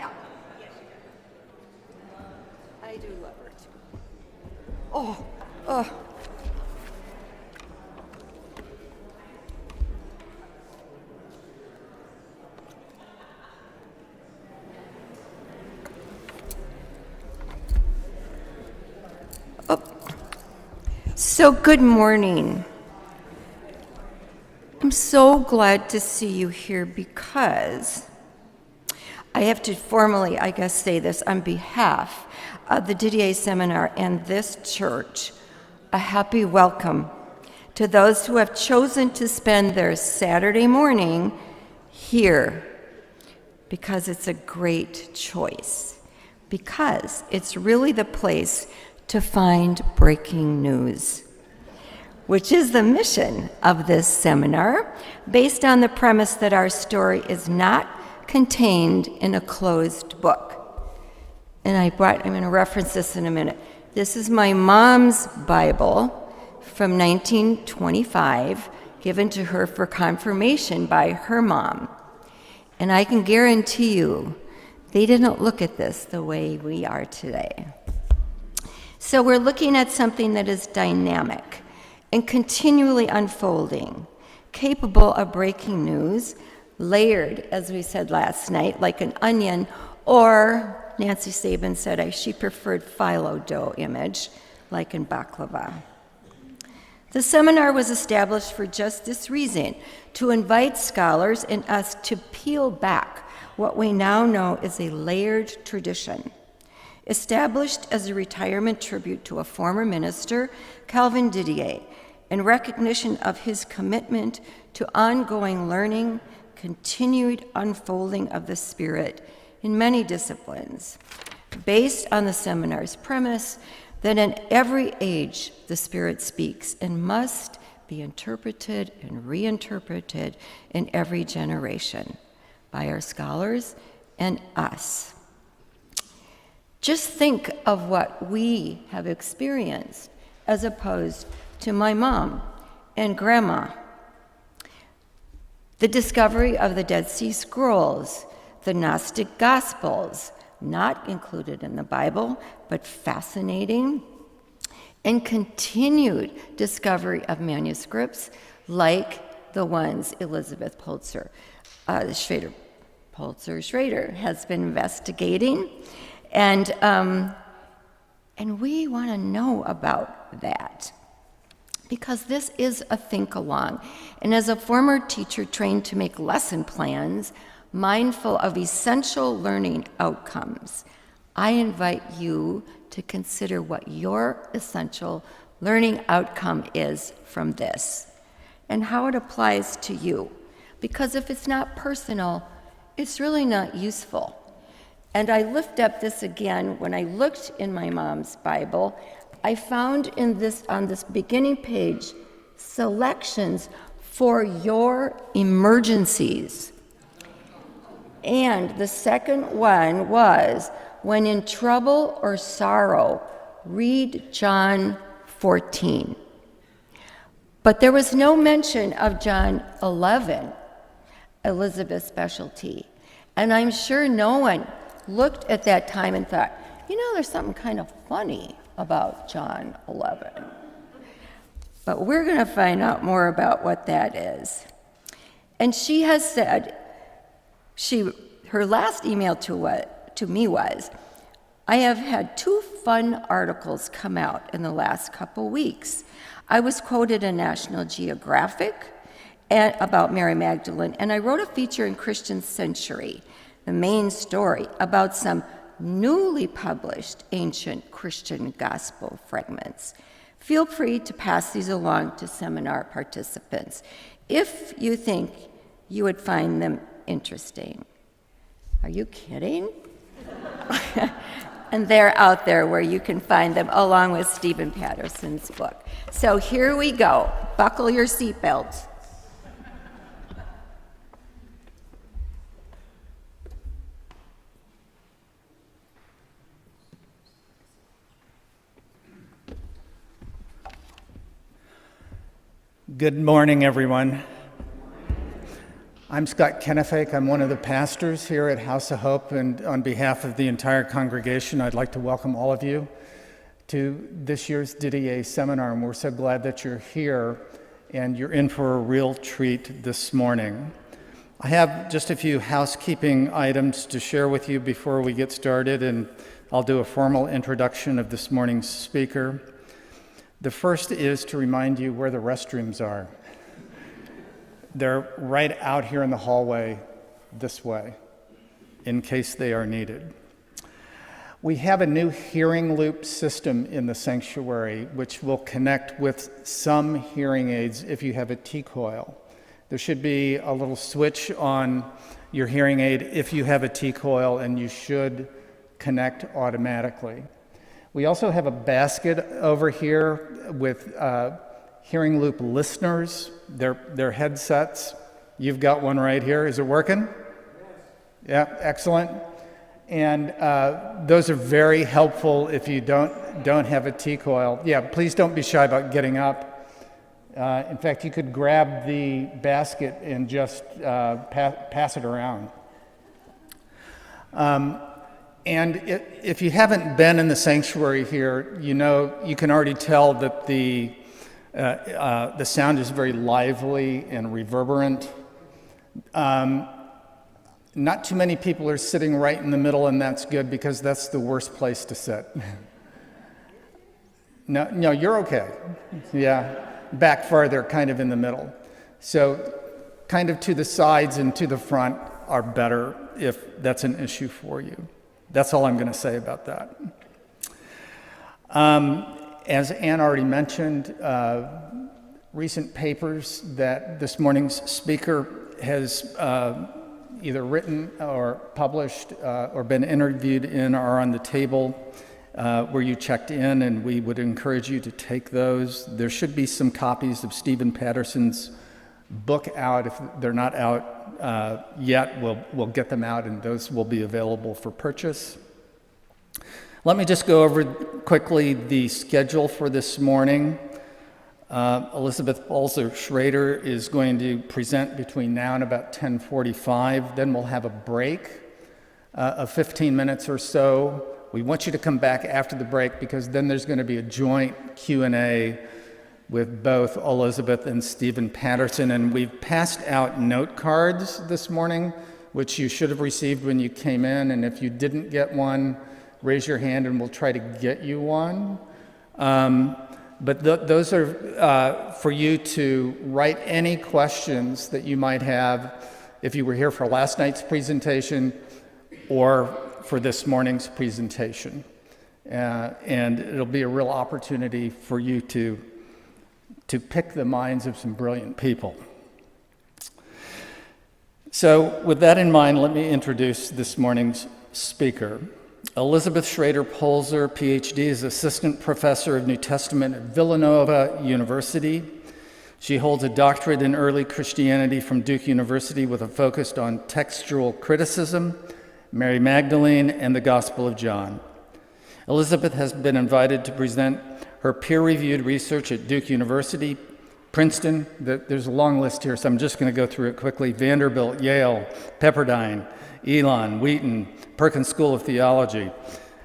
Yeah. I do love her too. Oh. So good morning. I'm so glad to see you here because I have to formally, I guess, say this on behalf of the Didier Seminar and this church. A happy welcome to those who have chosen to spend their Saturday morning here, because it's a great choice, because it's really the place to find breaking news, which is the mission of this seminar, based on the premise that our story is not contained in a closed book. And I'm going to reference this in a minute. This is my mom's Bible from 1925, given to her for confirmation by her mom. And I can guarantee you, they didn't look at this the way we are today. So we're looking at something that is dynamic and continually unfolding, capable of breaking news, layered, as we said last night, like an onion, or Nancy Sabin said she preferred phyllo dough image, like in baklava. The seminar was established for just this reason, to invite scholars and us to peel back what we now know is a layered tradition, established as a retirement tribute to a former minister, Calvin Didier, in recognition of his commitment to ongoing learning, continued unfolding of the Spirit in many disciplines, based on the seminar's premise that in every age the Spirit speaks and must be interpreted and reinterpreted in every generation by our scholars and us. Just think of what we have experienced as opposed to my mom and grandma. The discovery of the Dead Sea Scrolls, the Gnostic Gospels, not included in the Bible, but fascinating, and continued discovery of manuscripts like the ones Elizabeth Polczer, Schrader has been investigating. And we want to know about that, because this is a think-along. And as a former teacher trained to make lesson plans, mindful of essential learning outcomes, I invite you to consider what your essential learning outcome is from this and how it applies to you. Because if it's not personal, it's really not useful. And I lift up this again. When I looked in my mom's Bible, I found on this beginning page selections for your emergencies. And the second one was, when in trouble or sorrow, read John 14. But there was no mention of John 11, Elizabeth's specialty. And I'm sure no one looked at that time and thought, there's something kind of funny about John 11. But we're going to find out more about what that is. And she has said, her last email to me was, I have had 2 fun articles come out in the last couple weeks. I was quoted in National Geographic about Mary Magdalene, and I wrote a feature in Christian Century, the main story, about some newly published ancient Christian gospel fragments. Feel free to pass these along to seminar participants if you think you would find them interesting. Are you kidding? And they're out there where you can find them, along with Stephen Patterson's book. So here we go. Buckle your seatbelts. Good morning, everyone. I'm Scott Kennefick. I'm one of the pastors here at House of Hope, and on behalf of the entire congregation, I'd like to welcome all of you to this year's Didier Seminar, and we're so glad that you're here, and you're in for a real treat this morning. I have just a few housekeeping items to share with you before we get started, and I'll do a formal introduction of this morning's speaker. The first is to remind you where the restrooms are. They're right out here in the hallway this way, in case they are needed. We have a new hearing loop system in the sanctuary, which will connect with some hearing aids if you have a T-coil. There should be a little switch on your hearing aid if you have a T-coil, and you should connect automatically. We also have a basket over here with hearing loop listeners. They're headsets. You've got one right here. Is it working? Yes. Yeah, excellent. And those are very helpful if you don't have a T-coil. Yeah, please don't be shy about getting up. In fact, you could grab the basket and just pass it around. And if you haven't been in the sanctuary here, you can already tell that the sound is very lively and reverberant. Not too many people are sitting right in the middle, and that's good because that's the worst place to sit. No, you're okay. Yeah, back farther, kind of in the middle. So kind of to the sides and to the front are better if that's an issue for you. That's all I'm going to say about that. As Ann already mentioned, recent papers that this morning's speaker has either written or published or been interviewed in are on the table where you checked in, and we would encourage you to take those. There should be some copies of Stephen Patterson's book out. If they're not out yet, we'll get them out, and those will be available for purchase. Let me just go over quickly the schedule for this morning. Elizabeth Polczer Schrader is going to present between now and about 10:45. Then we'll have a break of 15 minutes or so. We want you to come back after the break because then there's going to be a joint Q&A with both Elizabeth and Stephen Patterson. And we've passed out note cards this morning, which you should have received when you came in. And if you didn't get one, raise your hand and we'll try to get you one. But those are for you to write any questions that you might have if you were here for last night's presentation or for this morning's presentation. And it'll be a real opportunity for you to pick the minds of some brilliant people. So with that in mind, let me introduce this morning's speaker. Elizabeth Schrader Polczer, PhD, is Assistant Professor of New Testament at Villanova University. She holds a doctorate in early Christianity from Duke University with a focus on textual criticism, Mary Magdalene, and the Gospel of John. Elizabeth has been invited to present her peer-reviewed research at Duke University, Princeton. There's a long list here, so I'm just going to go through it quickly. Vanderbilt, Yale, Pepperdine, Elon, Wheaton, Perkins School of Theology,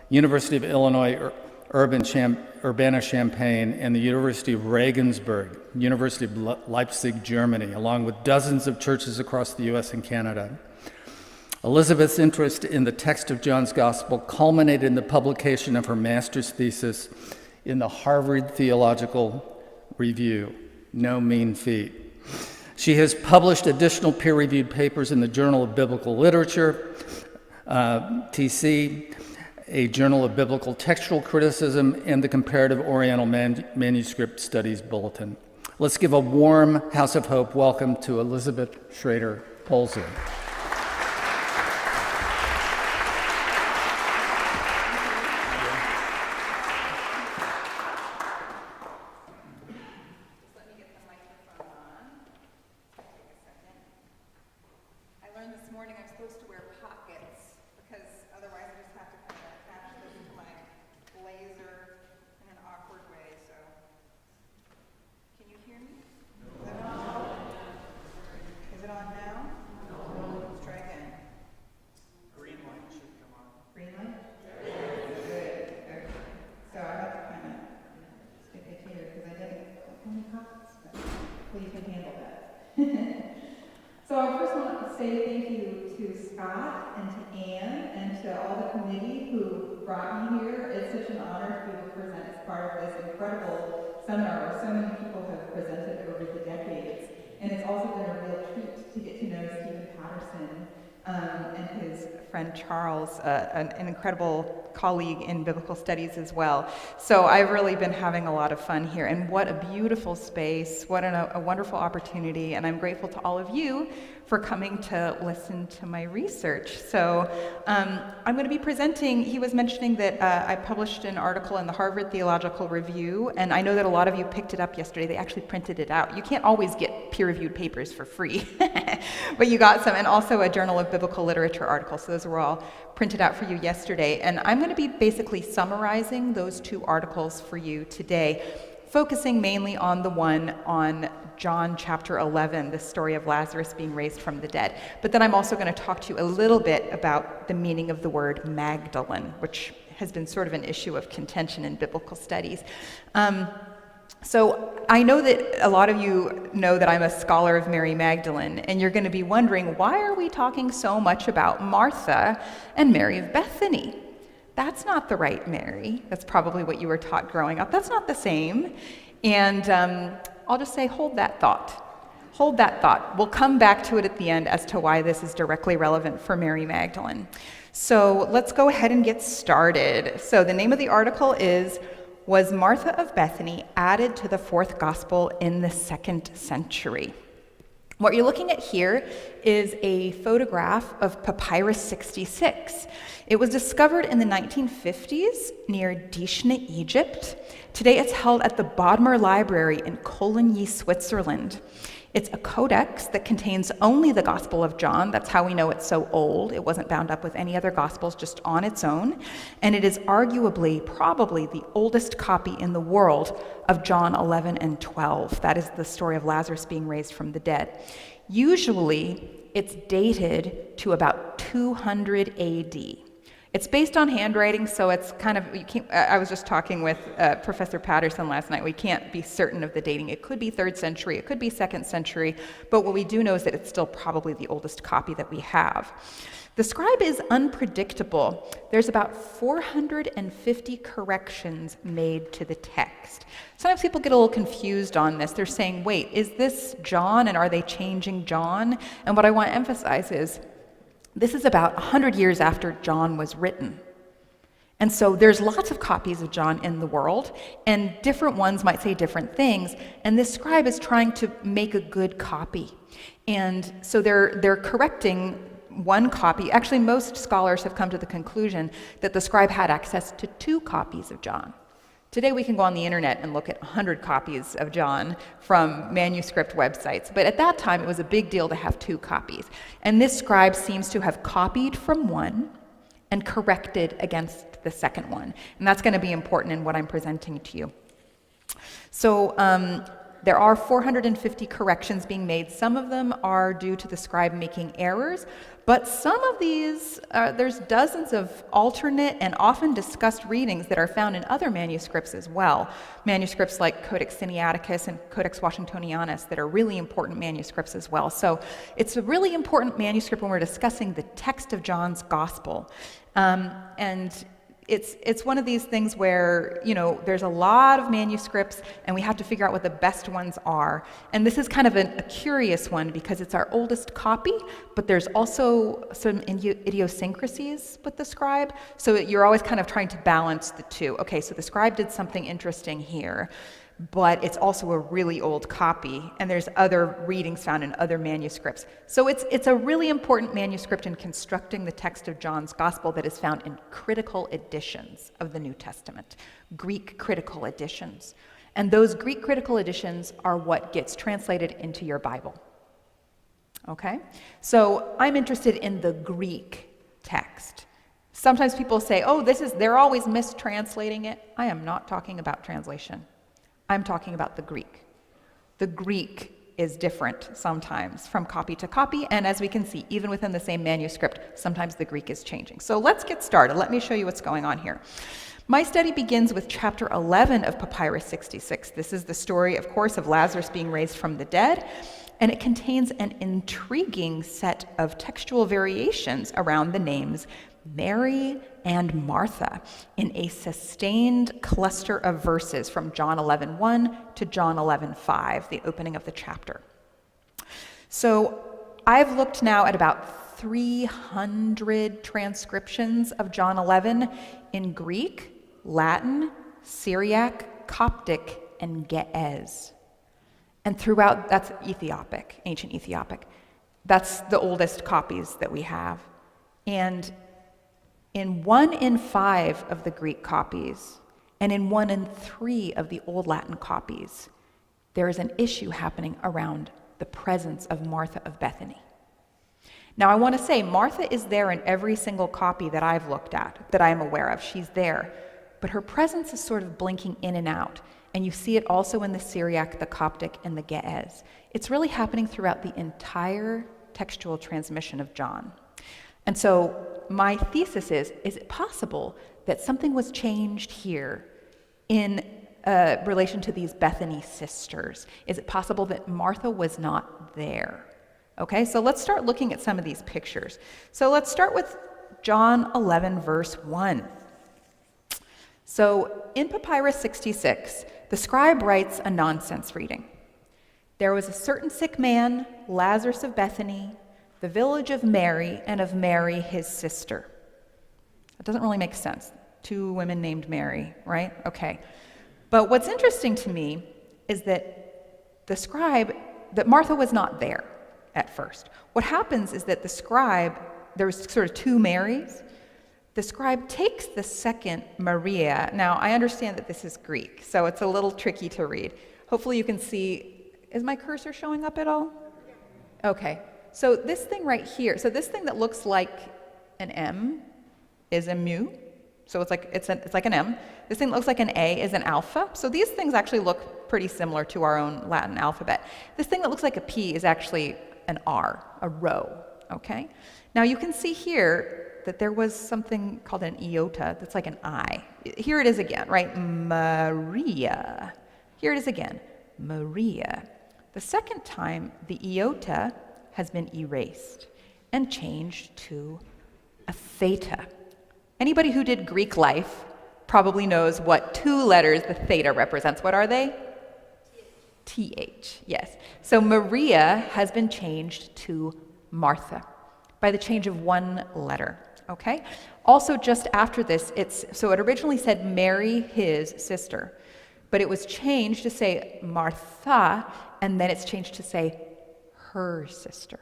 University of Illinois, Urbana-Champaign, and the University of Regensburg, University of Leipzig, Germany, along with dozens of churches across the U.S. and Canada. Elizabeth's interest in the text of John's Gospel culminated in the publication of her master's thesis in the Harvard Theological Review. No mean feat. She has published additional peer-reviewed papers in the Journal of Biblical Literature, TC, a Journal of Biblical Textual Criticism, and the Comparative Oriental Manuscript Studies Bulletin. Let's give a warm House of Hope welcome to Elizabeth Schrader Polczer. Is it on now? committee who brought me here. It's such an honor to be able to present as part of this incredible seminar where so many people have presented over the decades. And it's also been a real treat to get to know Stephen Patterson and his friend Charles, an incredible colleague in biblical studies as well. So I've really been having a lot of fun here, and what a beautiful space, what a wonderful opportunity, and I'm grateful to all of you for coming to listen to my research. So I'm going to be presenting. He was mentioning that I published an article in the Harvard Theological Review, and I know that a lot of you picked it up yesterday. They actually printed it out. You can't always get peer-reviewed papers for free, but you got some, and also a Journal of Biblical Literature article. So those were all printed out for you yesterday, and I'm going to be basically summarizing those two articles for you today, focusing mainly on the one on John chapter 11, the story of Lazarus being raised from the dead. But then I'm also going to talk to you a little bit about the meaning of the word Magdalene, which has been sort of an issue of contention in biblical studies. So I know that a lot of you know that I'm a scholar of Mary Magdalene, and you're going to be wondering, why are we talking so much about Martha and Mary of Bethany? That's not the right Mary. That's probably what you were taught growing up. That's not the same. And I'll just say, hold that thought. Hold that thought. We'll come back to it at the end as to why this is directly relevant for Mary Magdalene. So let's go ahead and get started. So the name of the article is, Was Martha of Bethany Added to the Fourth Gospel in the 2nd Century? What you're looking at here is a photograph of Papyrus 66. It was discovered in the 1950s near Dishna, Egypt. Today it's held at the Bodmer Library in Coligny, Switzerland. It's a codex that contains only the Gospel of John. That's how we know it's so old. It wasn't bound up with any other Gospels, just on its own. And it is arguably, probably, the oldest copy in the world of John 11 and 12. That is the story of Lazarus being raised from the dead. Usually, it's dated to about 200 AD. It's based on handwriting, so it's kind of, I was just talking with Professor Patterson last night. We can't be certain of the dating. It could be 3rd century, it could be 2nd century, but what we do know is that it's still probably the oldest copy that we have. The scribe is unpredictable. There's about 450 corrections made to the text. Sometimes people get a little confused on this. They're saying, wait, is this John, and are they changing John? And what I want to emphasize is, this is about 100 years after John was written. And so there's lots of copies of John in the world, and different ones might say different things, and this scribe is trying to make a good copy. And so they're correcting one copy. Actually, most scholars have come to the conclusion that the scribe had access to 2 copies of John. Today we can go on the internet and look at 100 copies of John from manuscript websites, but at that time it was a big deal to have 2 copies. And this scribe seems to have copied from one and corrected against the second one. And that's going to be important in what I'm presenting to you. So there are 450 corrections being made. Some of them are due to the scribe making errors, but some of these, there's dozens of alternate and often discussed readings that are found in other manuscripts as well. Manuscripts like Codex Sinaiticus and Codex Washingtonianus that are really important manuscripts as well. So it's a really important manuscript when we're discussing the text of John's Gospel. And it's one of these things where, there's a lot of manuscripts and we have to figure out what the best ones are. And this is kind of a curious one because it's our oldest copy, but there's also some idiosyncrasies with the scribe. So you're always kind of trying to balance the two. Okay, so the scribe did something interesting here, but it's also a really old copy, and there's other readings found in other manuscripts. So it's a really important manuscript in constructing the text of John's Gospel that is found in critical editions of the New Testament, Greek critical editions. And those Greek critical editions are what gets translated into your Bible. Okay? So I'm interested in the Greek text. Sometimes people say, they're always mistranslating it. I am not talking about translation. I'm talking about the Greek. The Greek is different sometimes from copy to copy, and as we can see, even within the same manuscript, sometimes the Greek is changing. So let's get started. Let me show you what's going on here. My study begins with chapter 11 of Papyrus 66. This is the story, of course, of Lazarus being raised from the dead. and it contains an intriguing set of textual variations around the names Mary and Martha in a sustained cluster of verses from John 11:1 to John 11:5, the opening of the chapter. So I've looked now at about 300 transcriptions of John 11 in Greek, Latin, Syriac, Coptic, and Ge'ez. And throughout, that's Ethiopic, ancient Ethiopic. That's the oldest copies that we have. And in 1 in 5 of the Greek copies, and in 1 in 3 of the Old Latin copies, there is an issue happening around the presence of Martha of Bethany. Now, I want to say Martha is there in every single copy that I've looked at, that I am aware of. She's there. But her presence is sort of blinking in and out. And you see it also in the Syriac, the Coptic, and the Ge'ez. It's really happening throughout the entire textual transmission of John. And so my thesis is it possible that something was changed here in relation to these Bethany sisters? Is it possible that Martha was not there? Okay, so let's start looking at some of these pictures. So let's start with John 11, verse 1. So in Papyrus 66, the scribe writes a nonsense reading. There was a certain sick man, Lazarus of Bethany, the village of Mary, and of Mary his sister. That doesn't really make sense. 2 women named Mary, right? Okay. But what's interesting to me is that that Martha was not there at first. What happens is that the scribe, there was sort of 2 Marys. The scribe takes the second Maria. Now, I understand that this is Greek, so it's a little tricky to read. Hopefully you can see, is my cursor showing up at all? Okay, so this thing right here, so this thing that looks like an M is a mu. So it's like an M. This thing that looks like an A is an alpha. So these things actually look pretty similar to our own Latin alphabet. This thing that looks like a P is actually an R, a rho, okay? Now you can see here that there was something called an iota that's like an I. Here it is again, right? Maria. Here it is again, Maria. The second time, the iota has been erased and changed to a theta. Anybody who did Greek life probably knows what 2 letters the theta represents. What are they? TH, yes. So Maria has been changed to Martha by the change of 1 letter, okay? Also, just after this, so it originally said Mary, his sister, but it was changed to say Martha, and then it's changed to say her sister.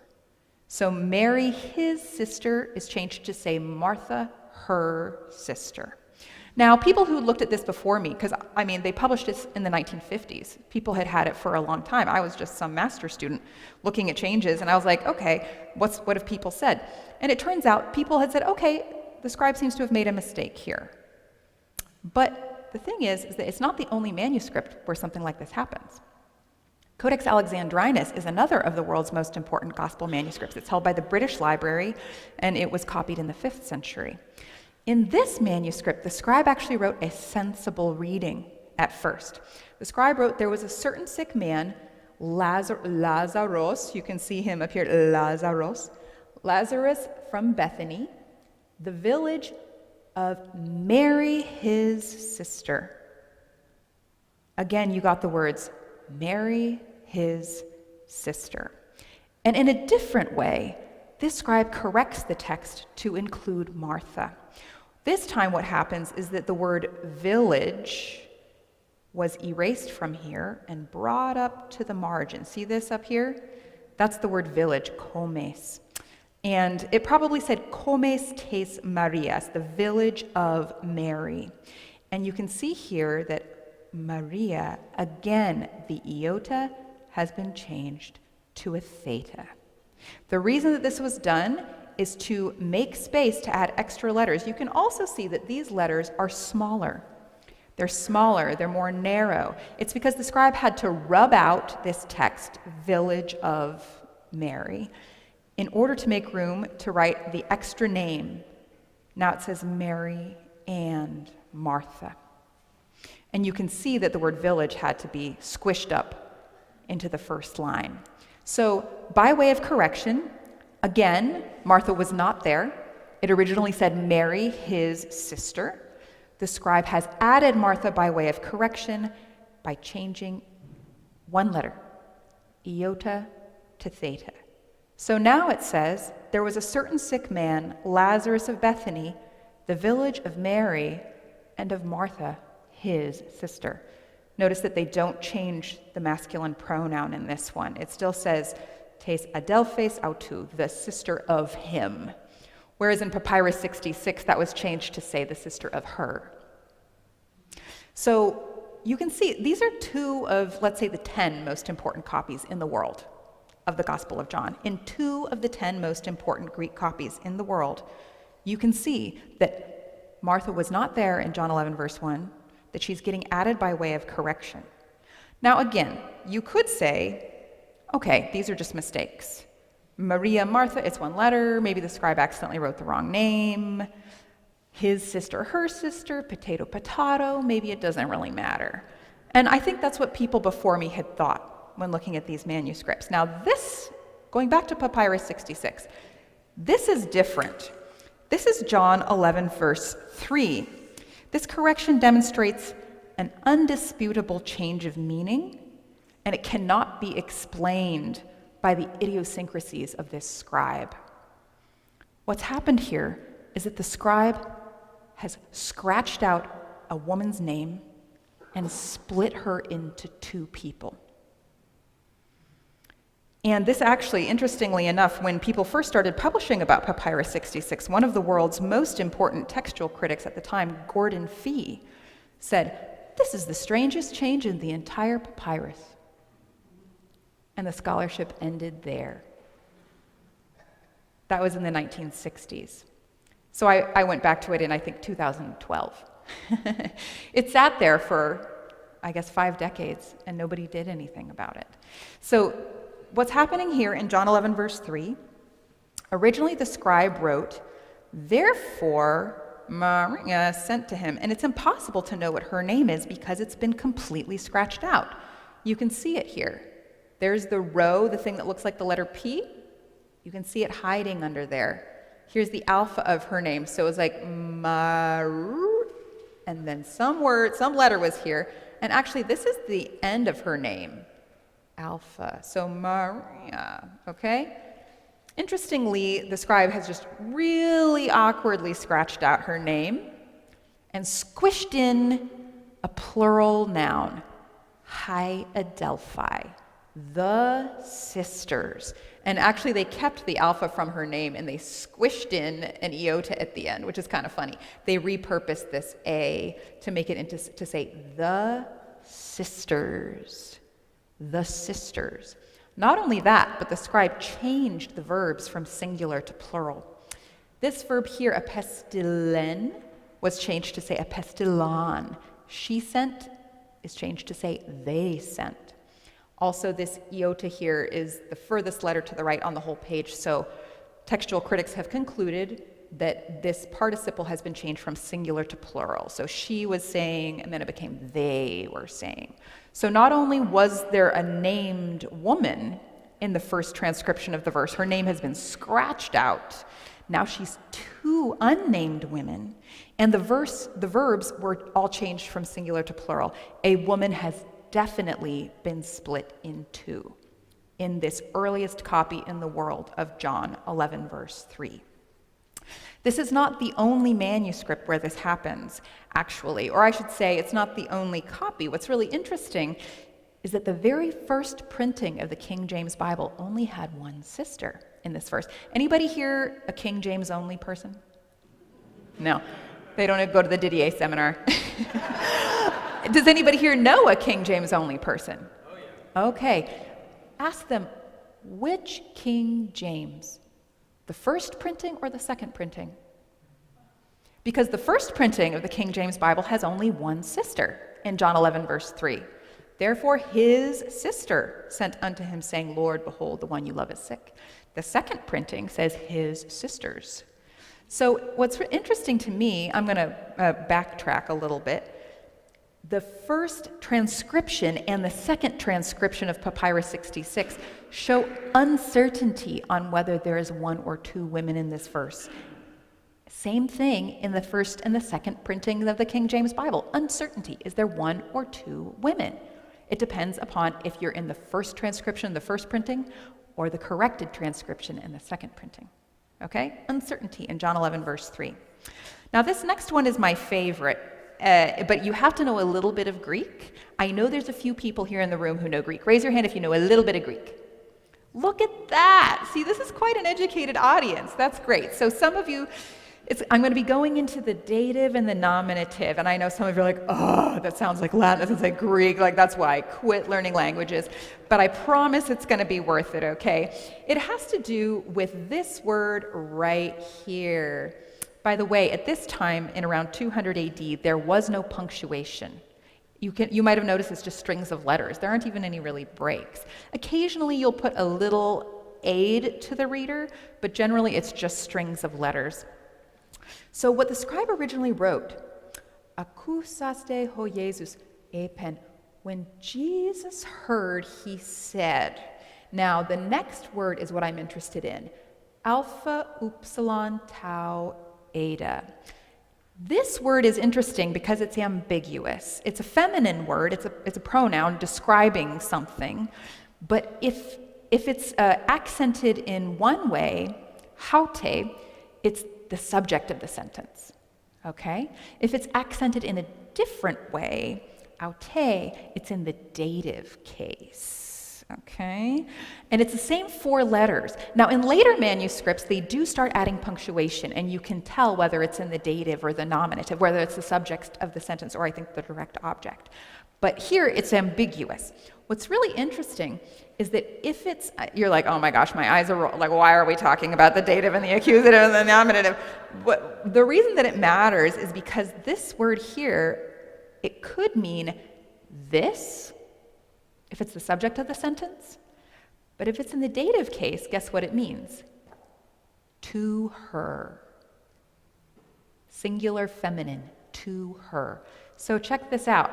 So Mary, his sister, is changed to say Martha, her sister. Now, people who looked at this before me, because, I mean, they published this in the 1950s. People had had it for a long time. I was just some master's student looking at changes, and I was like, okay, what have people said? And it turns out people had said, okay, the scribe seems to have made a mistake here. But the thing is that it's not the only manuscript where something like this happens. Codex Alexandrinus is another of the world's most important gospel manuscripts. It's held by the British Library, and it was copied in the 5th century. In this manuscript, the scribe actually wrote a sensible reading at first. The scribe wrote, there was a certain sick man, Lazarus, you can see him up here, Lazarus from Bethany, the village of Mary, his sister. Again, you got the words, Mary, his sister. And in a different way, this scribe corrects the text to include Martha. This time what happens is that the word village was erased from here and brought up to the margin. See this up here? That's the word village, komes. And it probably said komes tes Marias, the village of Mary. And you can see here that Maria, again, the iota has been changed to a theta. The reason that this was done is to make space to add extra letters. You can also see that these letters are smaller. They're smaller, they're more narrow. It's because the scribe had to rub out this text, village of Mary, in order to make room to write the extra name. Now it says Mary and Martha. And you can see that the word village had to be squished up into the first line. So, by way of correction, again, Martha was not there. It originally said Mary, his sister. The scribe has added Martha by way of correction by changing one letter, iota to theta. So now it says, there was a certain sick man, Lazarus of Bethany, the village of Mary and of Martha, his sister. Notice that they don't change the masculine pronoun in this one. It still says, tes adelphes autou, the sister of him. Whereas in Papyrus 66, that was changed to say the sister of her. So you can see these are two of, let's say, the 10 most important copies in the world of the Gospel of John. In 2 of the 10 most important Greek copies in the world, you can see that Martha was not there in John 11, verse 1, that she's getting added by way of correction. Now again, you could say, okay, these are just mistakes. Maria, Martha, it's one letter. Maybe the scribe accidentally wrote the wrong name. His sister, her sister, potato, potato. Maybe it doesn't really matter. And I think that's what people before me had thought when looking at these manuscripts. Now this, going back to Papyrus 66, this is different. This is John 11, verse 3. This correction demonstrates an undisputable change of meaning, and it cannot be explained by the idiosyncrasies of this scribe. What's happened here is that the scribe has scratched out a woman's name and split her into 2 people. And this actually, interestingly enough, when people first started publishing about Papyrus 66, one of the world's most important textual critics at the time, Gordon Fee, said, "This is the strangest change in the entire papyrus." And the scholarship ended there. That was in the 1960s. So I went back to it in, I think, 2012. It sat there for, I guess, 5 decades, and nobody did anything about it. So what's happening here in John 11, verse 3, originally the scribe wrote, "Therefore Maria sent to him," and it's impossible to know what her name is because it's been completely scratched out. You can see it here. There's the rho, the thing that looks like the letter P. You can see it hiding under there. Here's the alpha of her name. So it was like Maru, and then some letter was here. And actually, this is the end of her name, alpha. So Maria, okay? Interestingly, the scribe has just really awkwardly scratched out her name and squished in a plural noun, Hi Adelphi, the sisters. And actually, they kept the alpha from her name and they squished in an iota at the end, which is kind of funny. They repurposed this A to make it into to say the sisters. The sisters. Not only that, but the scribe changed the verbs from singular to plural. This verb here, apestilen, was changed to say apestilon. She sent is changed to say they sent. Also, this iota here is the furthest letter to the right on the whole page, so textual critics have concluded that this participle has been changed from singular to plural. So she was saying, and then it became they were saying. So not only was there a named woman in the first transcription of the verse, her name has been scratched out. Now she's 2 unnamed women, and the verbs were all changed from singular to plural. A woman has definitely been split in 2 in this earliest copy in the world of John 11, verse 3. This is not the only manuscript where this happens, actually, or I should say it's not the only copy. What's really interesting is that the very first printing of the King James Bible only had 1 sister in this verse. Anybody here a King James only person? No, they don't go to the Didier Seminar. Does anybody here know a King James only person? Oh, yeah. Okay. Ask them, which King James? The first printing or the second printing? Because the first printing of the King James Bible has only 1 sister in John 11, verse 3. Therefore, his sister sent unto him, saying, Lord, behold, the one you love is sick. The second printing says his sisters. So what's interesting to me, I'm going to backtrack a little bit. The first transcription and the second transcription of Papyrus 66 show uncertainty on whether there is one or two women in this verse. Same thing in the first and the second printing of the King James Bible. Uncertainty. Is there one or two women? It depends upon if you're in the first transcription, the first printing, or the corrected transcription in the second printing. Okay? Uncertainty in John 11, verse 3. Now, this next one is my favorite, but you have to know a little bit of Greek. I know there's a few people here in the room who know Greek. Raise your hand if you know a little bit of Greek. Look at that. See, this is quite an educated audience. That's great. So some of you, I'm going to be going into the dative and the nominative, and I know some of you are like, oh, that sounds like Latin, that sounds like Greek, like that's why I quit learning languages, but I promise it's going to be worth it, okay? It has to do with this word right here. By the way, at this time, in around 200 AD, there was no punctuation. You might have noticed it's just strings of letters. There aren't even any really breaks. Occasionally, you'll put a little aid to the reader, but generally it's just strings of letters. So what the scribe originally wrote, "Akusaste ho Jesus epen," when Jesus heard, he said. Now, the next word is what I'm interested in. Alpha, upsilon, tau, eta. This word is interesting because it's ambiguous. It's a feminine word. It's a pronoun describing something. But if it's accented in one way, haute, it's the subject of the sentence, okay? If it's accented in a different way, aute, it's in the dative case, okay? And it's the same 4 letters. Now, in later manuscripts, they do start adding punctuation, and you can tell whether it's in the dative or the nominative, whether it's the subject of the sentence or I think the direct object. But here, it's ambiguous. What's really interesting is that if it's, you're like, oh my gosh, my eyes are like, why are we talking about the dative and the accusative and the nominative? The reason that it matters is because this word here, it could mean this, if it's the subject of the sentence. But if it's in the dative case, guess what it means? To her. Singular feminine, to her. So check this out.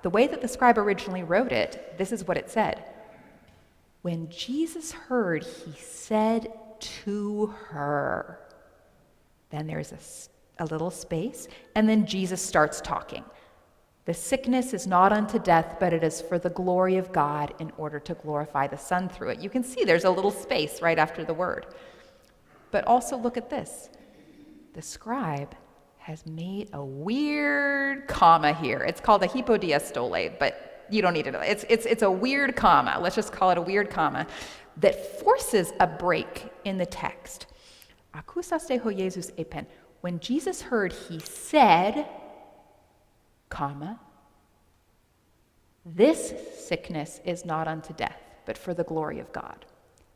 The way that the scribe originally wrote it, this is what it said. When Jesus heard, he said to her. Then there's a little space, and then Jesus starts talking. The sickness is not unto death, but it is for the glory of God in order to glorify the Son through it. You can see there's a little space right after the word. But also look at this. The scribe has made a weird comma here. It's called a hypodiastole, but you don't need to know. It's a weird comma. Let's just call it a weird comma that forces a break in the text. Akusaste ho Jesus epen. When Jesus heard, he said, comma, this sickness is not unto death, but for the glory of God.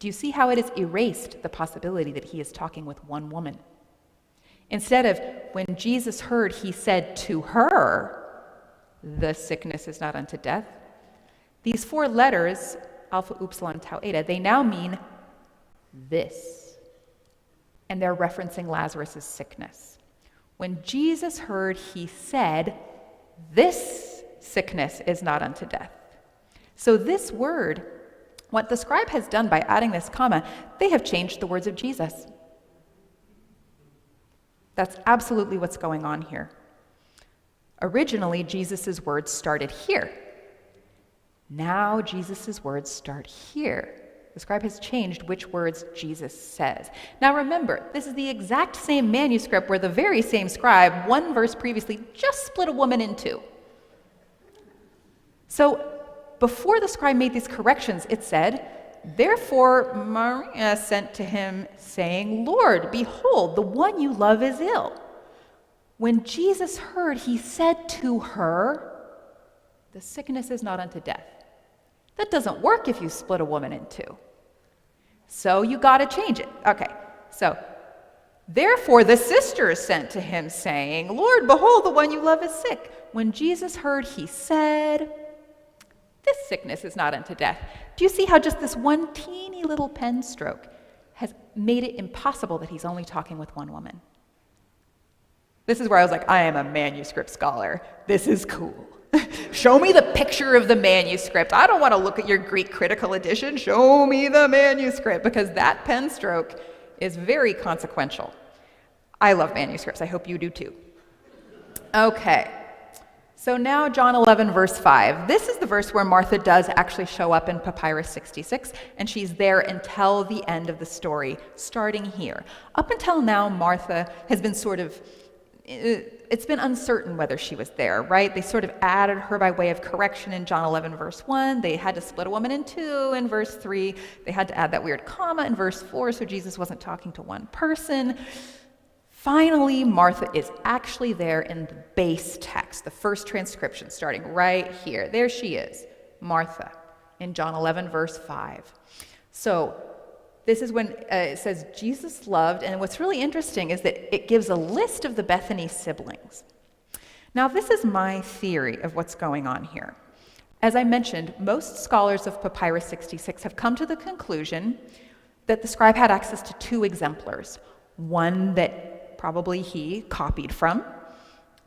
Do you see how it has erased the possibility that he is talking with one woman? Instead of, when Jesus heard, he said to her, the sickness is not unto death. These 4 letters, alpha, upsilon, tau, eta, they now mean this. And they're referencing Lazarus' sickness. When Jesus heard, he said, this sickness is not unto death. So this word, what the scribe has done by adding this comma, they have changed the words of Jesus. That's absolutely what's going on here. Originally, Jesus' words started here. Now, Jesus' words start here. The scribe has changed which words Jesus says. Now remember, this is the exact same manuscript where the very same scribe, 1 verse previously, just split a woman in 2. So before the scribe made these corrections, it said, therefore Maria sent to him, saying, Lord, behold, the one you love is ill. When Jesus heard, he said to her, the sickness is not unto death. That doesn't work if you split a woman in 2. So you got to change it. Okay, so therefore the sisters sent to him, saying, Lord, behold, the one you love is sick. When Jesus heard, he said, this sickness is not unto death. Do you see how just this one teeny little pen stroke has made it impossible that he's only talking with one woman? This is where I was like, I am a manuscript scholar. This is cool. Show me the picture of the manuscript. I don't want to look at your Greek critical edition. Show me the manuscript, because that pen stroke is very consequential. I love manuscripts. I hope you do too. Okay. So now John 11, verse 5. This is the verse where Martha does actually show up in Papyrus 66, and she's there until the end of the story, starting here. Up until now, Martha has been it's been uncertain whether she was there, right? They sort of added her by way of correction in John 11, verse 1. They had to split a woman in two in verse 3. They had to add that weird comma in verse 4, so Jesus wasn't talking to one person. Finally, Martha is actually there in the base text, the first transcription, starting right here. There she is, Martha, in John 11, verse 5. So this is when it says Jesus loved, and what's really interesting is that it gives a list of the Bethany siblings. Now, this is my theory of what's going on here. As I mentioned, most scholars of Papyrus 66 have come to the conclusion that the scribe had access to two exemplars, one that probably he copied from,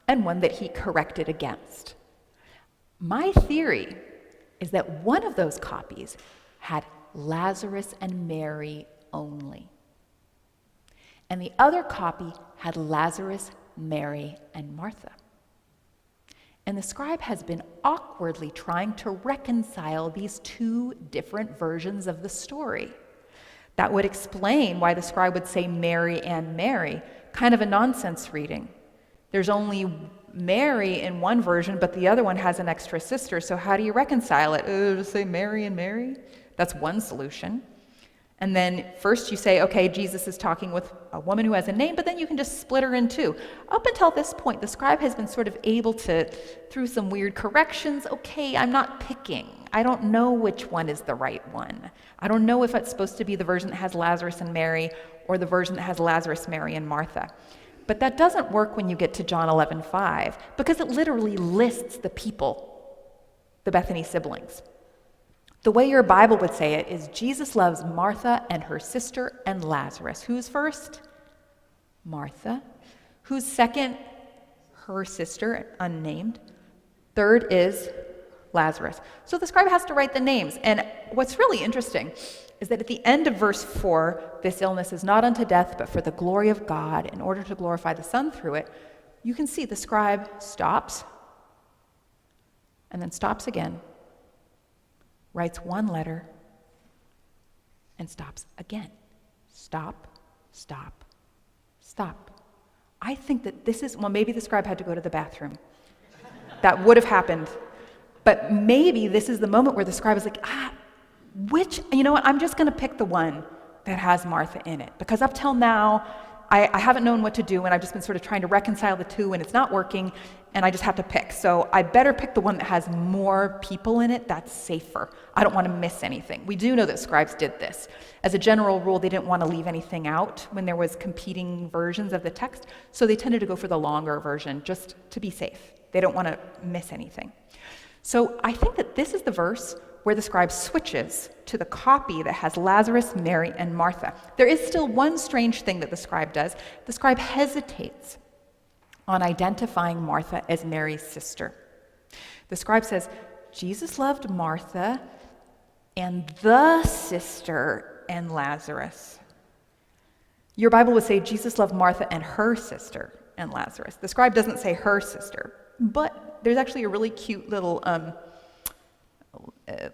and one that he corrected against. My theory is that one of those copies had Lazarus and Mary only, and the other copy had Lazarus, Mary, and Martha. And the scribe has been awkwardly trying to reconcile these two different versions of the story. That would explain why the scribe would say Mary and Mary, kind of a nonsense reading. There's only Mary in one version, but the other one has an extra sister, so how do you reconcile it? Just say Mary and Mary? That's one solution. And then first you say, okay, Jesus is talking with a woman who has a name, but then you can just split her in two. Up until this point, the scribe has been sort of able to, through some weird corrections, okay, I'm not picking. I don't know which one is the right one. I don't know if it's supposed to be the version that has Lazarus and Mary or the version that has Lazarus, Mary, and Martha. But that doesn't work when you get to John 11:5, because it literally lists the people, the Bethany siblings. The way your Bible would say it is Jesus loves Martha and her sister and Lazarus. Who's first? Martha. Who's second? Her sister, unnamed. Third is Lazarus. So the scribe has to write the names. And what's really interesting is that at the end of verse 4, this illness is not unto death, but for the glory of God, in order to glorify the Son through it. You can see the scribe stops, and then stops again, writes one letter, and stops again. Stop, stop, stop. I think that this is, well, maybe the scribe had to go to the bathroom. That would have happened. But maybe this is the moment where the scribe is like, you know what, I'm just going to pick the one that has Martha in it. Because up till now, I haven't known what to do, and I've just been sort of trying to reconcile the two, and it's not working, and I just have to pick. So I better pick the one that has more people in it. That's safer. I don't want to miss anything. We do know that scribes did this. As a general rule, they didn't want to leave anything out when there was competing versions of the text, so they tended to go for the longer version just to be safe. They don't want to miss anything. So I think that this is the verse where the scribe switches to the copy that has Lazarus, Mary, and Martha. There is still one strange thing that the scribe does. The scribe hesitates on identifying Martha as Mary's sister. The scribe says, Jesus loved Martha and the sister and Lazarus. Your Bible would say Jesus loved Martha and her sister and Lazarus. The scribe doesn't say her sister, but there's actually a really cute little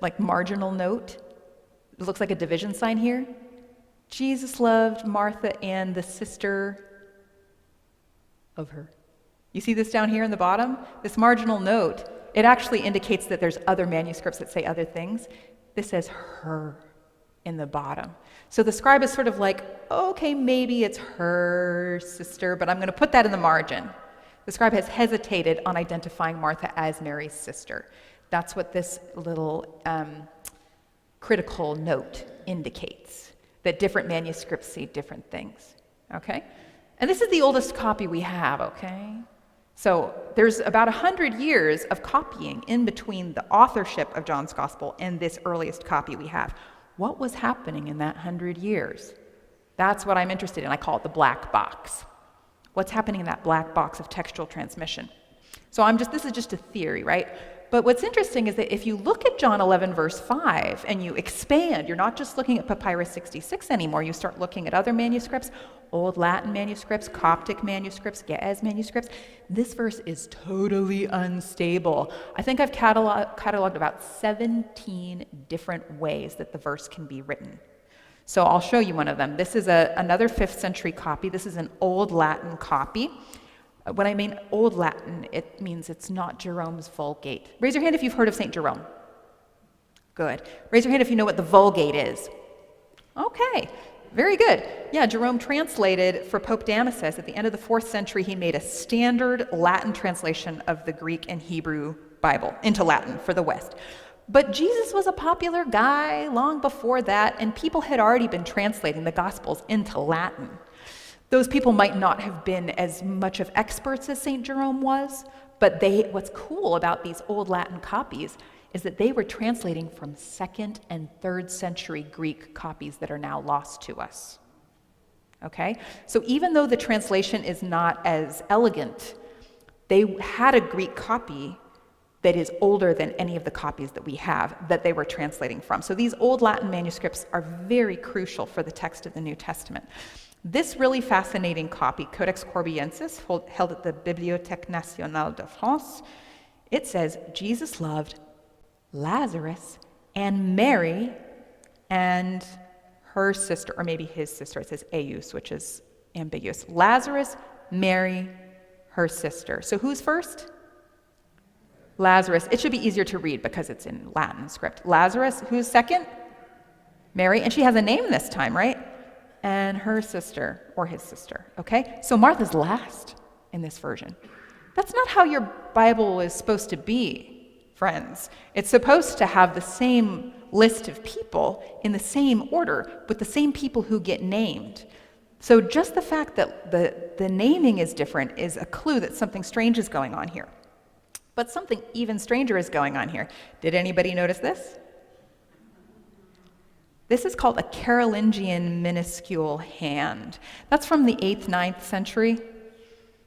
like marginal note. It looks like a division sign here. Jesus loved Martha and the sister of her. You see this down here in the bottom? This marginal note, it actually indicates that there's other manuscripts that say other things. This says her in the bottom. So the scribe is sort of like, okay, maybe it's her sister, but I'm going to put that in the margin. The scribe has hesitated on identifying Martha as Mary's sister. That's what this little critical note indicates, that different manuscripts say different things, okay? And this is the oldest copy we have, okay? So there's about 100 years of copying in between the authorship of John's Gospel and this earliest copy we have. What was happening in that 100 years? That's what I'm interested in. I call it the black box. What's happening in that black box of textual transmission? So this is just a theory, right? But what's interesting is that if you look at John 11, verse 5, and you expand, you're not just looking at Papyrus 66 anymore, you start looking at other manuscripts, Old Latin manuscripts, Coptic manuscripts, Ge'ez manuscripts, this verse is totally unstable. I think I've cataloged about 17 different ways that the verse can be written. So I'll show you one of them. This is another 5th century copy. This is an Old Latin copy. When I mean Old Latin, it means it's not Jerome's Vulgate. Raise your hand if you've heard of St. Jerome. Good. Raise your hand if you know what the Vulgate is. Okay, very good. Yeah, Jerome translated for Pope Damasus. At the end of the 4th century, he made a standard Latin translation of the Greek and Hebrew Bible into Latin for the West. But Jesus was a popular guy long before that, and people had already been translating the Gospels into Latin. Those people might not have been as much of experts as St. Jerome was, but what's cool about these Old Latin copies is that they were translating from 2nd and 3rd century Greek copies that are now lost to us. Okay? So even though the translation is not as elegant, they had a Greek copy that is older than any of the copies that we have that they were translating from. So these Old Latin manuscripts are very crucial for the text of the New Testament. This really fascinating copy, Codex Corbiensis, held at the Bibliothèque Nationale de France, it says, Jesus loved Lazarus and Mary and her sister, or maybe his sister. It says eius, which is ambiguous. Lazarus, Mary, her sister. So who's first? Lazarus. It should be easier to read because it's in Latin script. Lazarus, who's second? Mary, and she has a name this time, right? And her sister, or his sister, okay? So Martha's last in this version. That's not how your Bible is supposed to be, friends. It's supposed to have the same list of people in the same order, with the same people who get named. So just the fact that the naming is different is a clue that something strange is going on here. But something even stranger is going on here. Did anybody notice this? This is called a Carolingian minuscule hand. That's from the 8th, 9th century,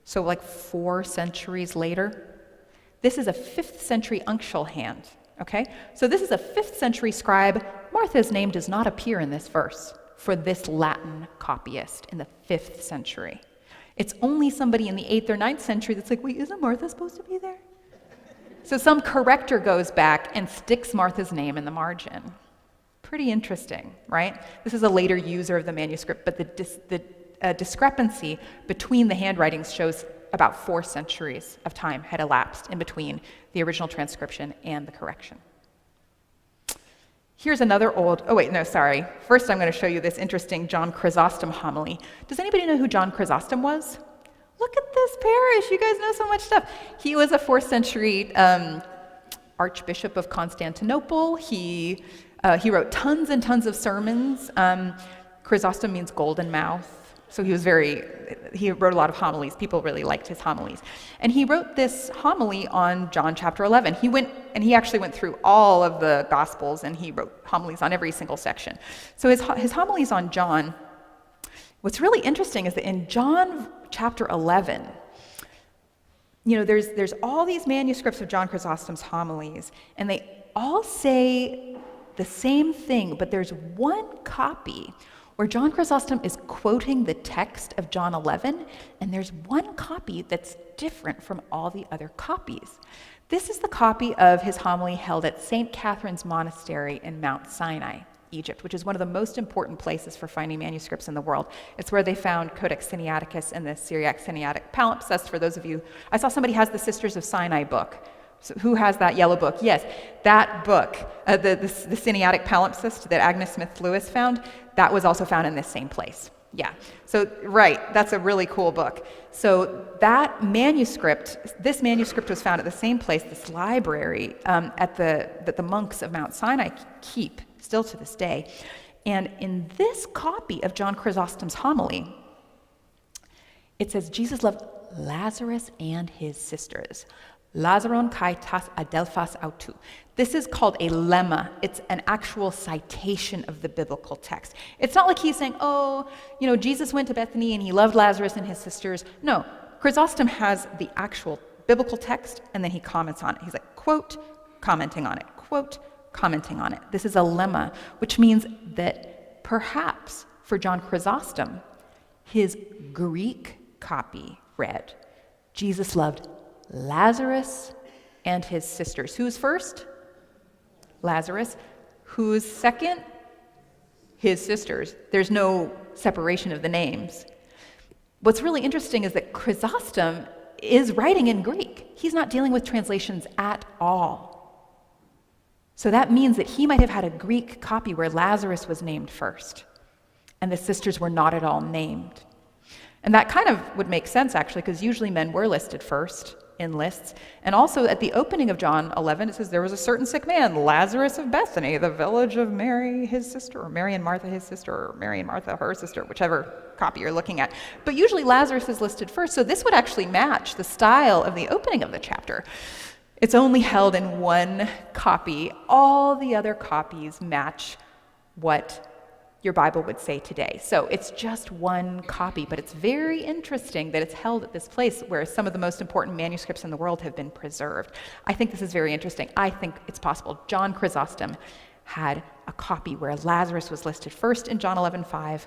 so like 4 centuries later. This is a 5th century uncial hand, okay? So this is a 5th century scribe. Martha's name does not appear in this verse for this Latin copyist in the 5th century. It's only somebody in the 8th or 9th century that's like, wait, isn't Martha supposed to be there? So some corrector goes back and sticks Martha's name in the margin. Pretty interesting, right? This is a later user of the manuscript, but the discrepancy between the handwritings shows about 4 centuries of time had elapsed in between the original transcription and the correction. Here's another First I'm going to show you this interesting John Chrysostom homily. Does anybody know who John Chrysostom was? Look at this parish, you guys know so much stuff. He was a 4th century Archbishop of Constantinople. He wrote tons and tons of sermons. Chrysostom means golden mouth. So he wrote a lot of homilies. People really liked his homilies. And he wrote this homily on John chapter 11. He actually went through all of the Gospels, and he wrote homilies on every single section. So his homilies on John, what's really interesting is that in John chapter 11, there's all these manuscripts of John Chrysostom's homilies, and they all say the same thing, but there's one copy where John Chrysostom is quoting the text of John 11, and there's one copy that's different from all the other copies. This is the copy of his homily held at St. Catherine's Monastery in Mount Sinai, Egypt, which is one of the most important places for finding manuscripts in the world. It's where they found Codex Sinaiticus and the Syriac Sinaitic palimpsest. For those of you, I saw somebody has the Sisters of Sinai book. So who has that yellow book? Yes, that book, the Sinaitic palimpsest that Agnes Smith-Lewis found, that was also found in this same place. Yeah, so right, that's a really cool book. So that manuscript, this manuscript was found at the same place, this library that the monks of Mount Sinai keep still to this day. And in this copy of John Chrysostom's homily, it says, Jesus loved Lazarus and his sisters. Lazaron kai tas adelphas autou. This is called a lemma. It's an actual citation of the biblical text. It's not like he's saying, Jesus went to Bethany and he loved Lazarus and his sisters. No, Chrysostom has the actual biblical text, and then he comments on it. He's like, quote, commenting on it, quote, commenting on it. This is a lemma, which means that perhaps for John Chrysostom, his Greek copy read, Jesus loved Lazarus and his sisters. Who's first? Lazarus. Who's second? His sisters. There's no separation of the names. What's really interesting is that Chrysostom is writing in Greek. He's not dealing with translations at all. So that means that he might have had a Greek copy where Lazarus was named first, and the sisters were not at all named. And that kind of would make sense, actually, because usually men were listed first in lists. And also at the opening of John 11, it says, there was a certain sick man, Lazarus of Bethany, the village of Mary, his sister, or Mary and Martha, his sister, or Mary and Martha, her sister, whichever copy you're looking at. But usually Lazarus is listed first, so this would actually match the style of the opening of the chapter. It's only held in one copy. All the other copies match what your Bible would say today. So it's just one copy, but it's very interesting that it's held at this place where some of the most important manuscripts in the world have been preserved. I think this is very interesting. I think it's possible John Chrysostom had a copy where Lazarus was listed first in John 11:5,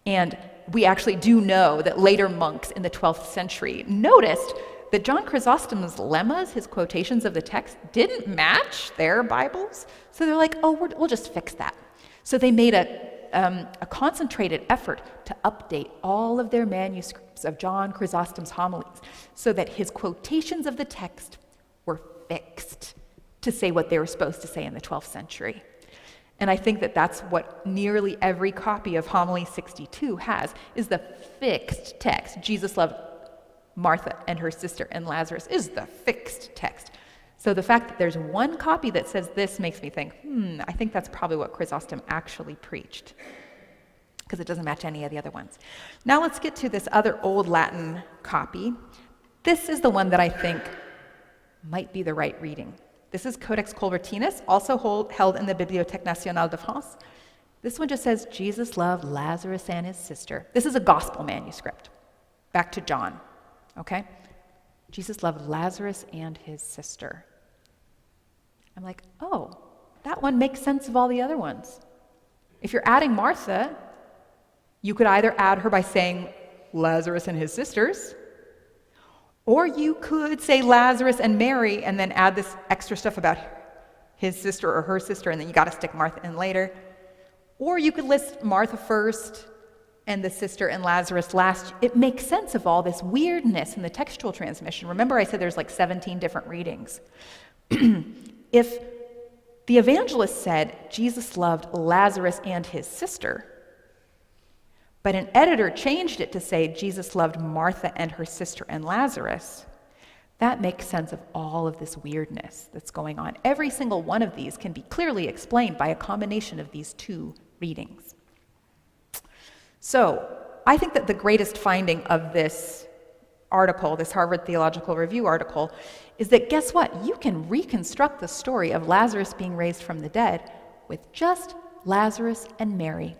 and we actually do know that later monks in the 12th century noticed that John Chrysostom's lemmas, his quotations of the text, didn't match their Bibles. So they're like, oh, we'll just fix that. So they made a concentrated effort to update all of their manuscripts of John Chrysostom's homilies so that his quotations of the text were fixed to say what they were supposed to say in the 12th century. And I think that that's what nearly every copy of Homily 62 has, is the fixed text. Jesus loved Martha and her sister and Lazarus is the fixed text. So the fact that there's one copy that says this makes me think, I think that's probably what Chrysostom actually preached, because it doesn't match any of the other ones. Now let's get to this other Old Latin copy. This is the one that I think might be the right reading. This is Codex Colbertinus, also held in the Bibliothèque Nationale de France. This one just says, Jesus loved Lazarus and his sister. This is a gospel manuscript. Back to John, okay? Jesus loved Lazarus and his sister. I'm like, oh, that one makes sense of all the other ones. If you're adding Martha, you could either add her by saying Lazarus and his sisters, or you could say Lazarus and Mary and then add this extra stuff about his sister or her sister, and then you got to stick Martha in later. Or you could list Martha first and the sister and Lazarus last. It makes sense of all this weirdness in the textual transmission. Remember I said there's like 17 different readings. If the evangelist said Jesus loved Lazarus and his sister, but an editor changed it to say Jesus loved Martha and her sister and Lazarus, that makes sense of all of this weirdness that's going on. Every single one of these can be clearly explained by a combination of these two readings. So I think that the greatest finding of this article, this Harvard Theological Review article, is that guess what? You can reconstruct the story of Lazarus being raised from the dead with just Lazarus and Mary,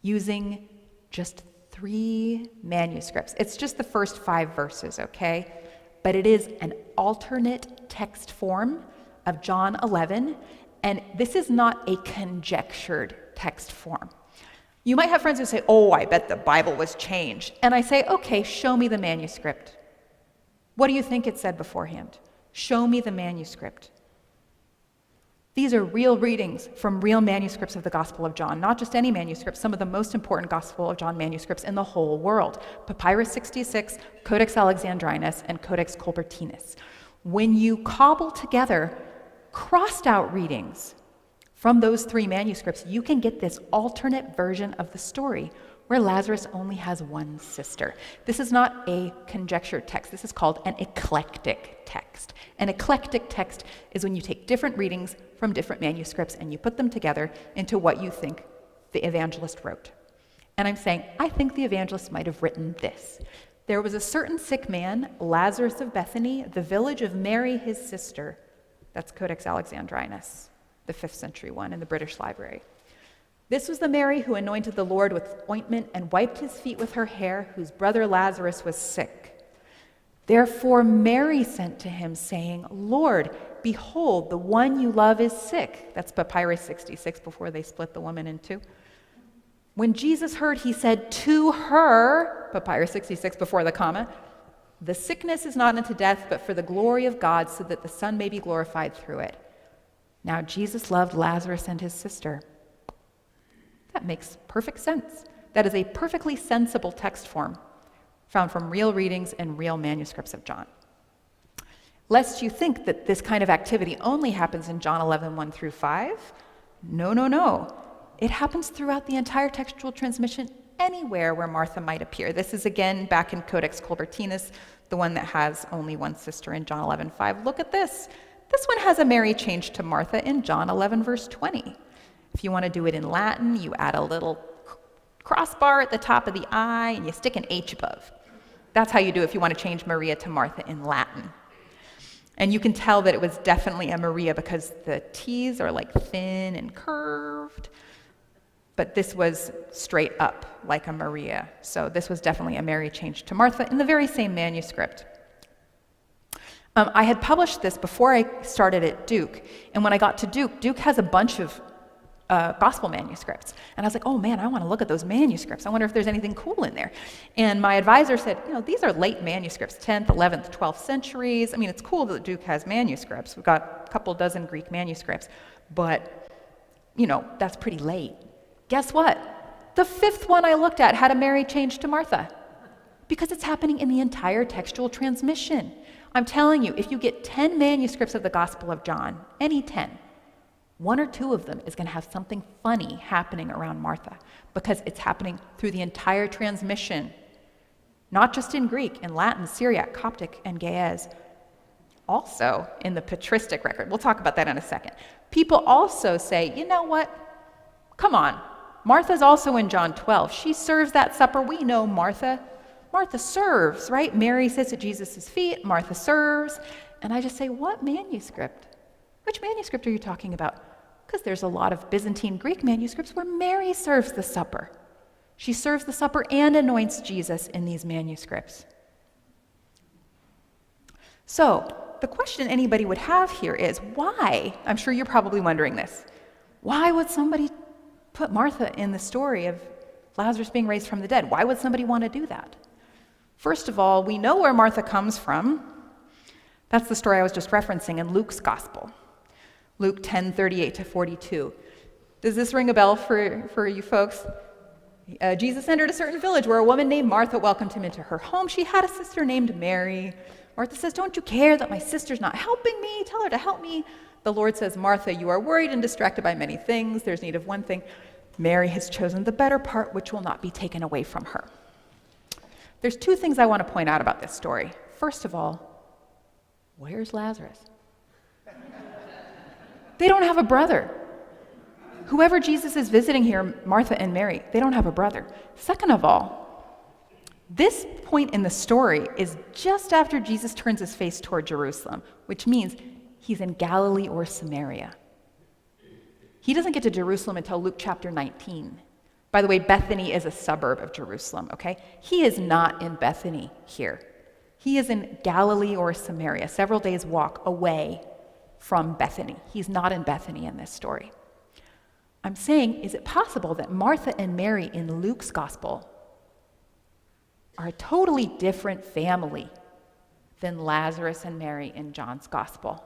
using just 3 manuscripts. It's just the first 5 verses, okay? But it is an alternate text form of John 11, and this is not a conjectured text form. You might have friends who say, oh, I bet the Bible was changed. And I say, okay, show me the manuscript. What do you think it said beforehand? Show me the manuscript. These are real readings from real manuscripts of the Gospel of John, not just any manuscripts, some of the most important Gospel of John manuscripts in the whole world. Papyrus 66, Codex Alexandrinus, and Codex Colbertinus. When you cobble together crossed out readings from those 3 manuscripts, you can get this alternate version of the story where Lazarus only has one sister. This is not a conjectured text. This is called an eclectic text. An eclectic text is when you take different readings from different manuscripts and you put them together into what you think the evangelist wrote. And I'm saying, I think the evangelist might have written this. There was a certain sick man, Lazarus of Bethany, the village of Mary, his sister. That's Codex Alexandrinus, the 5th century one in the British Library. This was the Mary who anointed the Lord with ointment and wiped his feet with her hair, whose brother Lazarus was sick. Therefore Mary sent to him, saying, Lord, behold, the one you love is sick. That's Papyrus 66, before they split the woman in two. When Jesus heard, he said to her, Papyrus 66, before the comma, the sickness is not unto death, but for the glory of God, so that the Son may be glorified through it. Now Jesus loved Lazarus and his sister. That makes perfect sense. That is a perfectly sensible text form found from real readings and real manuscripts of John. Lest you think that this kind of activity only happens in John 11, 1 through 5. No. It happens throughout the entire textual transmission anywhere where Martha might appear. This is again back in Codex Colbertinus, the one that has only one sister in John 11, 5. Look at this. This one has a Mary change to Martha in John 11, verse 20. If you want to do it in Latin, you add a little crossbar at the top of the I and you stick an H above. That's how you do it if you want to change Maria to Martha in Latin. And you can tell that it was definitely a Maria because the T's are like thin and curved. But this was straight up like a Maria. So this was definitely a Mary changed to Martha in the very same manuscript. I had published this before I started at Duke. And when I got to Duke, Duke has a bunch of gospel manuscripts. And I was like, oh man, I want to look at those manuscripts. I wonder if there's anything cool in there. And my advisor said, these are late manuscripts, 10th, 11th, 12th centuries. I mean, it's cool that Duke has manuscripts. We've got a couple dozen Greek manuscripts. But, that's pretty late. Guess what? The fifth one I looked at had a Mary change to Martha because it's happening in the entire textual transmission. I'm telling you, if you get 10 manuscripts of the Gospel of John, any 10, one or two of them is going to have something funny happening around Martha because it's happening through the entire transmission, not just in Greek, in Latin, Syriac, Coptic, and Ge'ez. Also in the patristic record. We'll talk about that in a second. People also say, you know what? Come on. Martha's also in John 12. She serves that supper. We know Martha. Martha serves, right? Mary sits at Jesus' feet. Martha serves. And I just say, what manuscript? Which manuscript are you talking about? Because there's a lot of Byzantine Greek manuscripts where Mary serves the supper. She serves the supper and anoints Jesus in these manuscripts. So, the question anybody would have here is, why? I'm sure you're probably wondering this. Why would somebody put Martha in the story of Lazarus being raised from the dead? Why would somebody want to do that? First of all, we know where Martha comes from. That's the story I was just referencing in Luke's gospel. Luke 10:38 to 42. Does this ring a bell for you folks? Jesus entered a certain village where a woman named Martha welcomed him into her home. She had a sister named Mary. Martha says, don't you care that my sister's not helping me? Tell her to help me. The Lord says, Martha, you are worried and distracted by many things. There's need of one thing. Mary has chosen the better part, which will not be taken away from her. There's two things I want to point out about this story. First of all, where's Lazarus? They don't have a brother. Whoever Jesus is visiting here, Martha and Mary, they don't have a brother. Second of all, this point in the story is just after Jesus turns his face toward Jerusalem, which means he's in Galilee or Samaria. He doesn't get to Jerusalem until Luke chapter 19. By the way, Bethany is a suburb of Jerusalem, okay? He is not in Bethany here. He is in Galilee or Samaria, several days' walk away from Bethany. He's not in Bethany in this story. I'm saying, is it possible that Martha and Mary in Luke's gospel are a totally different family than Lazarus and Mary in John's gospel?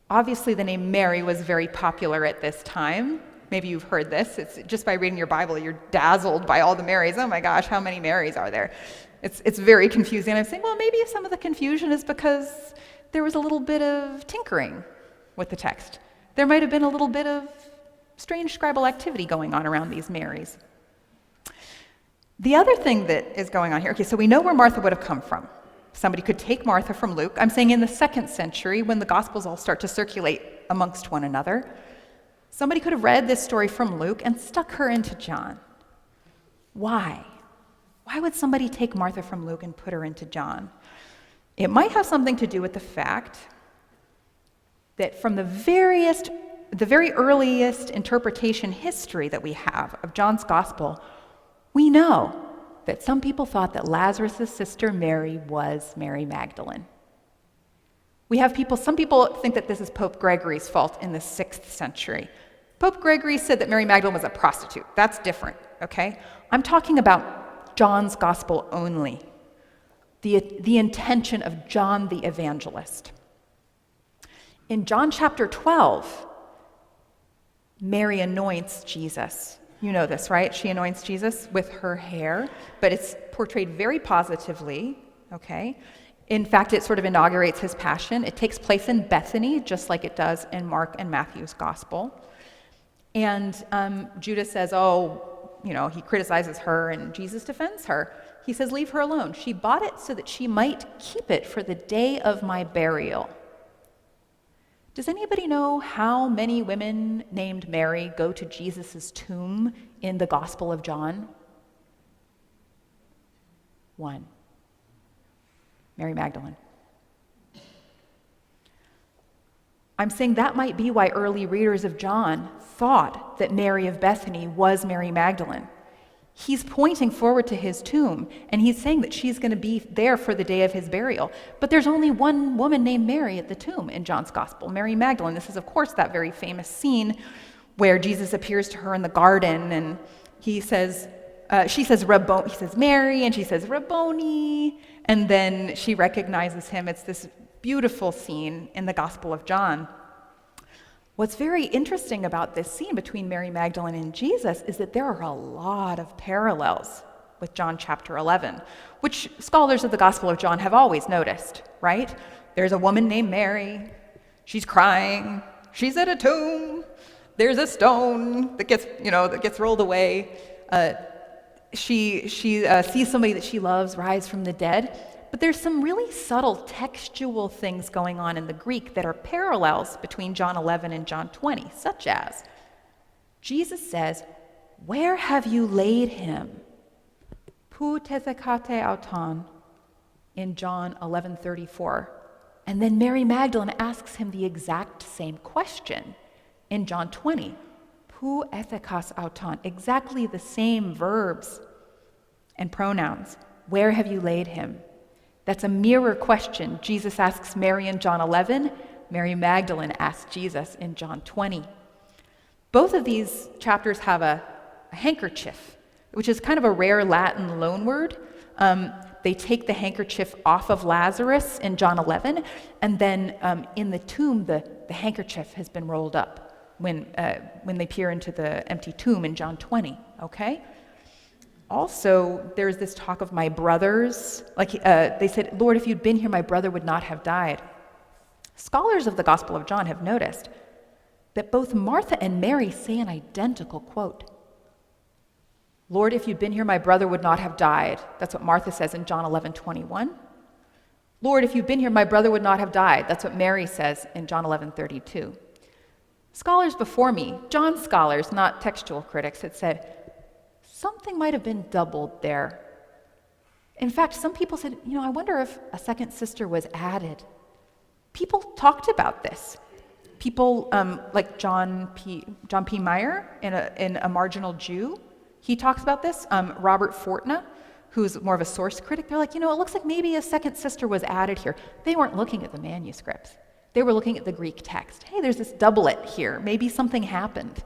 Obviously, the name Mary was very popular at this time. Maybe you've heard this. It's just by reading your Bible, you're dazzled by all the Marys. Oh my gosh, how many Marys are there? It's very confusing. I'm saying, well, maybe some of the confusion is because there was a little bit of tinkering with the text. There might have been a little bit of strange scribal activity going on around these Marys. The other thing that is going on here, okay, so we know where Martha would have come from. Somebody could take Martha from Luke. I'm saying in the 2nd century, when the Gospels all start to circulate amongst one another, somebody could have read this story from Luke and stuck her into John. Why? Why would somebody take Martha from Luke and put her into John? It might have something to do with the fact that from the very earliest interpretation history that we have of John's Gospel, we know that some people thought that Lazarus' sister Mary was Mary Magdalene. Some people think that this is Pope Gregory's fault in the 6th century. Pope Gregory said that Mary Magdalene was a prostitute. That's different, okay? I'm talking about John's gospel only, the intention of John the evangelist. In John chapter 12, Mary anoints Jesus. You know this, right? She anoints Jesus with her hair, but it's portrayed very positively, okay? In fact, it sort of inaugurates his passion. It takes place in Bethany, just like it does in Mark and Matthew's gospel. And Judas says, he criticizes her, and Jesus defends her. He says, leave her alone. She bought it so that she might keep it for the day of my burial. Does anybody know how many women named Mary go to Jesus' tomb in the Gospel of John? 1. Mary Magdalene. I'm saying that might be why early readers of John thought that Mary of Bethany was Mary Magdalene. He's pointing forward to his tomb, and he's saying that she's going to be there for the day of his burial. But there's only one woman named Mary at the tomb in John's Gospel, Mary Magdalene. This is, of course, that very famous scene where Jesus appears to her in the garden, and she says, Rabboni, he says, Mary, and she says, Rabboni, and then she recognizes him. It's this beautiful scene in the Gospel of John. What's very interesting about this scene between Mary Magdalene and Jesus is that there are a lot of parallels with John chapter 11, which scholars of the Gospel of John have always noticed, right? There's a woman named Mary. She's crying. She's at a tomb. There's a stone that gets rolled away. She sees somebody that she loves rise from the dead. But there's some really subtle textual things going on in the Greek that are parallels between John 11 and John 20, such as Jesus says, "Where have you laid him?" Pou tethekate auton in John 11:34. And then Mary Magdalene asks him the exact same question in John 20. Pou ethekas auton, exactly the same verbs and pronouns. Where have you laid him? That's a mirror question. Jesus asks Mary in John 11. Mary Magdalene asks Jesus in John 20. Both of these chapters have a handkerchief, which is kind of a rare Latin loanword. They take the handkerchief off of Lazarus in John 11, and then in the tomb, the handkerchief has been rolled up when they peer into the empty tomb in John 20, okay? Also, there's this talk of my brothers. They said, Lord, if you'd been here, my brother would not have died. Scholars of the Gospel of John have noticed that both Martha and Mary say an identical quote. Lord, if you'd been here, my brother would not have died. That's what Martha says in John 11:21. Lord, if you'd been here, my brother would not have died. That's what Mary says in John 11:32. Scholars before me, John scholars, not textual critics, had said, something might have been doubled there. In fact, some people said, I wonder if a second sister was added. People talked about this. People like John P. Meyer in A Marginal Jew, he talks about this. Robert Fortna, who's more of a source critic, they're like, it looks like maybe a second sister was added here. They weren't looking at the manuscripts. They were looking at the Greek text. Hey, there's this doublet here. Maybe something happened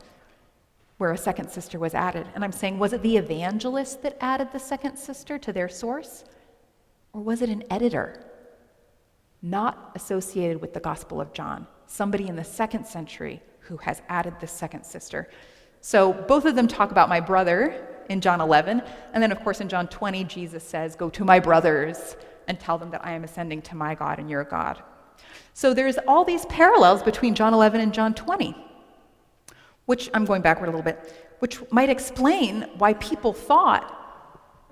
where a second sister was added. And I'm saying, was it the evangelist that added the second sister to their source? Or was it an editor not associated with the Gospel of John? Somebody in the 2nd century who has added the second sister. So both of them talk about my brother in John 11. And then, of course, in John 20, Jesus says, go to my brothers and tell them that I am ascending to my God and your God. So there's all these parallels between John 11 and John 20. Which, I'm going backward a little bit, which might explain why people thought,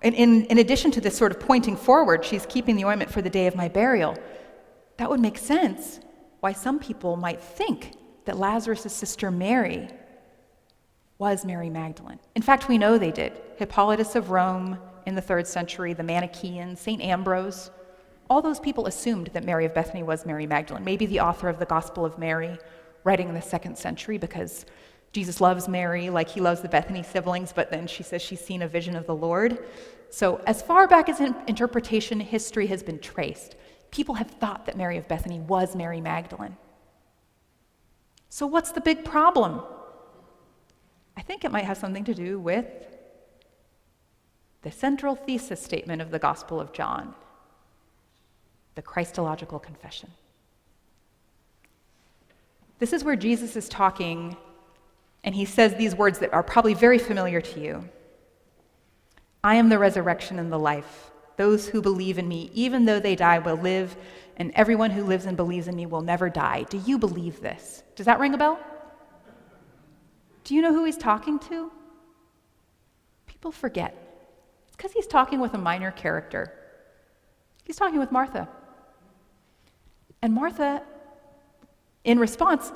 in addition to this sort of pointing forward, she's keeping the ointment for the day of my burial, that would make sense why some people might think that Lazarus' sister Mary was Mary Magdalene. In fact, we know they did. Hippolytus of Rome in the 3rd century, the Manichaeans, St. Ambrose, all those people assumed that Mary of Bethany was Mary Magdalene. Maybe the author of the Gospel of Mary, writing in the 2nd century, because Jesus loves Mary like he loves the Bethany siblings, but then she says she's seen a vision of the Lord. So as far back as interpretation history has been traced, people have thought that Mary of Bethany was Mary Magdalene. So what's the big problem? I think it might have something to do with the central thesis statement of the Gospel of John, the Christological confession. This is where Jesus is talking, and he says these words that are probably very familiar to you. I am the resurrection and the life. Those who believe in me, even though they die, will live, and everyone who lives and believes in me will never die. Do you believe this? Does that ring a bell? Do you know who he's talking to? People forget. It's because he's talking with a minor character. He's talking with Martha. And Martha, in response,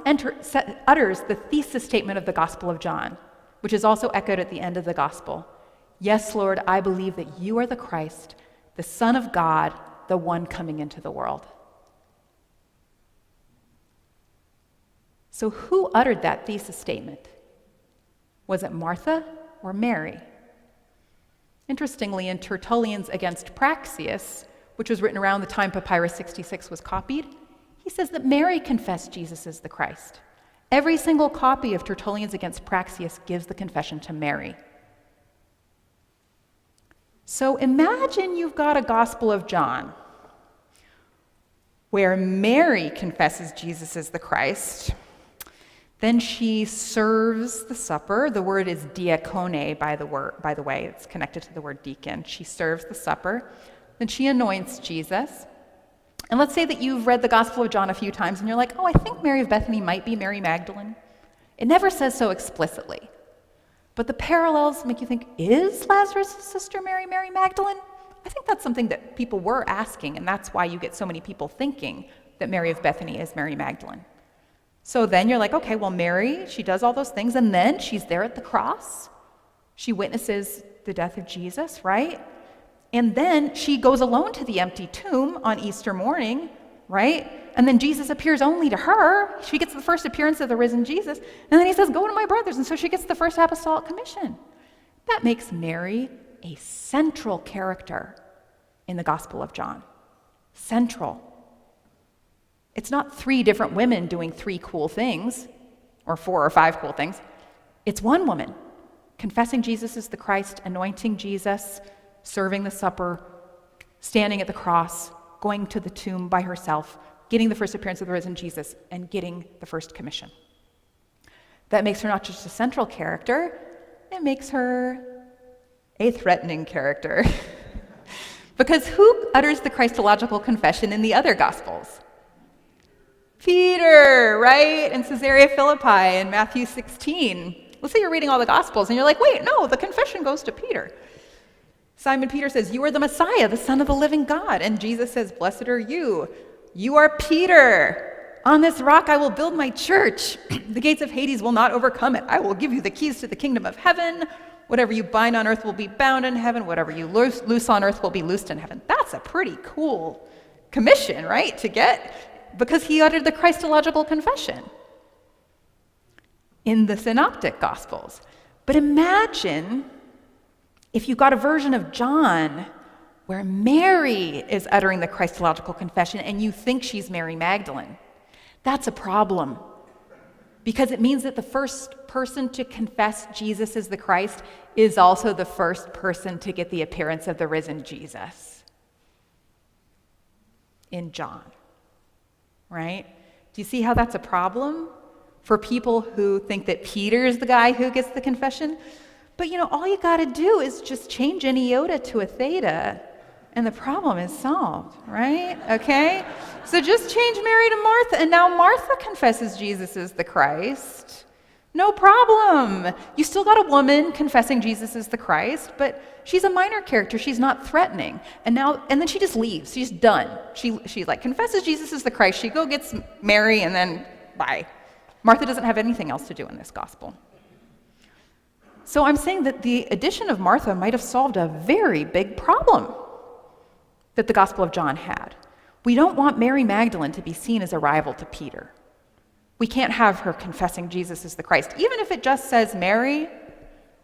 utters the thesis statement of the Gospel of John, which is also echoed at the end of the Gospel. Yes, Lord, I believe that you are the Christ, the Son of God, the one coming into the world. So who uttered that thesis statement? Was it Martha or Mary? Interestingly, in Tertullian's Against Praxeus, which was written around the time Papyrus 66 was copied, he says that Mary confessed Jesus as the Christ. Every single copy of Tertullian's Against Praxeus gives the confession to Mary. So imagine you've got a Gospel of John where Mary confesses Jesus as the Christ. Then she serves the supper. The word is diakone, by the way. It's connected to the word deacon. She serves the supper. Then she anoints Jesus. And let's say that you've read the Gospel of John a few times and you're like, oh, I think Mary of Bethany might be Mary Magdalene. It never says so explicitly. But the parallels make you think, is Lazarus' sister Mary Magdalene? I think that's something that people were asking, and that's why you get so many people thinking that Mary of Bethany is Mary Magdalene. So then you're like, okay, well, Mary, she does all those things, and then she's there at the cross. She witnesses the death of Jesus, right? And then she goes alone to the empty tomb on Easter morning, right? And then Jesus appears only to her. She gets the first appearance of the risen Jesus. And then he says, go to my brothers. And so she gets the first apostolic commission. That makes Mary a central character in the Gospel of John. Central. It's not 3 different women doing 3 cool things, or 4 or 5 cool things. It's one woman confessing Jesus as the Christ, anointing Jesus, serving the supper, standing at the cross, going to the tomb by herself, getting the first appearance of the risen Jesus, and getting the first commission. That makes her not just a central character, it makes her a threatening character. Because who utters the Christological confession in the other Gospels? Peter, right? In Caesarea Philippi in Matthew 16. Let's say you're reading all the Gospels and you're like, wait, no, the confession goes to Peter. Simon Peter says, you are the Messiah, the Son of the living God. And Jesus says, blessed are you. You are Peter. On this rock I will build my church. The gates of Hades will not overcome it. I will give you the keys to the kingdom of heaven. Whatever you bind on earth will be bound in heaven. Whatever you loose on earth will be loosed in heaven. That's a pretty cool commission, right, to get, because he uttered the Christological confession in the Synoptic Gospels. But imagine if you got a version of John where Mary is uttering the Christological confession and you think she's Mary Magdalene. That's a problem, because it means that the first person to confess Jesus as the Christ is also the first person to get the appearance of the risen Jesus in John, right? Do you see how that's a problem for people who think that Peter is the guy who gets the confession? But all you got to do is just change an iota to a theta, and the problem is solved, right? Okay? So just change Mary to Martha, and now Martha confesses Jesus is the Christ. No problem. You still got a woman confessing Jesus is the Christ, but she's a minor character. She's not threatening. And then she just leaves. She's done. She confesses Jesus is the Christ. She gets Mary, and then bye. Martha doesn't have anything else to do in this gospel. So I'm saying that the addition of Martha might have solved a very big problem that the Gospel of John had. We don't want Mary Magdalene to be seen as a rival to Peter. We can't have her confessing Jesus as the Christ. Even if it just says Mary,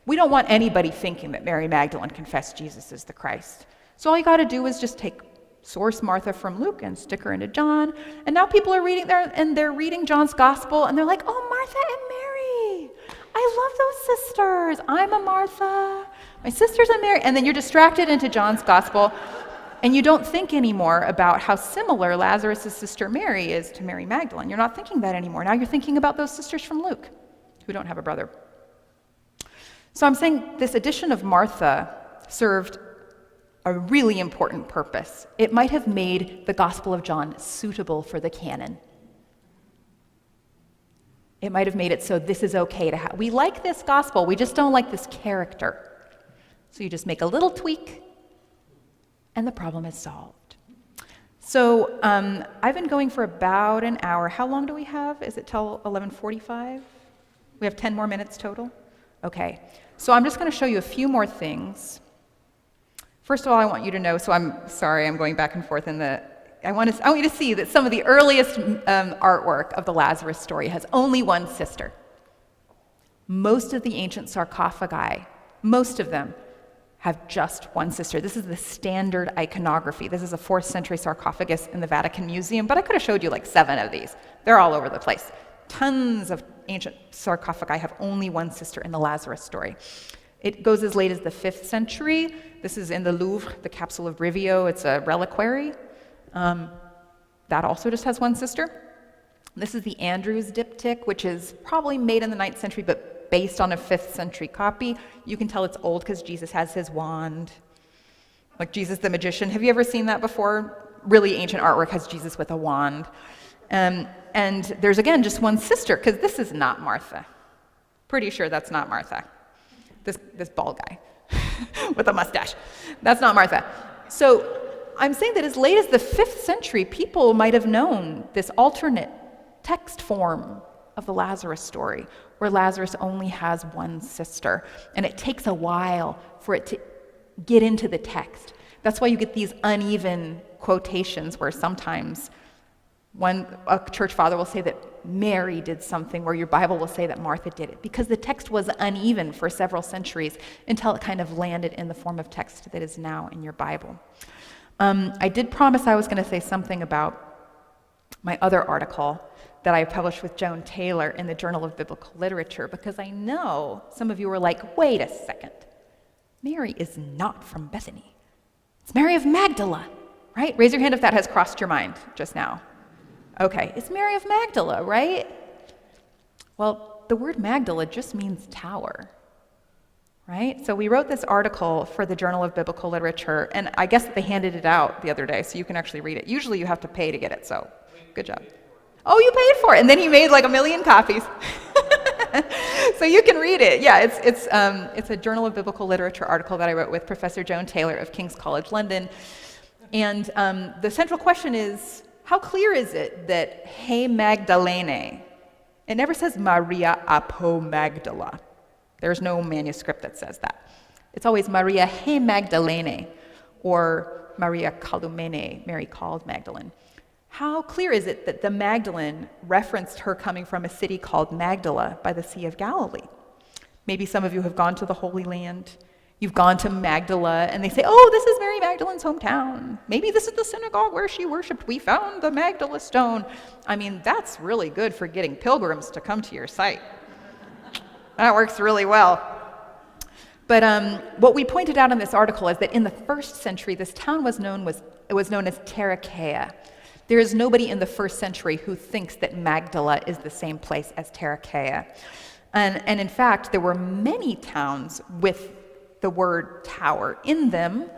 We don't want anybody thinking that Mary Magdalene confessed Jesus is the Christ. So all you got to do is just take source Martha from Luke and stick her into John. And now people are reading there, and they're reading John's gospel, and they're like, oh, Martha and Mary. I love those sisters. I'm a Martha. My sister's a Mary. And then you're distracted into John's gospel, and you don't think anymore about how similar Lazarus' sister Mary is to Mary Magdalene. You're not thinking that anymore. Now you're thinking about those sisters from Luke who don't have a brother. So I'm saying this addition of Martha served a really important purpose. It might have made the Gospel of John suitable for the canon. It might have made it so this is okay to have. We like this gospel, we just don't like this character. So you just make a little tweak, and the problem is solved. So I've been going for about an hour. How long do we have? Is it till 11:45? We have 10 more minutes total? Okay. So I'm just going to show you a few more things. First of all, I want you to know, so I'm sorry, I'm going back and forth in the, I want you to see that some of the earliest artwork of the Lazarus story has only one sister. Most of the ancient sarcophagi, most of them, have just one sister. This is the standard iconography. This is a 4th century sarcophagus in the Vatican Museum, but I could have showed you like 7 of these. They're all over the place. Tons of ancient sarcophagi have only one sister in the Lazarus story. It goes as late as the 5th century. This is in the Louvre, the Capsule of Brivio. It's a reliquary. That also just has one sister. This is the Andrews diptych, which is probably made in the 9th century, but based on a 5th century copy. You can tell it's old because Jesus has his wand, like Jesus the magician. Have you ever seen that before? Really ancient artwork has Jesus with a wand. And there's, again, just one sister, because this is not Martha. Pretty sure that's not Martha. This bald guy with a mustache. That's not Martha. So I'm saying that as late as the 5th century, people might have known this alternate text form of the Lazarus story, where Lazarus only has one sister, and it takes a while for it to get into the text. That's why you get these uneven quotations where sometimes a church father will say that Mary did something, where your Bible will say that Martha did it, because the text was uneven for several centuries until it kind of landed in the form of text that is now in your Bible. I did promise I was going to say something about my other article that I published with Joan Taylor in the Journal of Biblical Literature, because I know some of you were like, wait a second, Mary is not from Bethany. It's Mary of Magdala, right? Raise your hand if that has crossed your mind just now. Okay, it's Mary of Magdala, right? Well, the word Magdala just means tower, right? So we wrote this article for the Journal of Biblical Literature, and I guess they handed it out the other day, so you can actually read it. Usually you have to pay to get it, so good job. Oh, you paid for it, and then he made like 1 million copies. So you can read it. Yeah, it's a Journal of Biblical Literature article that I wrote with Professor Joan Taylor of King's College London. And the central question is, how clear is it that He Magdalene, it never says Maria apo Magdala. There's no manuscript that says that. It's always Maria He Magdalene, or Maria Kalumene, Mary called Magdalene. How clear is it that the Magdalene referenced her coming from a city called Magdala by the Sea of Galilee? Maybe some of you have gone to the Holy Land. You've gone to Magdala, and they say, oh, this is Mary Magdalene's hometown. Maybe this is the synagogue where she worshiped. We found the Magdala stone. I mean, that's really good for getting pilgrims to come to your site. That works really well. But what we pointed out in this article is that in the 1st century, this town was known as Tarichaea. There is nobody in the 1st century who thinks that Magdala is the same place as Tarichaea. And in fact, there were many towns with the word tower in them,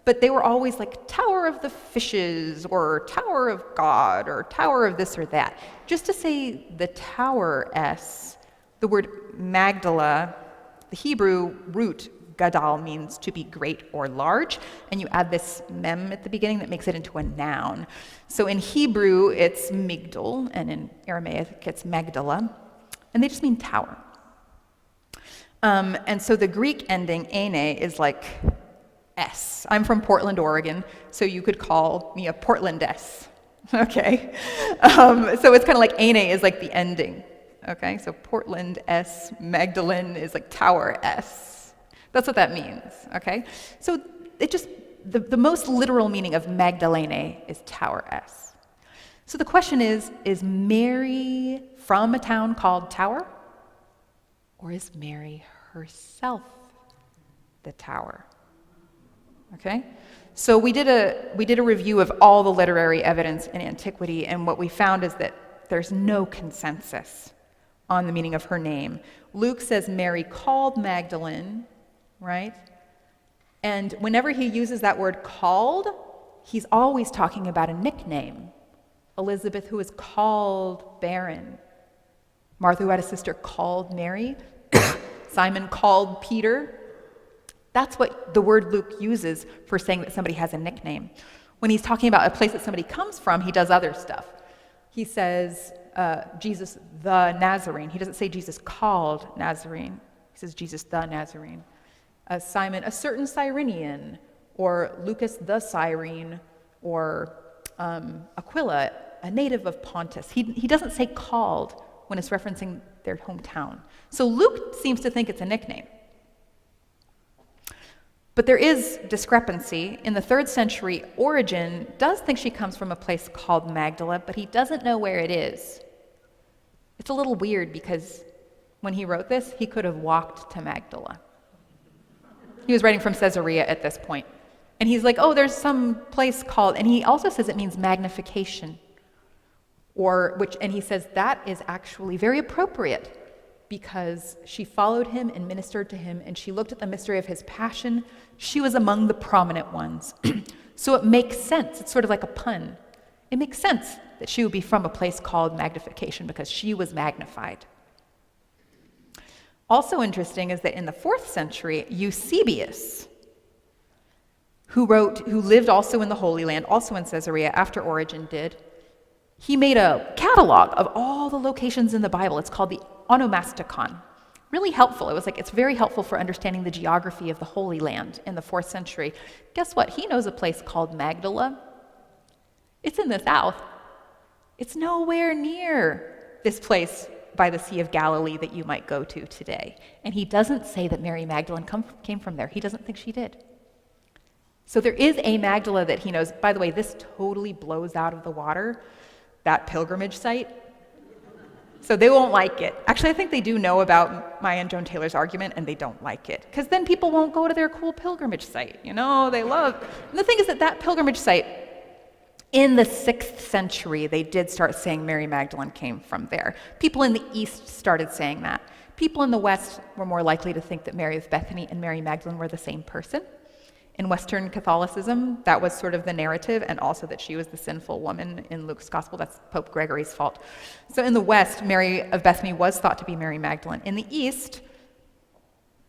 but they were always like Tower of the Fishes, or Tower of God, or Tower of this or that. Just to say the tower S, the word Magdala, the Hebrew root gadal means to be great or large, and you add this mem at the beginning that makes it into a noun. So in Hebrew, it's Migdal, and in Aramaic, it's Magdala, and they just mean tower. And so the Greek ending, ene, is like S. I'm from Portland, Oregon, so you could call me a Portland-S, okay? So it's kind of like ene is like the ending, okay? So Portland-S, Magdalene is like tower S. That's what that means, okay? So it just, the most literal meaning of Magdalene is toweress. So the question is Mary from a town called Tower? Or is Mary herself the tower? Okay? So we did a review of all the literary evidence in antiquity, and what we found is that there's no consensus on the meaning of her name. Luke says Mary called Magdalene, right? And whenever he uses that word called, he's always talking about a nickname. Elizabeth, who is called barren. Martha, who had a sister called Mary. Simon called Peter. That's what the word Luke uses for saying that somebody has a nickname. When he's talking about a place that somebody comes from, he does other stuff. He says Jesus the Nazarene. He doesn't say Jesus called Nazarene. He says Jesus the Nazarene. Simon, a certain Cyrenian, or Lucas the Cyrene, or Aquila, a native of Pontus. He doesn't say called when it's referencing their hometown. So Luke seems to think it's a nickname. But there is discrepancy. In the 3rd century, Origen does think she comes from a place called Magdala, but he doesn't know where it is. It's a little weird because when he wrote this, he could have walked to Magdala. He was writing from Caesarea at this point. And he's like, oh, there's some place called, and he also says it means magnification. And he says that is actually very appropriate because she followed him and ministered to him, and she looked at the mystery of his passion. She was among the prominent ones. So it makes sense. It's sort of like a pun. It makes sense that she would be from a place called magnification because she was magnified. Also interesting is that in the 4th century, Eusebius, who lived also in the Holy Land, also in Caesarea after Origen did, he made a catalog of all the locations in the Bible. It's called the Onomasticon. Really helpful. It's very helpful for understanding the geography of the Holy Land in the 4th century. Guess what? He knows a place called Magdala. It's in the south. It's nowhere near this place by the Sea of Galilee that you might go to today. And he doesn't say that Mary Magdalene came from there. He doesn't think she did. So there is a Magdala that he knows. By the way, this totally blows out of the water that pilgrimage site. So they won't like it. Actually, I think they do know about Maya and Joan Taylor's argument, and they don't like it. Because then people won't go to their cool pilgrimage site. You know, they love. And the thing is that pilgrimage site, in the 6th century, they did start saying Mary Magdalene came from there. People in the East started saying that. People in the West were more likely to think that Mary of Bethany and Mary Magdalene were the same person. In Western Catholicism, that was sort of the narrative, and also that she was the sinful woman in Luke's gospel. That's Pope Gregory's fault. So in the West, Mary of Bethany was thought to be Mary Magdalene. In the East,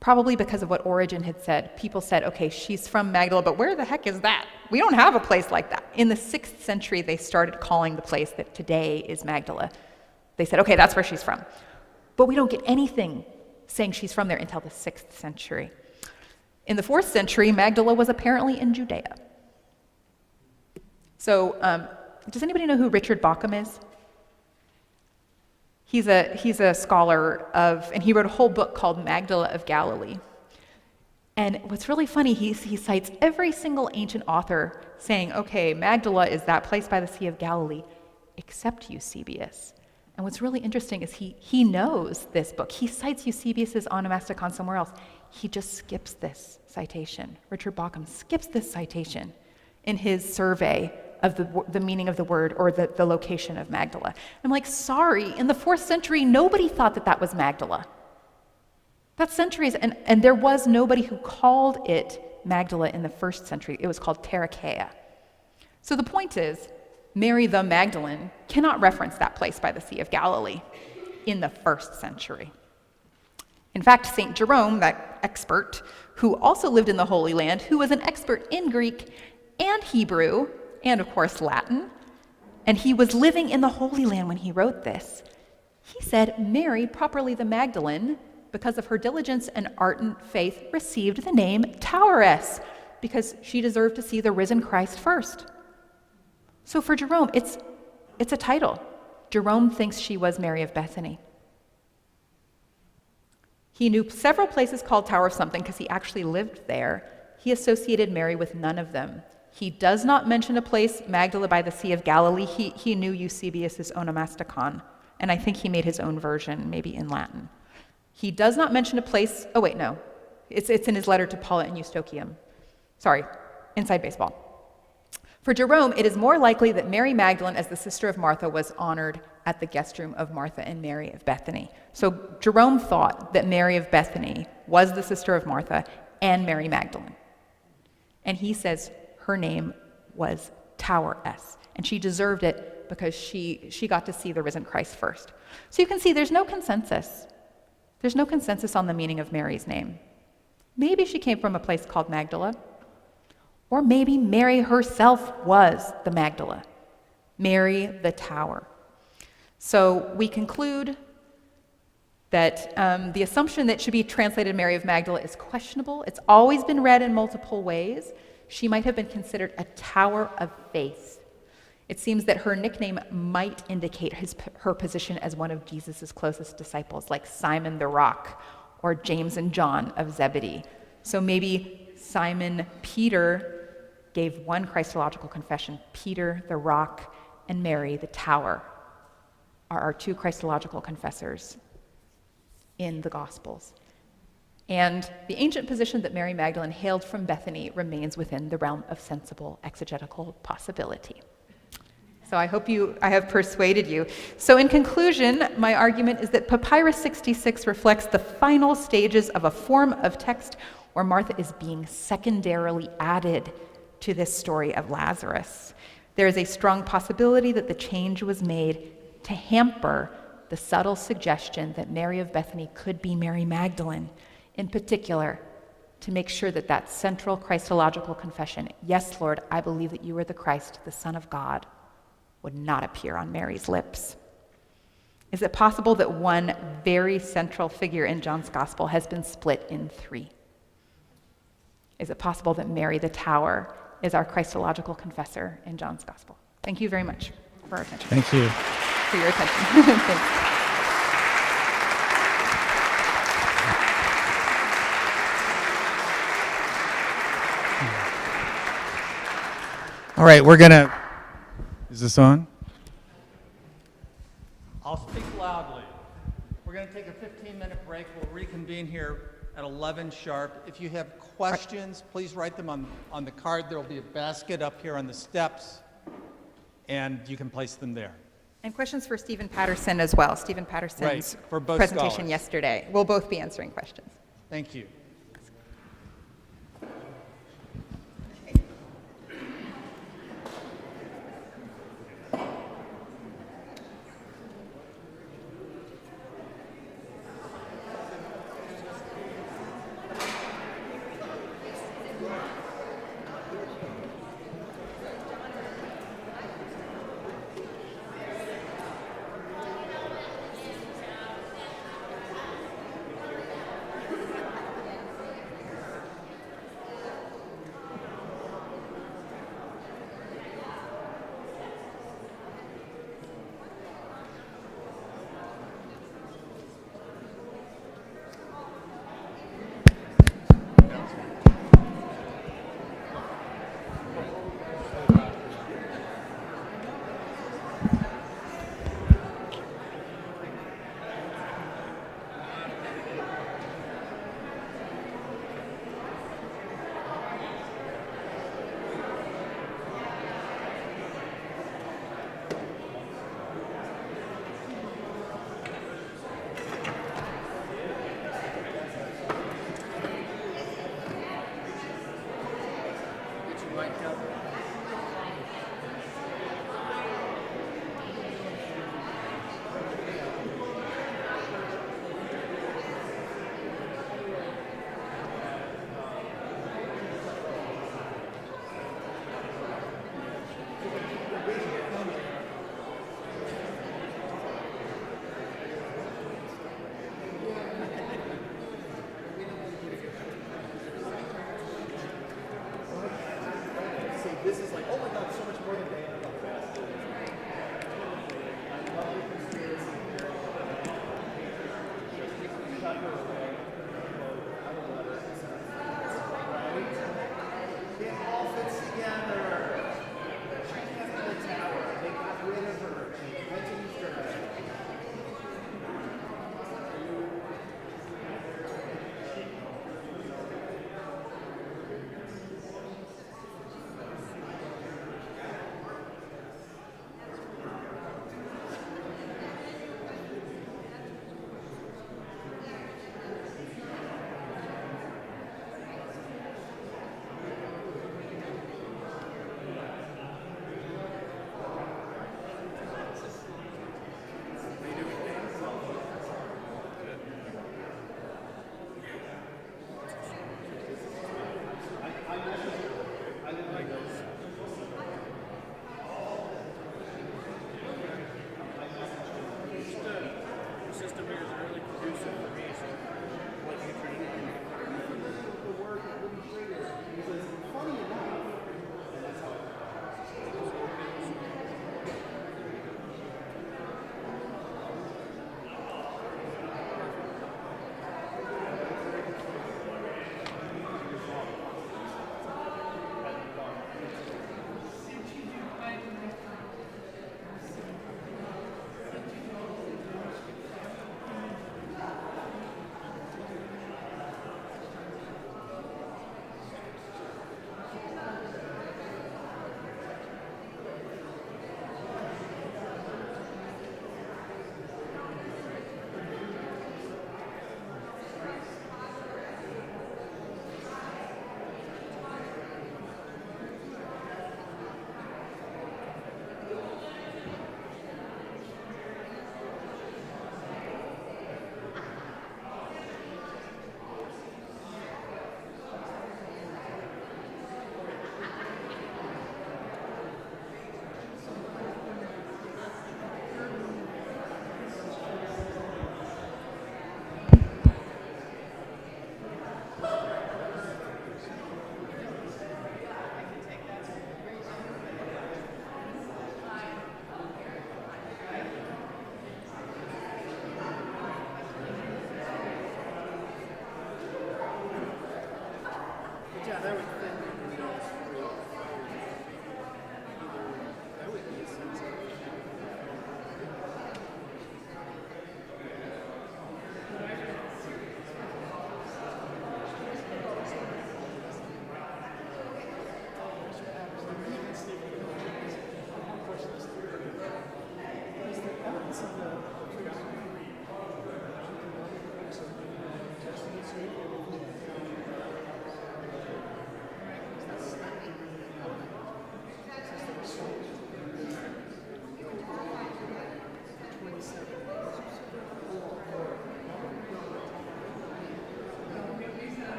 probably because of what Origen had said, people said, okay, she's from Magdala, but where the heck is that? We don't have a place like that. In the 6th century, they started calling the place that today is Magdala. They said, okay, that's where she's from. But we don't get anything saying she's from there until the 6th century. In the 4th century, Magdala was apparently in Judea. So does anybody know who Richard Bauckham is? He's a scholar and he wrote a whole book called Magdala of Galilee. And what's really funny, he cites every single ancient author saying, okay, Magdala is that place by the Sea of Galilee, except Eusebius. And what's really interesting is he knows this book. He cites Eusebius's Onomasticon somewhere else. He just skips this citation. Richard Bauckham skips this citation in his survey of the meaning of the word or the location of Magdala. I'm like, sorry, in the 4th century, nobody thought that was Magdala. That's centuries, and there was nobody who called it Magdala in the 1st century. It was called Tarichaea. So the point is, Mary the Magdalene cannot reference that place by the Sea of Galilee in the 1st century. In fact, St. Jerome, that expert, who also lived in the Holy Land, who was an expert in Greek and Hebrew, and of course Latin, and he was living in the Holy Land when he wrote this, he said Mary, properly the Magdalene, because of her diligence and ardent faith, received the name Toweress, because she deserved to see the risen Christ first. So for Jerome, it's a title. Jerome thinks she was Mary of Bethany. He knew several places called Tower of Something because he actually lived there. He associated Mary with none of them. He does not mention a place, Magdala by the Sea of Galilee. He knew Eusebius's Onomasticon, and I think he made his own version, maybe in Latin. He does not mention a place, oh wait, no. It's in his letter to Paula in Eustochium. Sorry, inside baseball. For Jerome, it is more likely that Mary Magdalene, as the sister of Martha, was honored at the guest room of Martha and Mary of Bethany. So Jerome thought that Mary of Bethany was the sister of Martha and Mary Magdalene. And he says her name was Tower-S, and she deserved it because she got to see the risen Christ first. So you can see there's no consensus. There's no consensus on the meaning of Mary's name. Maybe she came from a place called Magdala, or maybe Mary herself was the Magdala, Mary the Tower. So we conclude that the assumption that should be translated Mary of Magdala is questionable. It's always been read in multiple ways. She might have been considered a tower of faith. It seems that her nickname might indicate her position as one of Jesus' closest disciples, like Simon the Rock or James and John of Zebedee. So maybe Simon Peter gave one Christological confession. Peter the Rock and Mary the Tower are our two Christological confessors in the Gospels. And the ancient position that Mary Magdalene hailed from Bethany remains within the realm of sensible exegetical possibility. So I hope I have persuaded you. So in conclusion, my argument is that Papyrus 66 reflects the final stages of a form of text where Martha is being secondarily added to this story of Lazarus. There is a strong possibility that the change was made to hamper the subtle suggestion that Mary of Bethany could be Mary Magdalene, in particular, to make sure that that central Christological confession, yes, Lord, I believe that you are the Christ, the Son of God, would not appear on Mary's lips. Is it possible that one very central figure in John's Gospel has been split in three? Is it possible that Mary the Tower is our Christological confessor in John's Gospel? Thank you very much for your attention. Thank you. For your attention. Thanks. All right, is this on? I'll speak loudly. We're going to take a 15-minute break. We'll reconvene here at 11 sharp. If you have questions, please write them on the card. There will be a basket up here on the steps, and you can place them there. And questions for Stephen Patterson as well. Stephen Patterson's Right, for both presentation scholars. yesterday. We'll both be answering questions. Thank you.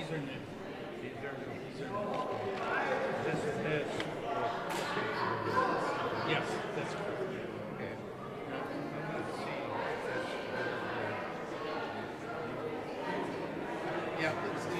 these are new. These are new. This is. Yes, that's correct. Okay. Now, I'm not seeing that's. Yeah, it's the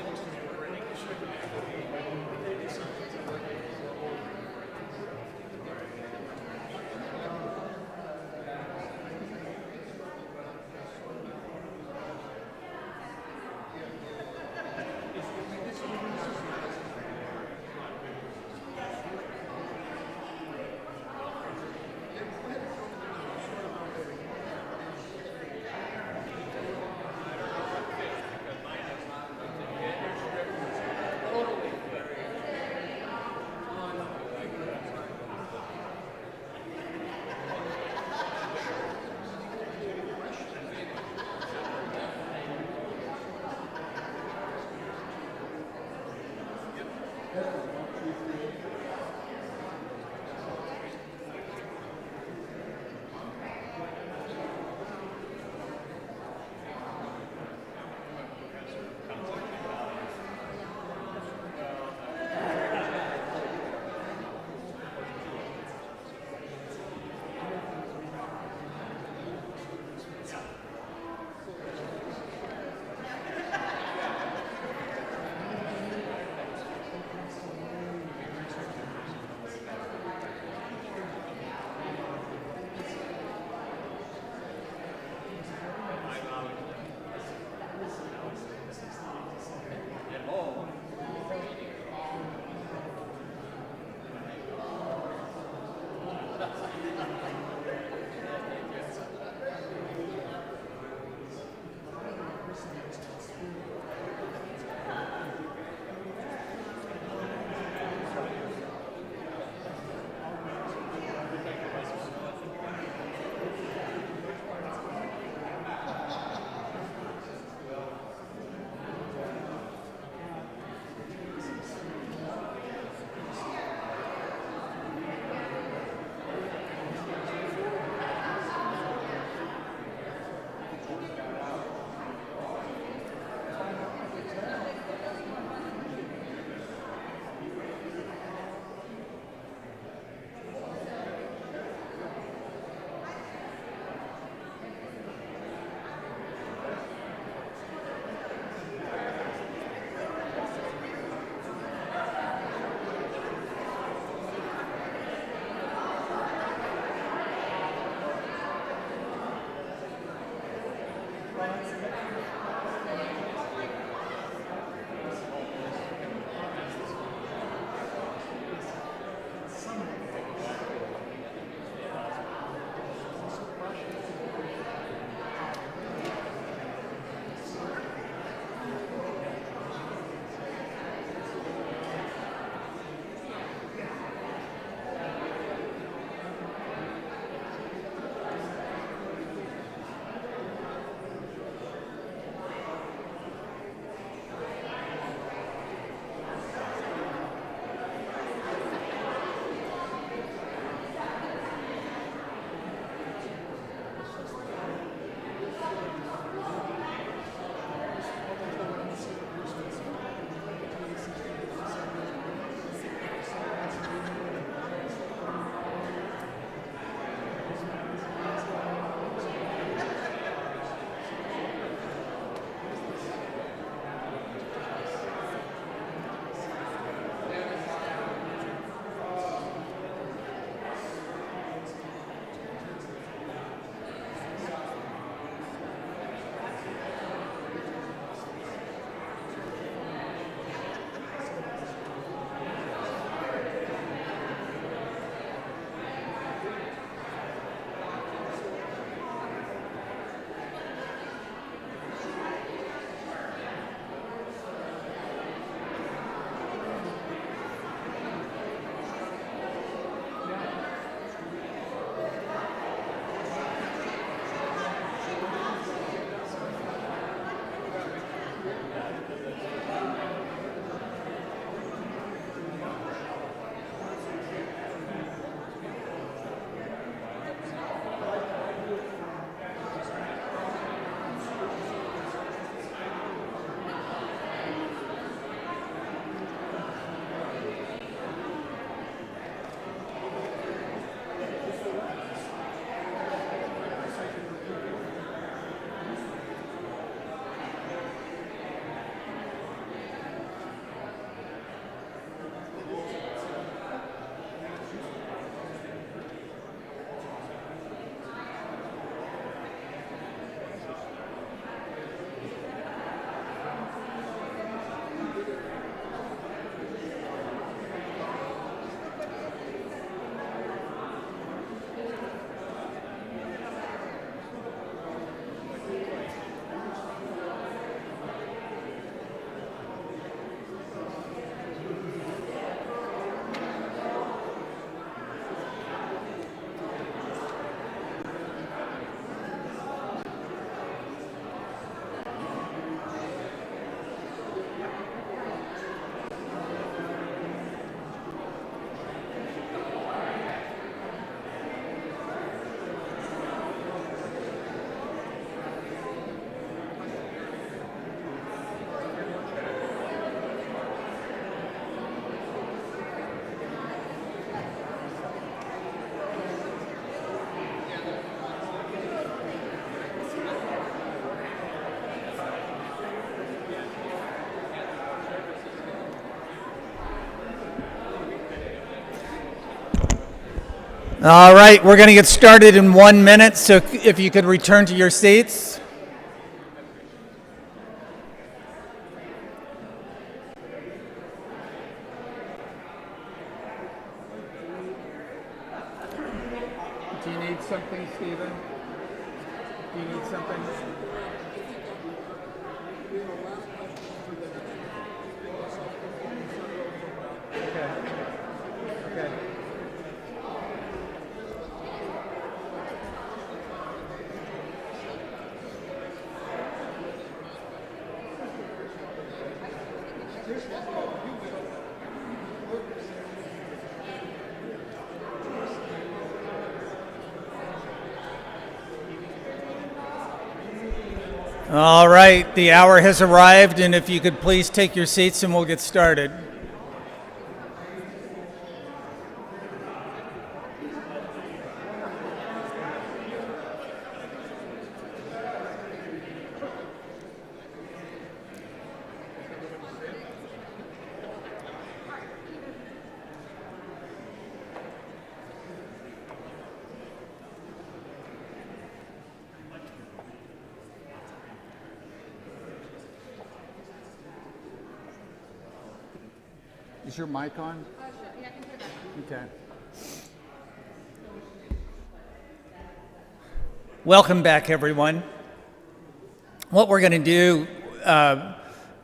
All right, we're going to get started in 1 minute, so if you could return to your seats. Do you need something, Stephen? Do you need something? Okay. Okay. All right, the hour has arrived, and if you could please take your seats and we'll get started. Is your mic on? Okay. Welcome back, everyone. What we're going to do,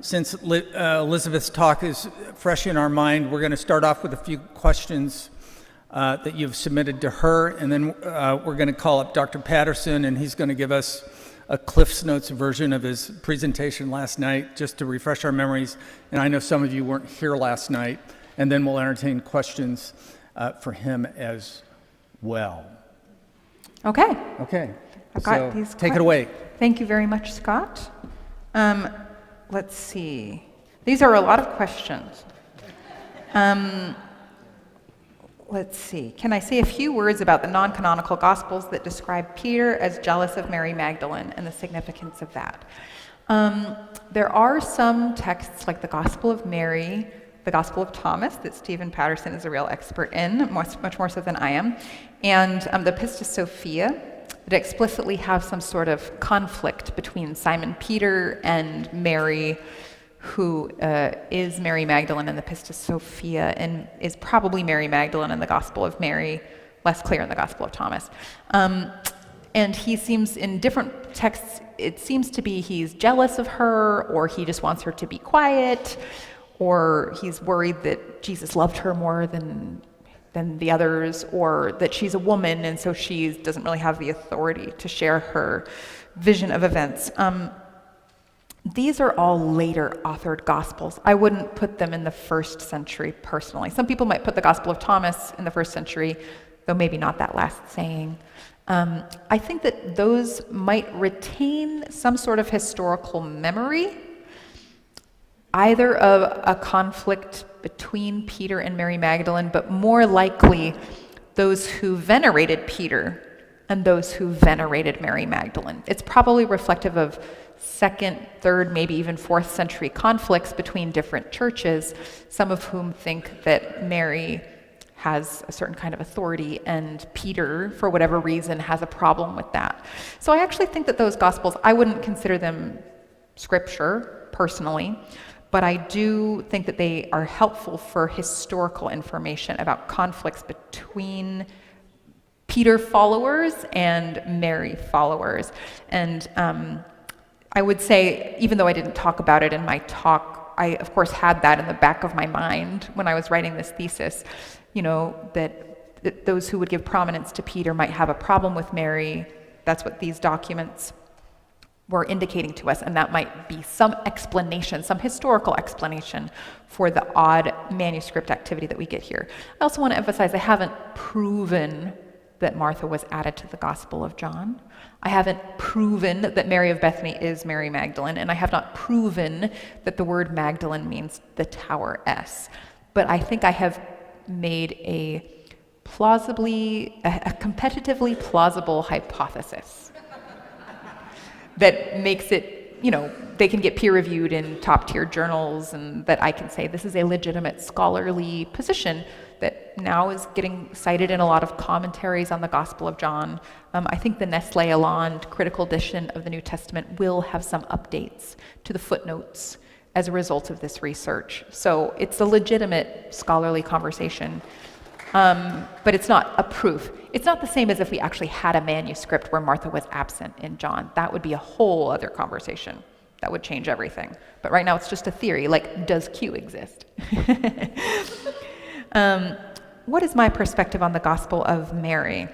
since Elizabeth's talk is fresh in our mind, we're going to start off with a few questions that you've submitted to her, and then we're going to call up Dr. Patterson, and he's going to give us a Cliff's Notes version of his presentation last night, just to refresh our memories. And I know some of you weren't here last night, and then we'll entertain questions for him as well. Okay. Okay. I've got these take it away. Thank you very much, Scott. Let's see. These are a lot of questions. Let's see. Can I say a few words about the non-canonical Gospels that describe Peter as jealous of Mary Magdalene and the significance of that? There are some texts like the Gospel of Mary, the Gospel of Thomas, that Stephen Patterson is a real expert in, much more so than I am, and the Pistis Sophia, that explicitly have some sort of conflict between Simon Peter and Mary, who is Mary Magdalene in the Pistis Sophia and is probably Mary Magdalene in the Gospel of Mary, less clear in the Gospel of Thomas. And he seems, in different texts, it seems to be he's jealous of her, or he just wants her to be quiet, or he's worried that Jesus loved her more than the others, or that she's a woman and so she doesn't really have the authority to share her vision of events. These are all later authored Gospels. I wouldn't put them in the first century personally. Some people might put the Gospel of Thomas in the first century, though maybe not that last saying. I think that those might retain some sort of historical memory, either of a conflict between Peter and Mary Magdalene, but more likely those who venerated Peter and those who venerated Mary Magdalene. It's probably reflective of 2nd, 3rd, maybe even 4th century conflicts between different churches, some of whom think that Mary has a certain kind of authority and Peter, for whatever reason, has a problem with that. So I actually think that those Gospels, I wouldn't consider them scripture, personally, but I do think that they are helpful for historical information about conflicts between Peter followers and Mary followers. And I would say, even though I didn't talk about it in my talk, I, of course, had that in the back of my mind when I was writing this thesis, that those who would give prominence to Peter might have a problem with Mary. That's what these documents were indicating to us, and that might be some explanation, some historical explanation for the odd manuscript activity that we get here. I also want to emphasize I haven't proven that Martha was added to the Gospel of John. I haven't proven that Mary of Bethany is Mary Magdalene, and I have not proven that the word Magdalene means the tower S. But I think I have made a competitively plausible hypothesis that makes it, they can get peer-reviewed in top-tier journals, and that I can say this is a legitimate scholarly position that now is getting cited in a lot of commentaries on the Gospel of John. I think the Nestle Aland critical edition of the New Testament will have some updates to the footnotes as a result of this research. So it's a legitimate scholarly conversation, but it's not a proof. It's not the same as if we actually had a manuscript where Martha was absent in John. That would be a whole other conversation. That would change everything. But right now it's just a theory, like, does Q exist? What is my perspective on the Gospel of Mary?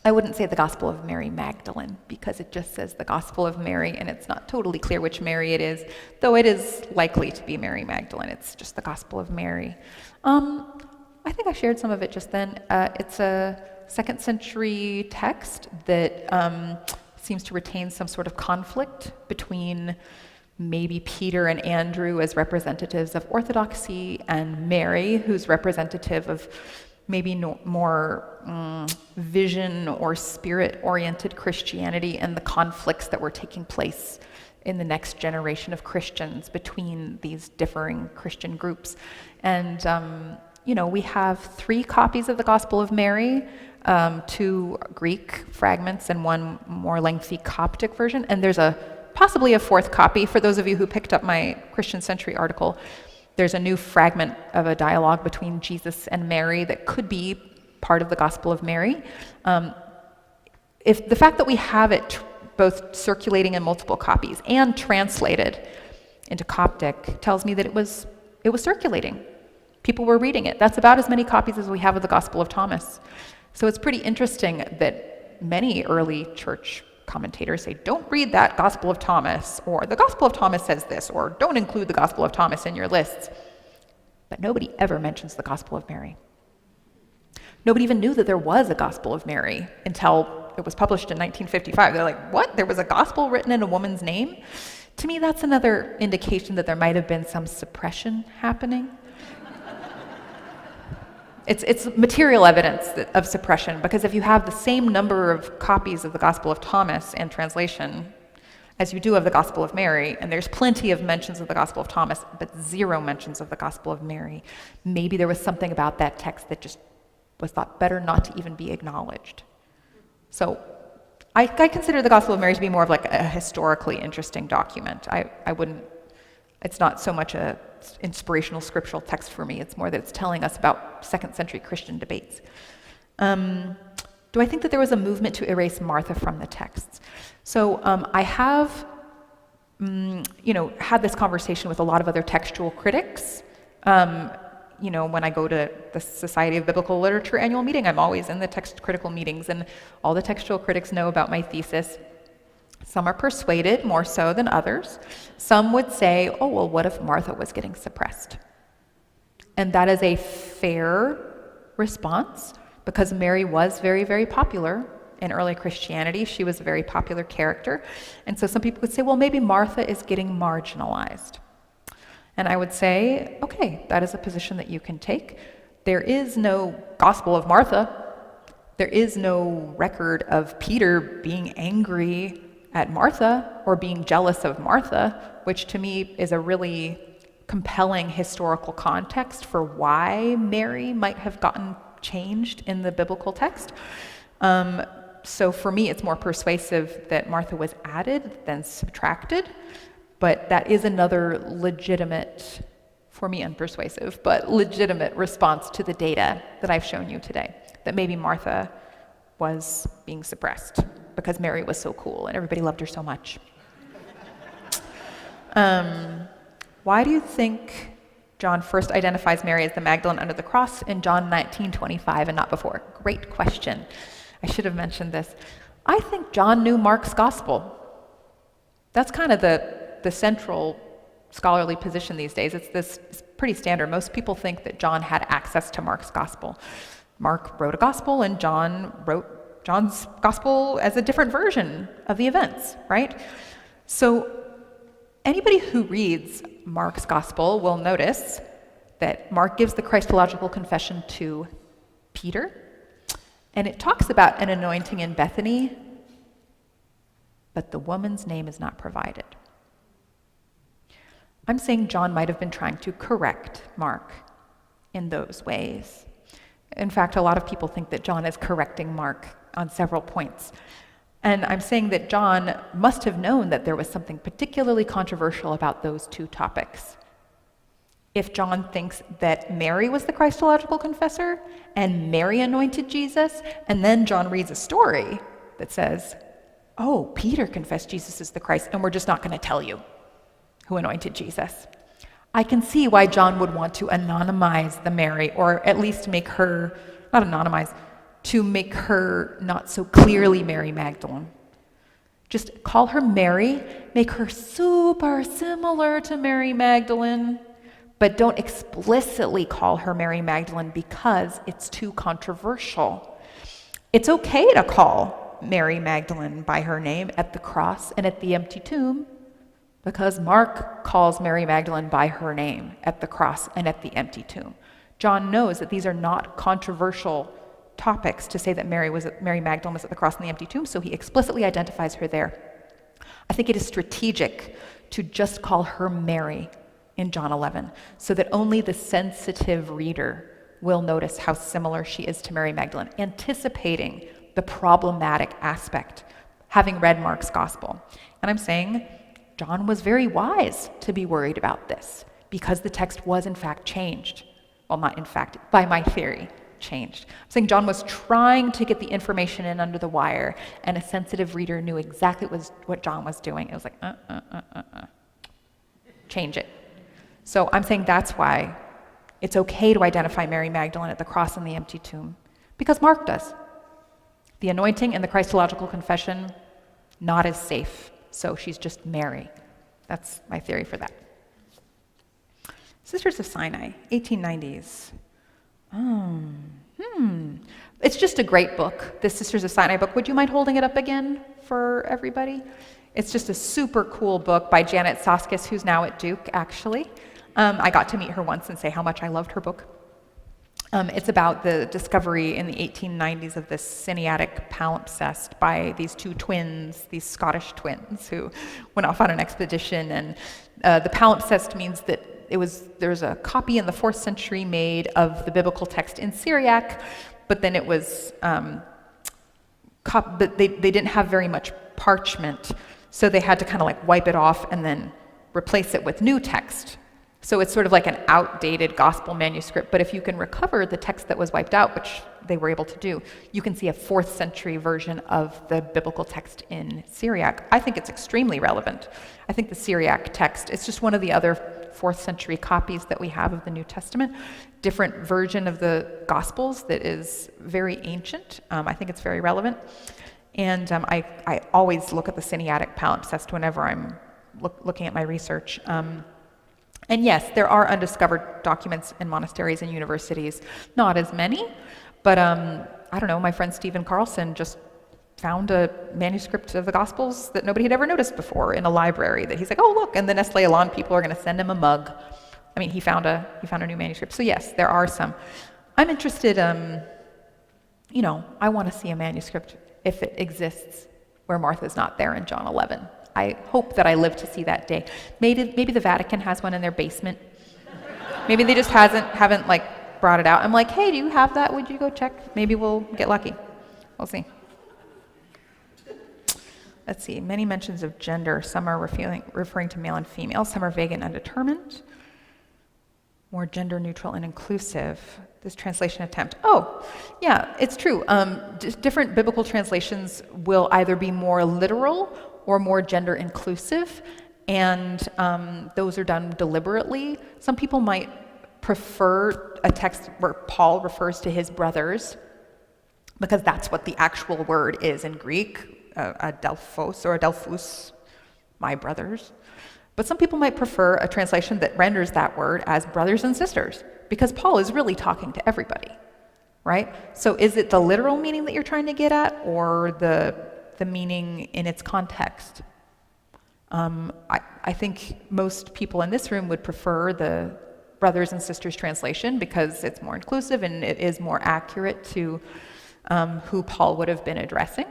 I wouldn't say the Gospel of Mary Magdalene, because it just says the Gospel of Mary, and it's not totally clear which Mary it is, though it is likely to be Mary Magdalene. It's just the Gospel of Mary. I think I shared some of it just then. It's a 2nd century text that seems to retain some sort of conflict between maybe Peter and Andrew as representatives of orthodoxy, and Mary, who's representative of maybe more vision or spirit-oriented Christianity, and the conflicts that were taking place in the next generation of Christians between these differing Christian groups. And we have 3 copies of the Gospel of Mary, 2 Greek fragments and 1 more lengthy Coptic version, and there's possibly a 4th copy. For those of you who picked up my Christian Century article, there's a new fragment of a dialogue between Jesus and Mary that could be part of the Gospel of Mary. If the fact that we have it both circulating in multiple copies and translated into Coptic tells me that it was circulating. People were reading it. That's about as many copies as we have of the Gospel of Thomas. So it's pretty interesting that many early church commentators say, don't read that Gospel of Thomas, or the Gospel of Thomas says this, or don't include the Gospel of Thomas in your lists. But nobody ever mentions the Gospel of Mary. Nobody even knew that there was a Gospel of Mary until it was published in 1955. They're like, what? There was a gospel written in a woman's name? To me, that's another indication that there might have been some suppression happening. It's material evidence of suppression, because if you have the same number of copies of the Gospel of Thomas and translation as you do of the Gospel of Mary, and there's plenty of mentions of the Gospel of Thomas, but 0 mentions of the Gospel of Mary, maybe there was something about that text that just was thought better not to even be acknowledged. So I consider the Gospel of Mary to be more of like a historically interesting document. I wouldn't, it's not so much a inspirational scriptural text for me. It's more that it's telling us about 2nd century Christian debates. Do I think that there was a movement to erase Martha from the texts? So I have, had this conversation with a lot of other textual critics. When I go to the Society of Biblical Literature annual meeting, I'm always in the text critical meetings, and all the textual critics know about my thesis. Some are persuaded more so than others. Some would say, oh, well, what if Martha was getting suppressed? And that is a fair response, because Mary was very, very popular in early Christianity. She was a very popular character. And so some people would say, well, maybe Martha is getting marginalized. And I would say, okay, that is a position that you can take. There is no Gospel of Martha. There is no record of Peter being angry at Martha or being jealous of Martha, which to me is a really compelling historical context for why Mary might have gotten changed in the biblical text. So for me, it's more persuasive that Martha was added than subtracted, but that is another legitimate, for me unpersuasive, but legitimate response to the data that I've shown you today, that maybe Martha was being suppressed because Mary was so cool and everybody loved her so much. Why do you think John first identifies Mary as the Magdalene under the cross in John 19:25 and not before? Great question. I should have mentioned this. I think John knew Mark's gospel. That's kind of the central scholarly position these days. It's pretty standard. Most people think that John had access to Mark's gospel. Mark wrote a gospel, and John wrote John's gospel as a different version of the events, right? So anybody who reads Mark's gospel will notice that Mark gives the Christological confession to Peter, and it talks about an anointing in Bethany, but the woman's name is not provided. I'm saying John might have been trying to correct Mark in those ways. In fact, a lot of people think that John is correcting Mark on several points. And I'm saying that John must have known that there was something particularly controversial about those two topics. If John thinks that Mary was the Christological confessor and Mary anointed Jesus, and then John reads a story that says, oh, Peter confessed Jesus is the Christ, and we're just not going to tell you who anointed Jesus. I can see why John would want to anonymize the Mary, or at least make her, not anonymize, to make her not so clearly Mary Magdalene. Just call her Mary, make her super similar to Mary Magdalene, but don't explicitly call her Mary Magdalene because it's too controversial. It's okay to call Mary Magdalene by her name at the cross and at the empty tomb, because Mark calls Mary Magdalene by her name at the cross and at the empty tomb. John knows that these are not controversial topics to say that Mary Magdalene was at the cross and the empty tomb, so he explicitly identifies her there. I think it is strategic to just call her Mary in John 11, so that only the sensitive reader will notice how similar she is to Mary Magdalene, anticipating the problematic aspect, having read Mark's gospel. And I'm saying John was very wise to be worried about this, because the text was in fact changed. Well, not in fact, by my theory, changed. I'm saying John was trying to get the information in under the wire, and a sensitive reader knew exactly what John was doing. It was like, change it. So I'm saying that's why it's okay to identify Mary Magdalene at the cross and the empty tomb, because Mark does. The anointing and the Christological confession, not as safe, so she's just Mary. That's my theory for that. Sisters of Sinai, 1890s. It's just a great book, this Sisters of Sinai book. Would you mind holding it up again for everybody? It's just a super cool book by Janet Soskis, who's now at Duke, actually. I got to meet her once and say how much I loved her book. It's about the discovery in the 1890s of this Sinaitic palimpsest by these two twins, these Scottish twins, who went off on an expedition. And the palimpsest means that there's a copy in the 4th century made of the biblical text in Syriac, but then it was, but they didn't have very much parchment, so they had to kind of like wipe it off and then replace it with new text. So it's sort of like an outdated gospel manuscript, but if you can recover the text that was wiped out, which they were able to do, you can see a 4th century version of the biblical text in Syriac. I think it's extremely relevant. I think the Syriac text, it's just one of the other 4th century copies that we have of the New Testament, different version of the Gospels that is very ancient. I think it's very relevant. And I always look at the Sinaitic palimpsest whenever I'm looking at my research. And yes, there are undiscovered documents in monasteries and universities. Not as many, but I don't know, my friend Stephen Carlson just found a manuscript of the Gospels that nobody had ever noticed before in a library that he's like, oh, look, and the Nestle Aland people are going to send him a mug. I mean, he found a new manuscript. So yes, there are some. I'm interested, I want to see a manuscript, if it exists, where Martha's not there in John 11. I hope that I live to see that day. Maybe the Vatican has one in their basement. Maybe they just haven't like brought it out. I'm like, hey, do you have that? Would you go check? Maybe we'll get lucky. We'll see. Let's see. Many mentions of gender. Some are referring to male and female. Some are vague and undetermined. More gender neutral and inclusive. This translation attempt. Oh, yeah, it's true. Different biblical translations will either be more literal or more gender inclusive, and those are done deliberately. Some people might prefer a text where Paul refers to his brothers, because that's what the actual word is in Greek, adelphos or adelphus, my brothers. But some people might prefer a translation that renders that word as brothers and sisters, because Paul is really talking to everybody, right? So is it the literal meaning that you're trying to get at, or the meaning in its context? I think most people in this room would prefer the brothers and sisters translation, because it's more inclusive and it is more accurate to who Paul would have been addressing.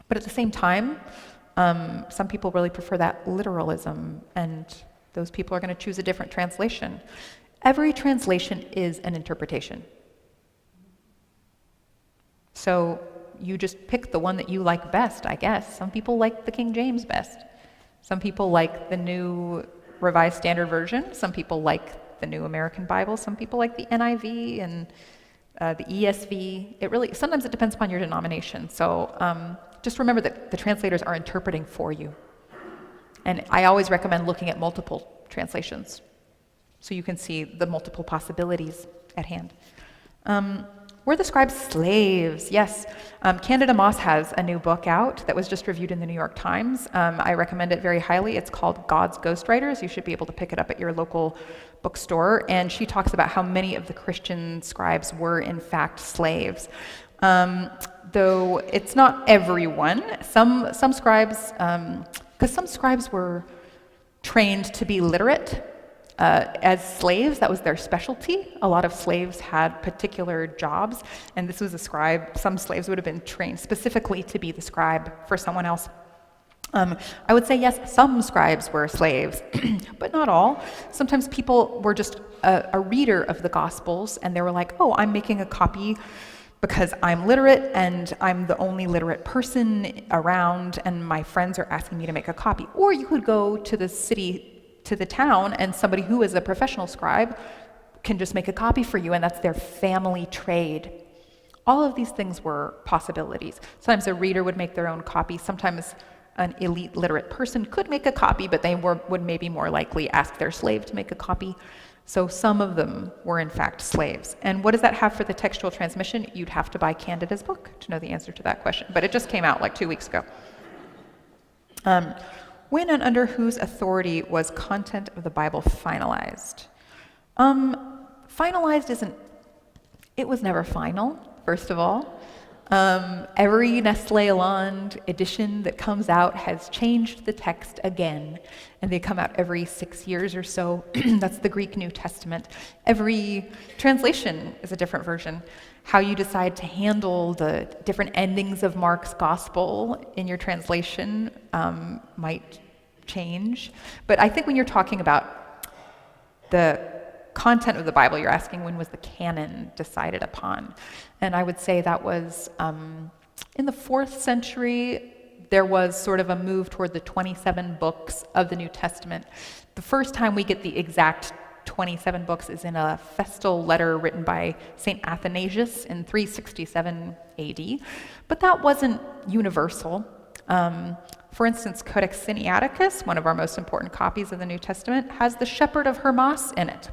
But at the same time, some people really prefer that literalism, and those people are going to choose a different translation. Every translation is an interpretation. So you just pick the one that you like best, I guess. Some people like the King James best. Some people like the New Revised Standard Version. Some people like the New American Bible. Some people like the NIV and the ESV. Sometimes it depends upon your denomination. So just remember that the translators are interpreting for you. And I always recommend looking at multiple translations so you can see the multiple possibilities at hand. Were the scribes slaves? Yes. Candida Moss has a new book out that was just reviewed in the New York Times. I recommend it very highly. It's called God's Ghostwriters. You should be able to pick it up at your local bookstore. And she talks about how many of the Christian scribes were in fact slaves. Though it's not everyone. Some scribes, because some scribes were trained to be literate. As slaves, that was their specialty. A lot of slaves had particular jobs, and this was a scribe. Some slaves would have been trained specifically to be the scribe for someone else. I would say yes, some scribes were slaves, but not all. Sometimes people were just a reader of the Gospels, and they were like, oh, I'm making a copy because I'm literate, and I'm the only literate person around, and my friends are asking me to make a copy. Or you could go to the city, to the town, and somebody who is a professional scribe can just make a copy for you, and that's their family trade. All of these things were possibilities. Sometimes a reader would make their own copy. Sometimes an elite literate person could make a copy, but they would maybe more likely ask their slave to make a copy. So some of them were in fact slaves. And what does that have for the textual transmission? You'd have to buy Candida's book to know the answer to that question, but it just came out like 2 weeks ago. When and under whose authority was content of the Bible finalized? Finalized it was never final, first of all. Every Nestle Aland edition that comes out has changed the text again, and they come out every 6 years or so. That's the Greek New Testament. Every translation is a different version. How you decide to handle the different endings of Mark's gospel in your translation might change. But I think when you're talking about the content of the Bible, you're asking when was the canon decided upon. And I would say that was in the 4th century. There was sort of a move toward the 27 books of the New Testament. The first time we get the exact 27 books is in a festal letter written by St. Athanasius in 367 AD, but that wasn't universal. For instance, Codex Sinaiticus, one of our most important copies of the New Testament, has the Shepherd of Hermas in it,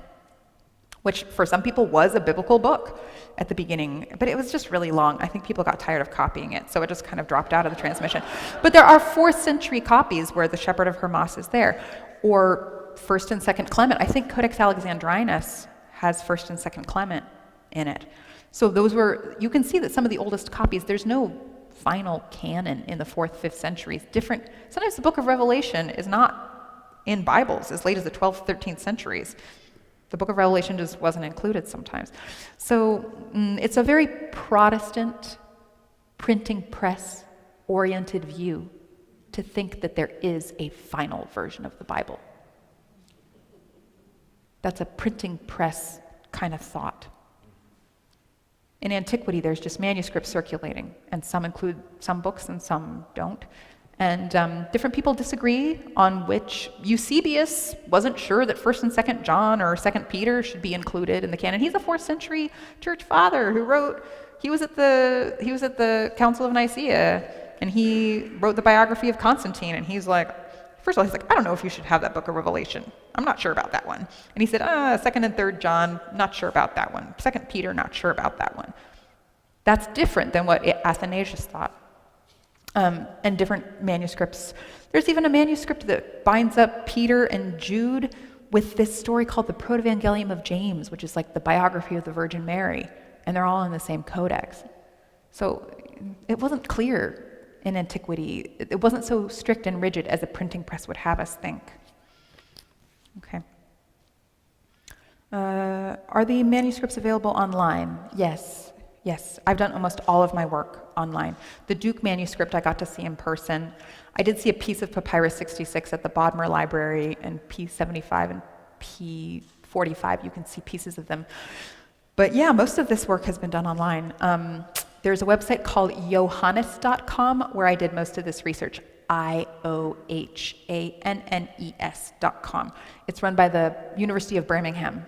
which for some people was a biblical book at the beginning, but it was just really long. I think people got tired of copying it, so it just kind of dropped out of the transmission. But there are 4th century copies where the Shepherd of Hermas is there, or 1st and 2nd Clement. I think Codex Alexandrinus has 1st and 2nd Clement in it. So those were, you can see that some of the oldest copies, there's no final canon in the 4th, 5th centuries. Different. Sometimes the book of Revelation is not in Bibles as late as the 12th, 13th centuries. The book of Revelation just wasn't included sometimes. So it's a very Protestant printing press oriented view to think that there is a final version of the Bible. That's a printing press kind of thought. In antiquity, there's just manuscripts circulating, and some include some books and some don't. And different people disagree on which. Eusebius wasn't sure that 1st and 2nd John or 2nd Peter should be included in the canon. He's a 4th century church father who wrote, he was at the Council of Nicaea, and he wrote the biography of Constantine, and he's like, first of all, he's like, I don't know if you should have that book of Revelation. I'm not sure about that one. And he said, 2nd and 3rd John, not sure about that one. 2nd Peter, not sure about that one. That's different than what Athanasius thought. And different manuscripts. There's even a manuscript that binds up Peter and Jude with this story called the Protevangelium of James, which is like the biography of the Virgin Mary, and they're all in the same codex. So it wasn't clear in antiquity. It wasn't so strict and rigid as a printing press would have us think. Okay. Are the manuscripts available online? Yes. I've done almost all of my work online. The Duke manuscript I got to see in person. I did see a piece of Papyrus 66 at the Bodmer Library, and P75 and P45, you can see pieces of them. But yeah, most of this work has been done online. There's a website called Johannes.com where I did most of this research. IOHANNES.com. It's run by the University of Birmingham,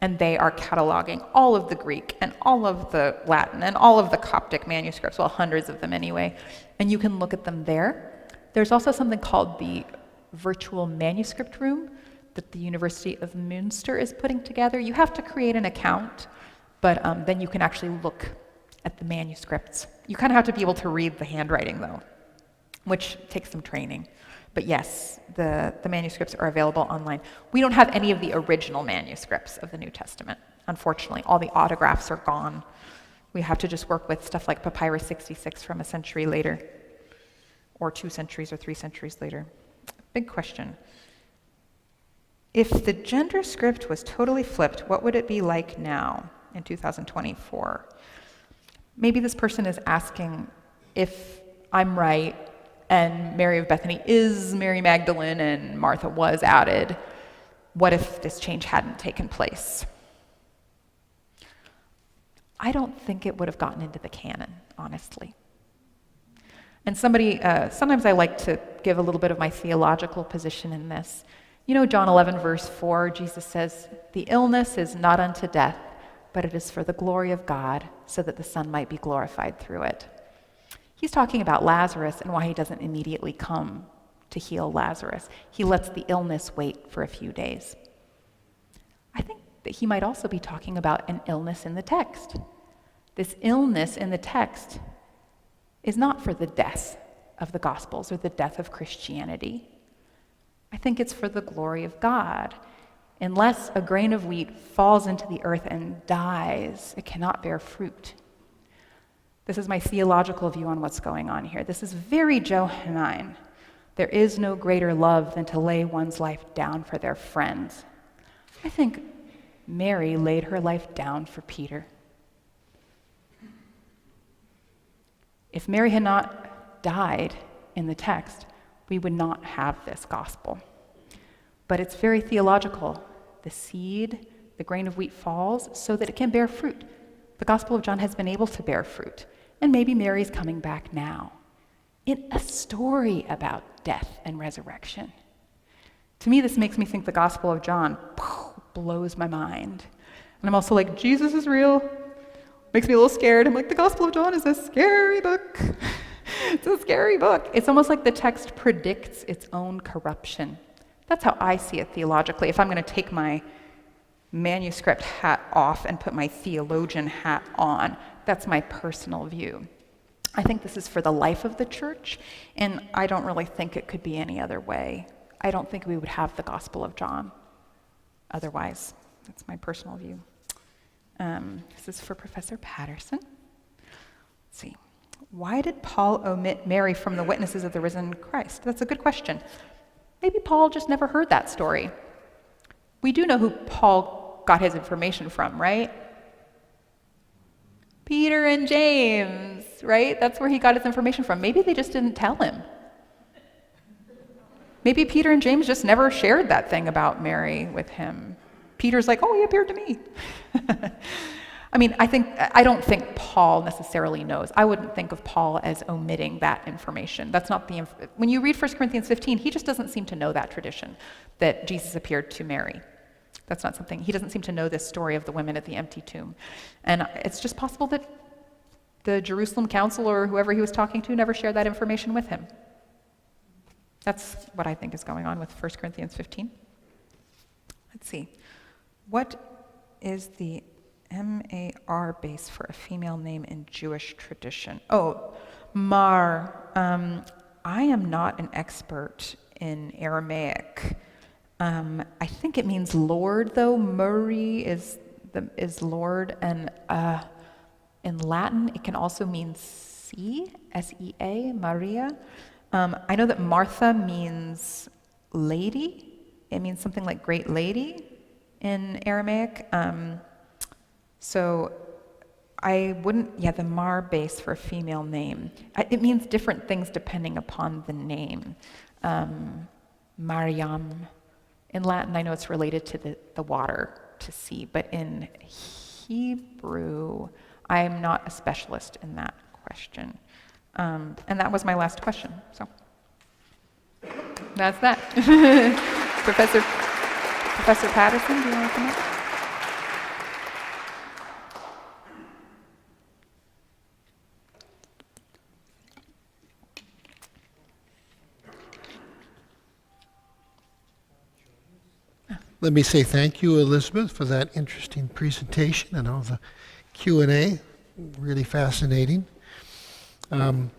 and they are cataloging all of the Greek and all of the Latin and all of the Coptic manuscripts, well, hundreds of them anyway, and you can look at them there. There's also something called the Virtual Manuscript Room that the University of Münster is putting together. You have to create an account, but then you can actually look at the manuscripts. You kind of have to be able to read the handwriting, though, which takes some training. But yes, the manuscripts are available online. We don't have any of the original manuscripts of the New Testament, unfortunately. All the autographs are gone. We have to just work with stuff like Papyrus 66 from a century later, or 2 centuries or 3 centuries later. Big question. If the gender script was totally flipped, what would it be like now in 2024? Maybe this person is asking if I'm right and Mary of Bethany is Mary Magdalene and Martha was added. What if this change hadn't taken place? I don't think it would have gotten into the canon, honestly. And sometimes I like to give a little bit of my theological position in this. You know, John 11, verse 4, Jesus says, "The illness is not unto death, but it is for the glory of God, so that the Son might be glorified through it." He's talking about Lazarus and why he doesn't immediately come to heal Lazarus. He lets the illness wait for a few days. I think that he might also be talking about an illness in the text. This illness in the text is not for the death of the Gospels or the death of Christianity. I think it's for the glory of God. Unless a grain of wheat falls into the earth and dies, it cannot bear fruit. This is my theological view on what's going on here. This is very Johannine. There is no greater love than to lay one's life down for their friends. I think Mary laid her life down for Peter. If Mary had not died in the text, we would not have this gospel. But it's very theological. The seed, the grain of wheat falls so that it can bear fruit. The Gospel of John has been able to bear fruit. And maybe Mary's coming back now in a story about death and resurrection. To me, this makes me think the Gospel of John blows my mind. And I'm also like, Jesus is real. Makes me a little scared. I'm like, the Gospel of John is a scary book. It's a scary book. It's almost like the text predicts its own corruption. That's how I see it theologically. If I'm going to take my manuscript hat off and put my theologian hat on, that's my personal view. I think this is for the life of the church, and I don't really think it could be any other way. I don't think we would have the Gospel of John otherwise. That's my personal view. This is for Professor Patterson. Let's see. Why did Paul omit Mary from the witnesses of the risen Christ? That's a good question. Maybe Paul just never heard that story. We do know who Paul got his information from, right? Peter and James, right? That's where he got his information from. Maybe they just didn't tell him. Maybe Peter and James just never shared that thing about Mary with him. Peter's like, oh, he appeared to me. I mean, I don't think Paul necessarily knows. I wouldn't think of Paul as omitting that information. That's not when you read 1 Corinthians 15, he just doesn't seem to know that tradition, that Jesus appeared to Mary. That's not something, he doesn't seem to know this story of the women at the empty tomb. And it's just possible that the Jerusalem council or whoever he was talking to never shared that information with him. That's what I think is going on with 1 Corinthians 15. Let's see. What is the MAR base for a female name in Jewish tradition? Oh, Mar. I am not an expert in Aramaic. I think it means Lord, though. Murray is Lord, and in Latin it can also mean sea, S-E-A, Maria. I know that Martha means lady. It means something like great lady in Aramaic. So I wouldn't, the Mar base for a female name. It means different things depending upon the name. Mariam. In Latin, I know it's related to the water, to sea, but in Hebrew, I am not a specialist in that question. And that was my last question, so that's that. Professor Patterson, do you want to come up? Let me say thank you, Elizabeth, for that interesting presentation and all the Q&A. Really fascinating. Are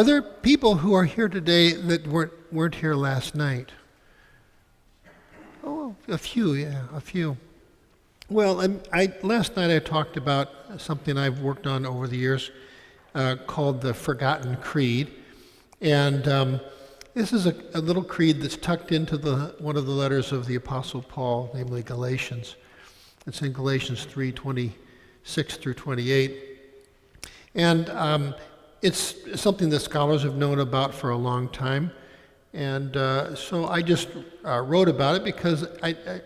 there people who are here today that weren't here last night? Oh, a few, yeah, a few. Well, last night I talked about something I've worked on over the years called the Forgotten Creed. And this is a little creed that's tucked into one of the letters of the Apostle Paul, namely Galatians. It's in Galatians 3:26 through 28. And it's something that scholars have known about for a long time. And so I just wrote about it because I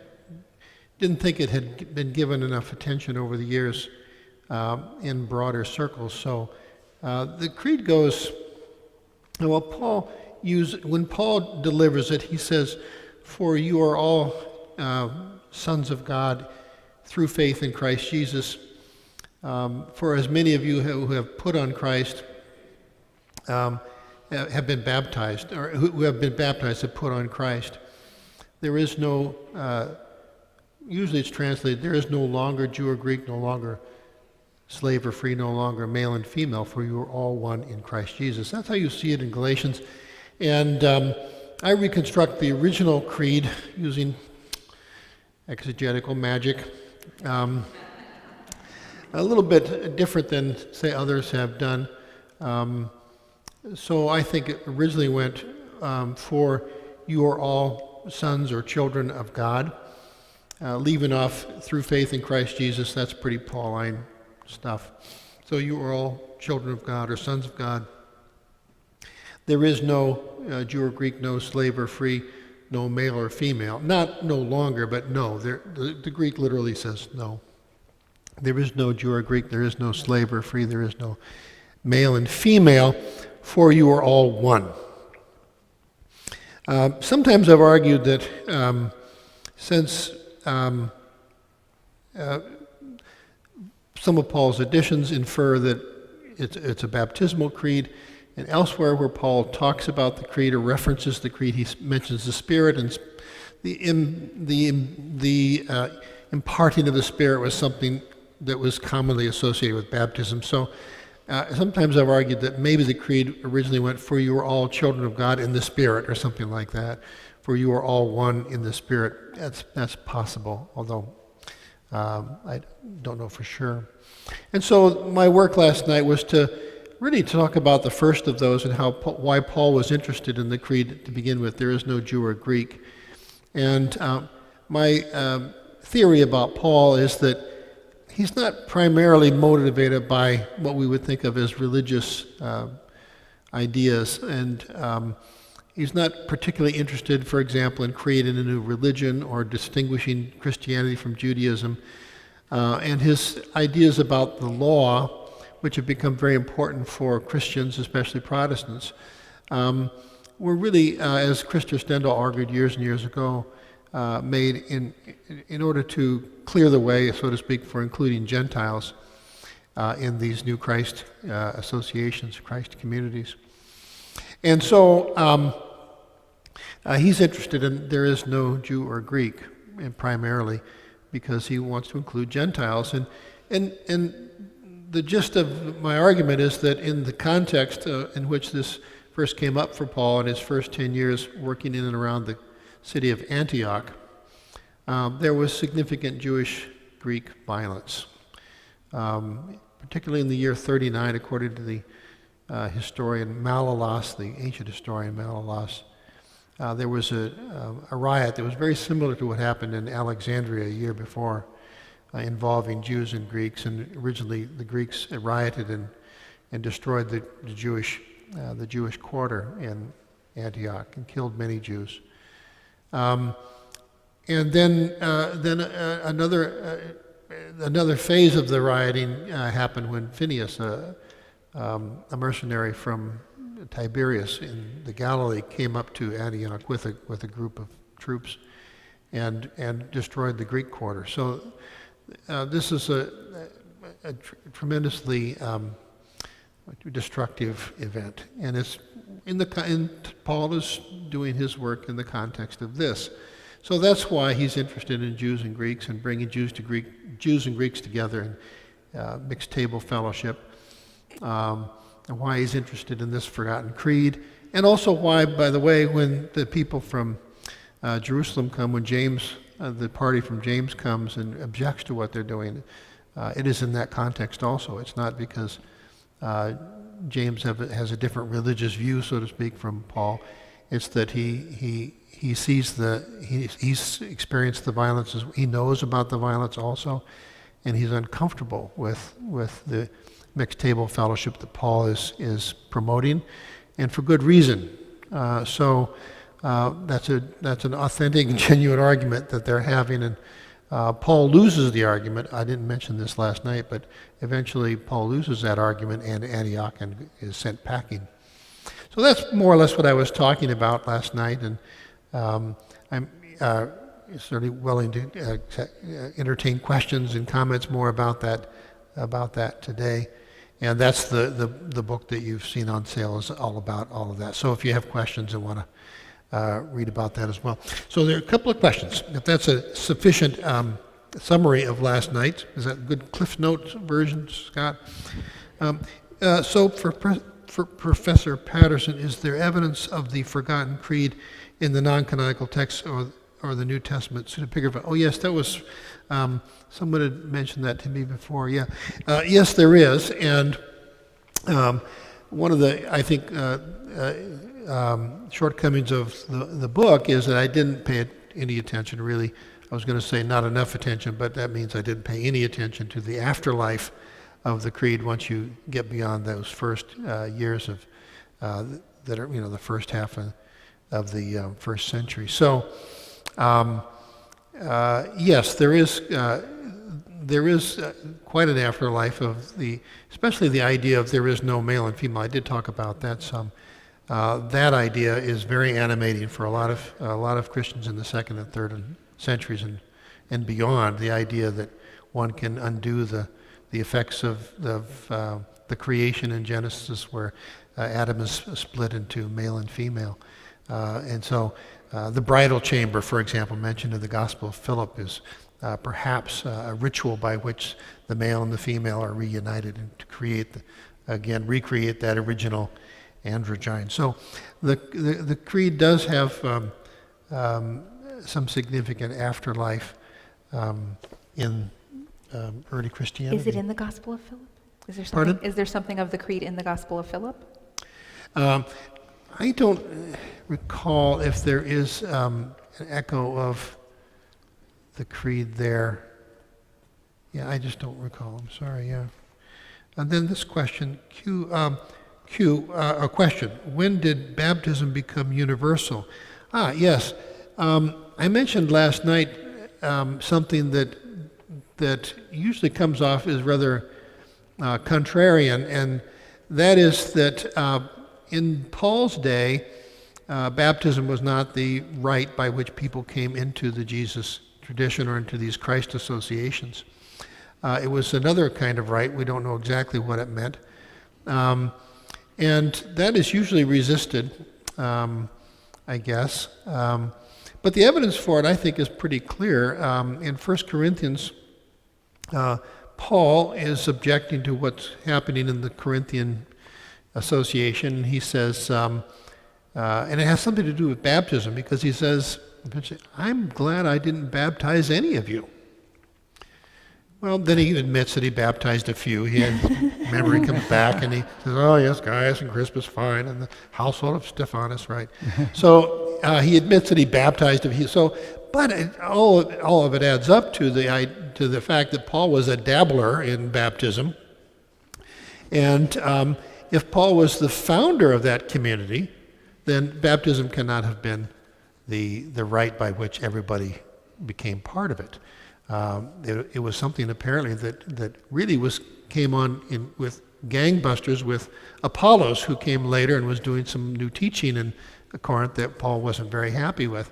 didn't think it had been given enough attention over the years in broader circles. So the creed goes, well, when Paul delivers it, he says, "For you are all sons of God through faith in Christ Jesus. For as many of you who have put on Christ have been baptized, or who have been baptized have put on Christ. There is no, usually it's translated, there is no longer Jew or Greek, no longer slave or free, no longer male and female, for you are all one in Christ Jesus." That's how you see it in Galatians. And I reconstruct the original creed using exegetical magic. A little bit different than, say, others have done. So I think it originally went, "For you are all sons or children of God," leaving off "through faith in Christ Jesus." That's pretty Pauline stuff. So you are all children of God or sons of God. There is no Jew or Greek, no slave or free, no male or female. Not no longer, but no. The Greek literally says no. There is no Jew or Greek, there is no slave or free, there is no male and female, for you are all one. Sometimes I've argued that since some of Paul's additions infer that it's a baptismal creed, and elsewhere where Paul talks about the creed or references the creed, he mentions the Spirit, and the imparting of the Spirit was something that was commonly associated with baptism. So sometimes I've argued that maybe the creed originally went, "For you are all children of God in the Spirit," or something like that. "For you are all one in the Spirit." That's possible, although I don't know for sure. And so my work last night was to really talk about the first of those and why Paul was interested in the creed to begin with. There is no Jew or Greek. And my theory about Paul is that he's not primarily motivated by what we would think of as religious ideas. And he's not particularly interested, for example, in creating a new religion or distinguishing Christianity from Judaism. And his ideas about the law, which have become very important for Christians, especially Protestants, were really, as Christopher Stendhal argued years and years ago, made in order to clear the way, so to speak, for including Gentiles in these new Christ associations, Christ communities. And so he's interested in there is no Jew or Greek, and primarily because he wants to include Gentiles. And the gist of my argument is that in the context in which this first came up for Paul in his first 10 years working in and around the city of Antioch, there was significant Jewish-Greek violence, particularly in the year 39, according to the historian Malalas, the ancient historian Malalas. There was a riot that was very similar to what happened in Alexandria a year before, involving Jews and Greeks. And originally the Greeks rioted and destroyed the Jewish quarter in Antioch and killed many Jews. And then another another phase of the rioting happened when Phineas, a mercenary from Tiberias in the Galilee, came up to Antioch with a group of troops and destroyed the Greek quarter. So this is a tremendously destructive event, and it's Paul is doing his work in the context of this. So that's why he's interested in Jews and Greeks and bringing Jews and Greeks together in mixed table fellowship, and why he's interested in this forgotten creed, and also why, by the way, when the people from Jerusalem come, when James, the party from James comes and objects to what they're doing, it is in that context also. It's not because James has a different religious view, so to speak, from Paul. It's that he sees he's experienced the violence, he knows about the violence also, and he's uncomfortable with the mixed table fellowship that Paul is promoting, and for good reason. So that's an authentic and genuine argument that they're having, and Paul loses the argument. I didn't mention this last night, but eventually Paul loses that argument and Antioch and is sent packing. So that's more or less what I was talking about last night, and I'm certainly willing to entertain questions and comments more about that today. And that's the book that you've seen on sale is all about all of that. So if you have questions and want to read about that as well. So there are a couple of questions. If that's a sufficient summary of last night, is that a good Cliff Notes version, Scott? So for Professor Patterson, is there evidence of the forgotten creed in the non-canonical texts or the New Testament pseudepigrapha? Oh yes, that was, someone had mentioned that to me before, yeah. Yes, there is, and one of the, I think, shortcomings of the book is that I didn't pay any attention, really. I was going to say not enough attention, but that means I didn't pay any attention to the afterlife of the creed once you get beyond those first years of that are, the first half of the first century. So yes, there is quite an afterlife of especially the idea of there is no male and female. I did talk about that some. That idea is very animating for a lot of Christians in the second and third centuries and beyond. The idea that one can undo the effects of the creation in Genesis, where Adam is split into male and female, and so the bridal chamber, for example, mentioned in the Gospel of Philip, is perhaps a ritual by which the male and the female are reunited and to recreate that original androgyne. So the creed does have some significant afterlife in early Christianity. Is it in the Gospel of Philip? Pardon? Is there something of the creed in the Gospel of Philip? I don't recall if there is an echo of the creed there. Yeah, I just don't recall. I'm sorry. Yeah. And then this question, a question. When did baptism become universal? Yes. I mentioned last night something that usually comes off as rather contrarian, and that is that in Paul's day, baptism was not the rite by which people came into the Jesus tradition or into these Christ associations. It was another kind of rite. We don't know exactly what it meant. And that is usually resisted, I guess. But the evidence for it, I think, is pretty clear. In 1 Corinthians, Paul is objecting to what's happening in the Corinthian association. He says, and it has something to do with baptism, because he says, I'm glad I didn't baptize any of you. Well, then he admits that he baptized a few. Memory comes back and he says, oh yes, Gaius and Crispus, fine, and the household of Stephanus, right? So he admits that he baptized a few. So, but all of it adds up to the fact that Paul was a dabbler in baptism. And if Paul was the founder of that community, then baptism cannot have been the rite by which everybody became part of it. It was something apparently that really came on with gangbusters with Apollos, who came later and was doing some new teaching in Corinth that Paul wasn't very happy with.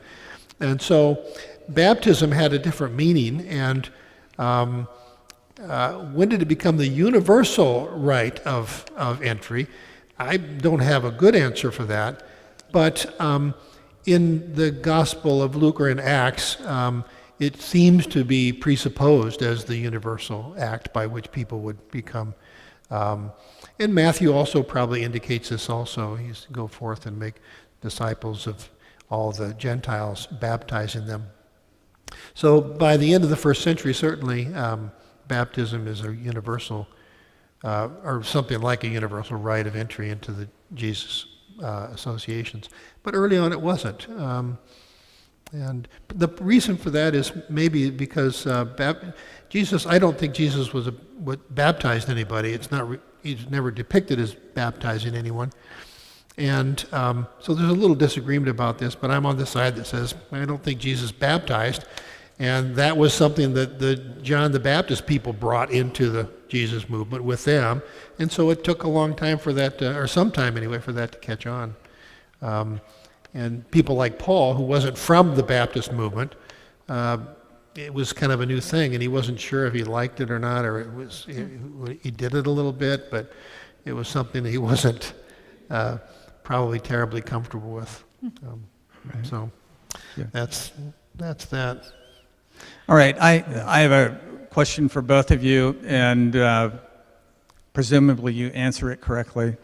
And so baptism had a different meaning, and when did it become the universal rite of entry? I don't have a good answer for that, but in the Gospel of Luke or in Acts, it seems to be presupposed as the universal act by which people would become. And Matthew also probably indicates this also. He used to go forth and make disciples of all the Gentiles, baptizing them. So by the end of the first century, certainly, baptism is a universal, or something like a universal rite of entry into the Jesus associations. But early on it wasn't. And the reason for that is maybe because Jesus, I don't think Jesus was baptized anybody. He's never depicted as baptizing anyone. And so there's a little disagreement about this, but I'm on the side that says, I don't think Jesus baptized. And that was something that the John the Baptist people brought into the Jesus movement with them. And so it took a long time for that, or some time anyway, for that to catch on. And people like Paul, who wasn't from the Baptist movement, it was kind of a new thing, and he wasn't sure if he liked it or not, or he did it a little bit, but it was something that he wasn't probably terribly comfortable with. Right. So yeah. That's that. All right, I have a question for both of you, and presumably you answer it correctly.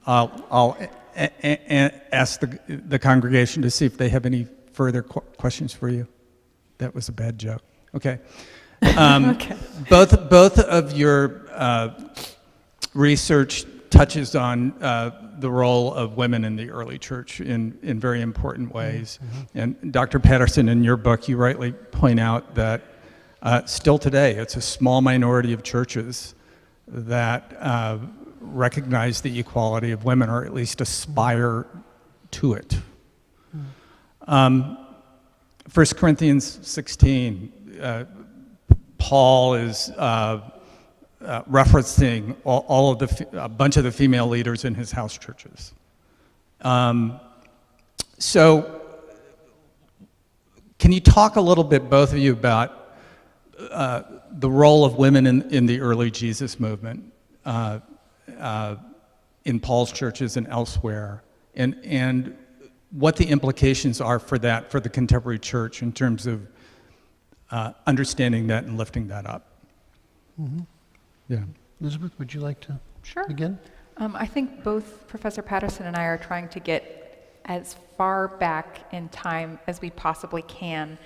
I'll ask the congregation to see if they have any further questions for you. That was a bad joke. Okay. Okay. Both of your research touches on the role of women in the early church in very important ways. Mm-hmm. And Dr. Patterson, in your book, you rightly point out that still today, it's a small minority of churches that recognize the equality of women, or at least aspire to it. 1 Corinthians 16, Paul is referencing all of a bunch of the female leaders in his house churches. So, can you talk a little bit, both of you, about the role of women in the early Jesus movement, in Paul's churches and elsewhere, and what the implications are for that, for the contemporary church, in terms of understanding that and lifting that up? Mm-hmm. Yeah. Elizabeth, would you like to begin? I think both Professor Patterson and I are trying to get as far back in time as we possibly can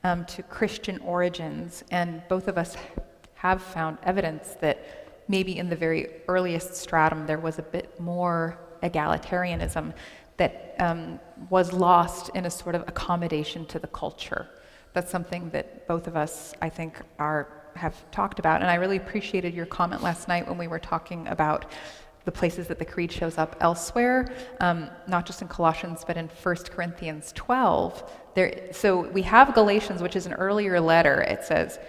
to Christian origins, and both of us have found evidence that maybe in the very earliest stratum there was a bit more egalitarianism that was lost in a sort of accommodation to the culture. That's something that both of us, I think, have talked about, and I really appreciated your comment last night when we were talking about the places that the creed shows up elsewhere, not just in Colossians, but in 1 Corinthians 12. So we have Galatians, which is an earlier letter. It says,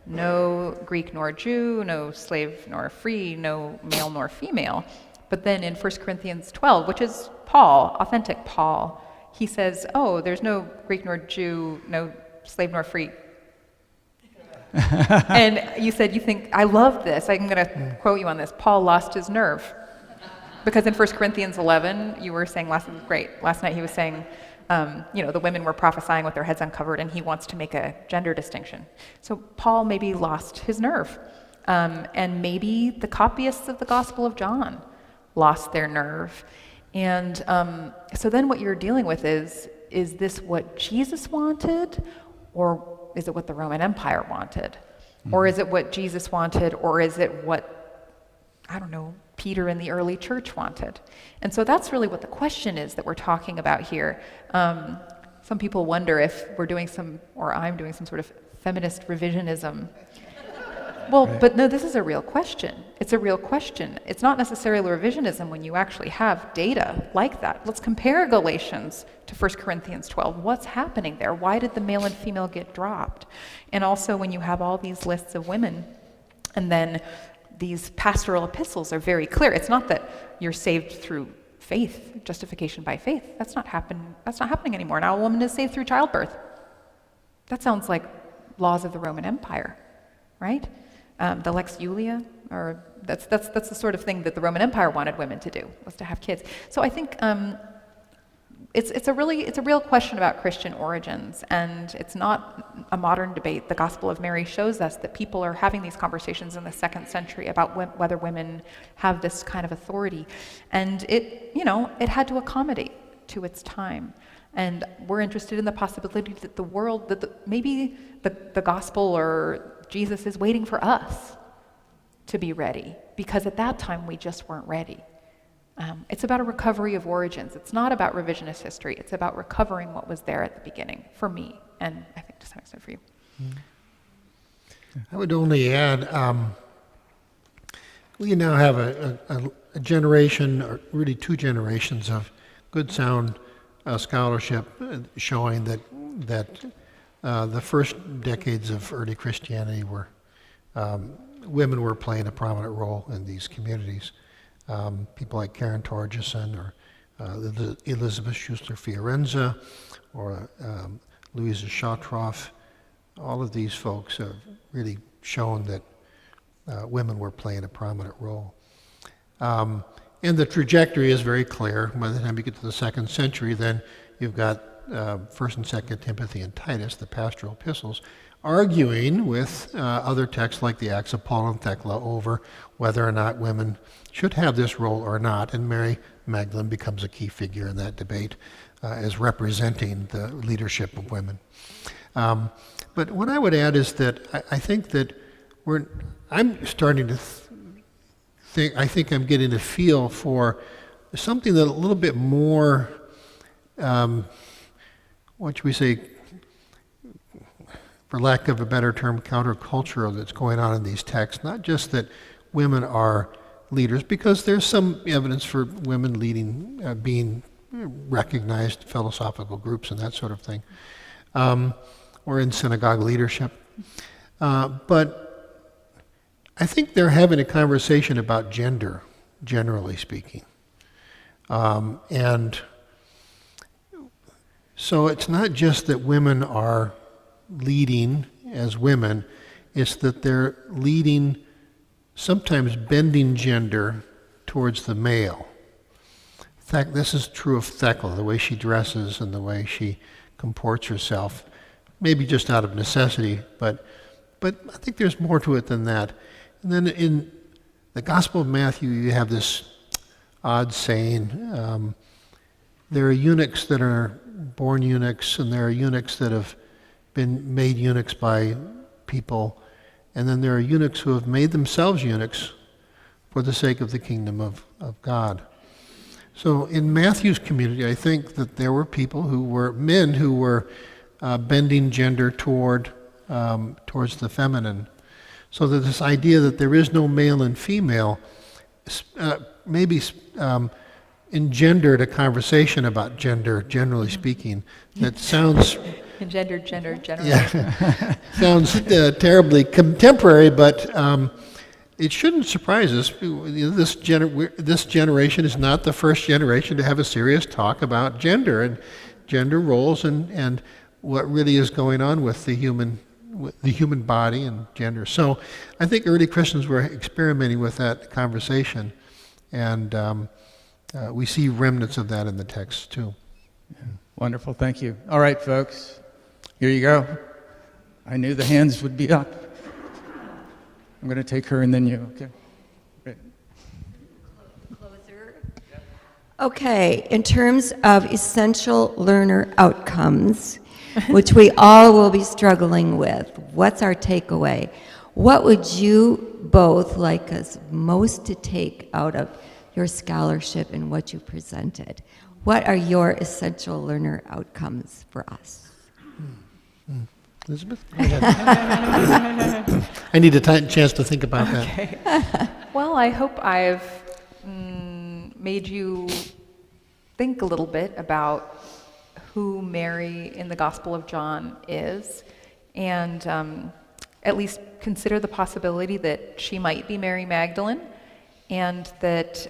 no Greek nor Jew, no slave nor free, no male nor female. But then in 1 Corinthians 12, which is Paul, authentic Paul, he says, oh, there's no Greek nor Jew, no slave nor free. And you said you think, I love this. I'm going to quote you on this. Paul lost his nerve. Because in 1 Corinthians 11, you were saying last night he was saying, the women were prophesying with their heads uncovered, and he wants to make a gender distinction. So Paul maybe lost his nerve. And maybe the copyists of the Gospel of John lost their nerve. And so then what you're dealing with is this what Jesus wanted, or is it what the Roman Empire wanted? Mm-hmm. Or is it what Jesus wanted, or is it what, I don't know, Peter in the early church wanted? And so that's really what the question is that we're talking about here. Some people wonder if we're doing I'm doing some sort of feminist revisionism. Well, but no, this is a real question. It's a real question. It's not necessarily revisionism when you actually have data like that. Let's compare Galatians to 1 Corinthians 12. What's happening there? Why did the male and female get dropped? And also when you have all these lists of women, and then these pastoral epistles are very clear. It's not that you're saved through faith, justification by faith. That's not happening anymore. Now a woman is saved through childbirth. That sounds like laws of the Roman Empire, right? The Lex Julia, or that's the sort of thing that the Roman Empire wanted women to do, was to have kids. So I think it's a real question about Christian origins, and it's not a modern debate. The Gospel of Mary shows us that people are having these conversations in the 2nd century about whether women have this kind of authority, and it had to accommodate to its time. And we're interested in the possibility that maybe the gospel or Jesus is waiting for us to be ready, because at that time we just weren't ready. It's about a recovery of origins. It's not about revisionist history. It's about recovering what was there at the beginning, for me, and I think to some extent for you. I would only add, we now have a generation, or really 2 generations of good, sound scholarship showing that the first decades of early Christianity were women were playing a prominent role in these communities. People like Karen Torgeson or Elizabeth Schuster-Fiorenza or Louisa Schottroff. All of these folks have really shown that women were playing a prominent role. And the trajectory is very clear. By the time you get to the 2nd century, then you've got 1st and 2nd Timothy and Titus, the pastoral epistles, arguing with other texts like the Acts of Paul and Thecla over whether or not women should have this role or not. And Mary Magdalene becomes a key figure in that debate as representing the leadership of women. But what I would add is that I think that I'm starting to I think I'm getting a feel for something that a little bit more, what should we say, for lack of a better term, countercultural that's going on in these texts. Not just that women are leaders, because there's some evidence for women leading, being recognized philosophical groups and that sort of thing, or in synagogue leadership. But I think they're having a conversation about gender, generally speaking. And so it's not just that women are leading as women, it's that they're leading, sometimes bending gender towards the male. In fact, this is true of Thecla, the way she dresses and the way she comports herself, maybe just out of necessity, but I think there's more to it than that. And then in the Gospel of Matthew, you have this odd saying, there are eunuchs that are born eunuchs, and there are eunuchs that have been made eunuchs by people, and then there are eunuchs who have made themselves eunuchs for the sake of the kingdom of God. So in Matthew's community, I think that there were people who were men who were bending gender towards the feminine. So that this idea that there is no male and female maybe engendered a conversation about gender, generally speaking, that sounds... Engendered gender, generally. Yeah, sounds terribly contemporary, but it shouldn't surprise us. This generation is not the first generation to have a serious talk about gender and gender roles and what really is going on with the human body and gender. So I think early Christians were experimenting with that conversation, and we see remnants of that in the text too. Yeah. Wonderful, thank you. All right, folks, here you go. I knew the hands would be up. I'm going to take her and then you, okay? Great. Closer. Okay, in terms of essential learner outcomes, which we all will be struggling with. What's our takeaway? What would you both like us most to take out of your scholarship and what you presented? What are your essential learner outcomes for us? Elizabeth? Go ahead. I need a chance to think about that. Okay. Well, I hope I've made you think a little bit about who Mary in the Gospel of John is, and at least consider the possibility that she might be Mary Magdalene, and that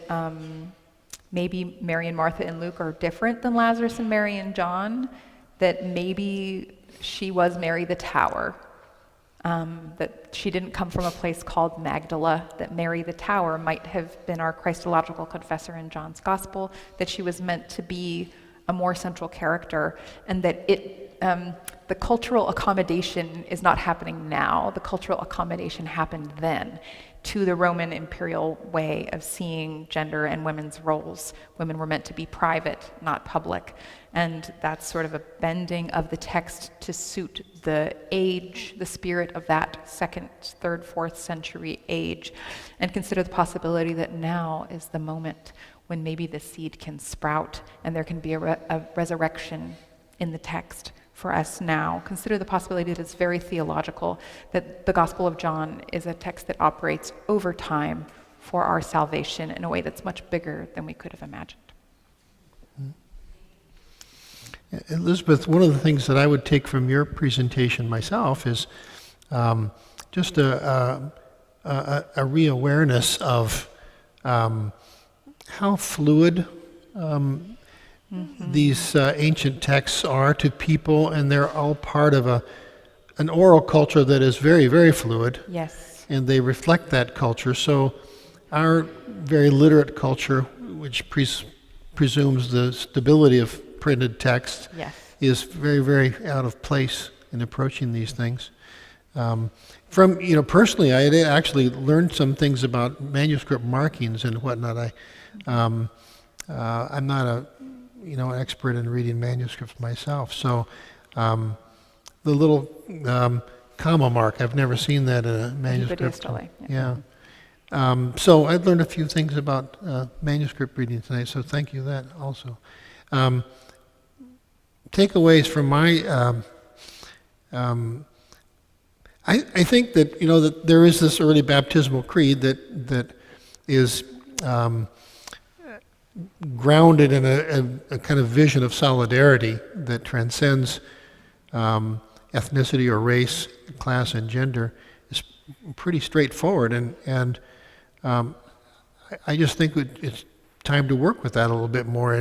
maybe Mary and Martha and Luke are different than Lazarus and Mary and John, that maybe she was Mary the Tower, that she didn't come from a place called Magdala, that Mary the Tower might have been our Christological confessor in John's Gospel, that she was meant to be a more central character, and that the cultural accommodation is not happening now. The cultural accommodation happened then to the Roman imperial way of seeing gender and women's roles. Women were meant to be private, not public. And that's sort of a bending of the text to suit the age, the spirit of that 2nd, 3rd, 4th century age. And consider the possibility that now is the moment when maybe the seed can sprout and there can be a resurrection in the text for us now. Consider the possibility that it's very theological, that the Gospel of John is a text that operates over time for our salvation in a way that's much bigger than we could have imagined. Elizabeth, one of the things that I would take from your presentation myself is just a re-awareness of how fluid these ancient texts are to people, and they're all part of an oral culture that is very, very fluid. Yes. And they reflect that culture. So our very literate culture, which presumes the stability of printed text, Yes. is very, very out of place in approaching these things. Personally, I had actually learned some things about manuscript markings and whatnot. I'm not an expert in reading manuscripts myself, so the little comma mark, I've never seen that in a manuscript. Yeah. So I've learned a few things about manuscript reading tonight, so thank you that also. Takeaways from my, I think that, that there is this early baptismal creed that is grounded in a kind of vision of solidarity that transcends ethnicity or race, class, and gender. Is pretty straightforward, and I just think it's time to work with that a little bit more.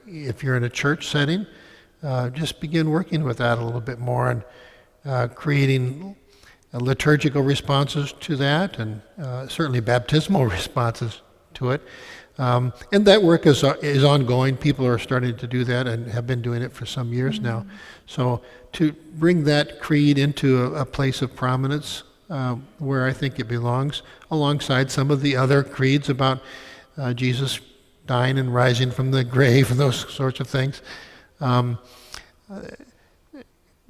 If you're in a church setting, just begin working with that a little bit more and creating liturgical responses to that, and certainly baptismal responses to it. And that work is ongoing. People are starting to do that and have been doing it for some years now. So to bring that creed into a place of prominence where I think it belongs, alongside some of the other creeds about Jesus dying and rising from the grave and those sorts of things.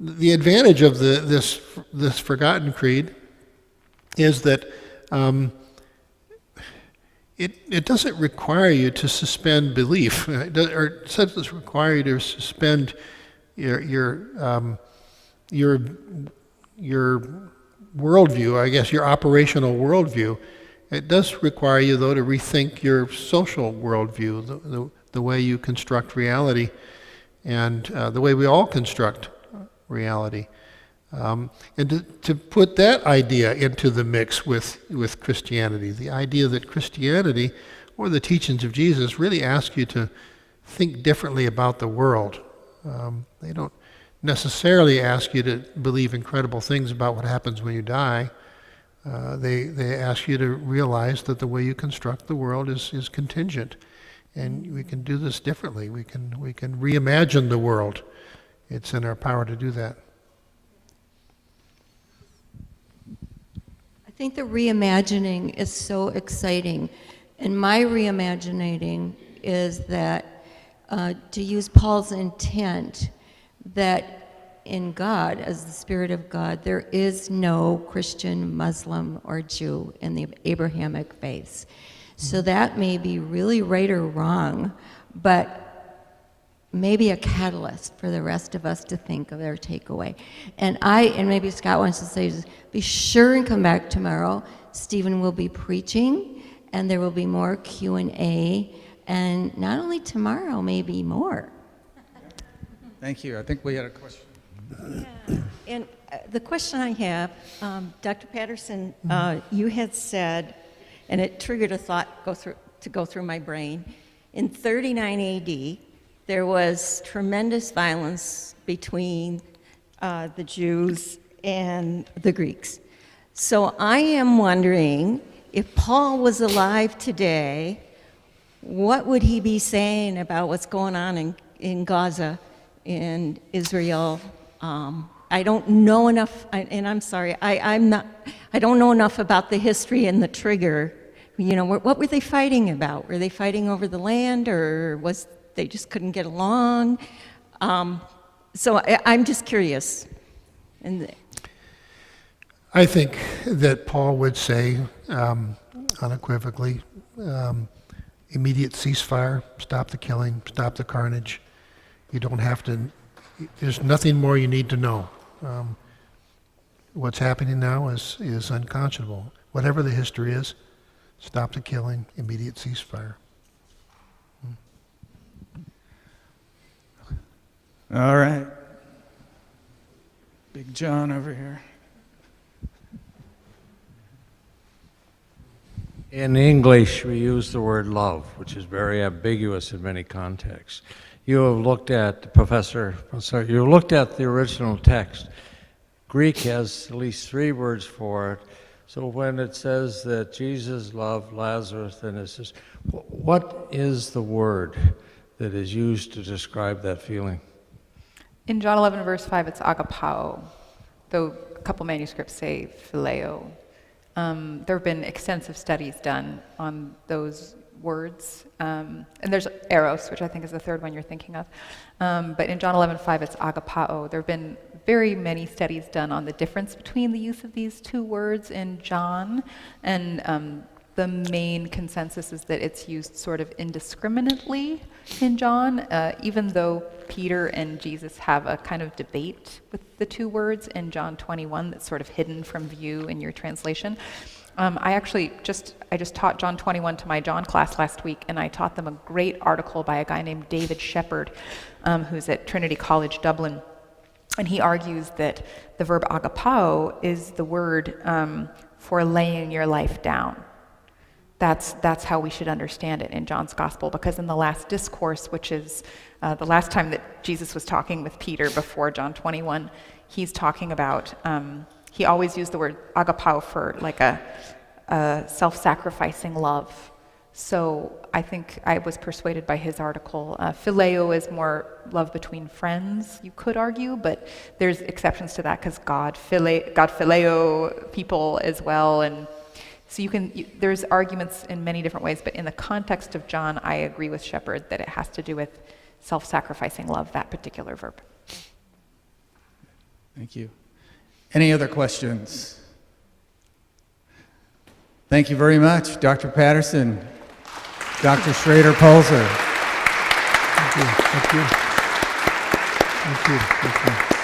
The advantage of this forgotten creed is that it doesn't require you to suspend belief, or it doesn't require you to suspend your worldview, I guess, your operational worldview. It does require you, though, to rethink your social worldview, the way you construct reality, and the way we all construct reality. And to put that idea into the mix with Christianity, the idea that Christianity, or the teachings of Jesus, really ask you to think differently about the world. They don't necessarily ask you to believe incredible things about what happens when you die. They ask you to realize that the way you construct the world is contingent, and we can do this differently. We can reimagine the world. It's in our power to do that. I think the reimagining is so exciting. And my reimagining is that, to use Paul's intent, that in God, as the Spirit of God, there is no Christian, Muslim, or Jew in the Abrahamic faith. So that may be really right or wrong, but maybe a catalyst for the rest of us to think of their takeaway. And maybe Scott wants to say, be sure and come back tomorrow. Stephen will be preaching, and there will be more Q&A, and not only tomorrow, maybe more. Thank you. I think we had a question. And the question I have, Dr. Patterson, you had said, and it triggered a thought to go through my brain. In 39 AD, there was tremendous violence between the Jews and the Greeks. So I am wondering, if Paul was alive today, what would he be saying about what's going on in Gaza, in Israel? I don't know enough, and I'm sorry, I don't know enough about the history and the trigger. You know, what were they fighting about? Were they fighting over the land, or they just couldn't get along? So I'm just curious. And I think that Paul would say, unequivocally, immediate ceasefire, stop the killing, stop the carnage. You don't have to, there's nothing more you need to know. What's happening now is unconscionable. Whatever the history is, stop the killing, immediate ceasefire. All right. Big John over here. In English, we use the word love, which is very ambiguous in many contexts. You have looked at, you looked at the original text. Greek has at least 3 words for it. So when it says that Jesus loved Lazarus, then it says, what is the word that is used to describe that feeling? In John 11, verse 5, it's agapao, though a couple manuscripts say phileo. There have been extensive studies done on those words. And there's eros, which I think is the third one you're thinking of. But in John 11:5, it's agapao. There have been very many studies done on the difference between the use of these 2 words in John. And the main consensus is that it's used sort of indiscriminately in John, even though Peter and Jesus have a kind of debate with the 2 words in John 21 that's sort of hidden from view in your translation. I just taught John 21 to my John class last week, and I taught them a great article by a guy named David Shepherd, who's at Trinity College, Dublin. And he argues that the verb agapao is the word for laying your life down. That's how we should understand it in John's gospel, because in the last discourse, which is the last time that Jesus was talking with Peter before John 21, he's talking about, he always used the word agapao for like a self-sacrificing love. So I think I was persuaded by his article. Phileo is more love between friends, you could argue, but there's exceptions to that because God phileo people as well. And so there's arguments in many different ways, but in the context of John, I agree with Shepherd that it has to do with self-sacrificing love, that particular verb. Thank you. Any other questions? Thank you very much, Dr. Patterson, Dr. Schrader Polczer. Thank you. Thank you. Thank you. Thank you.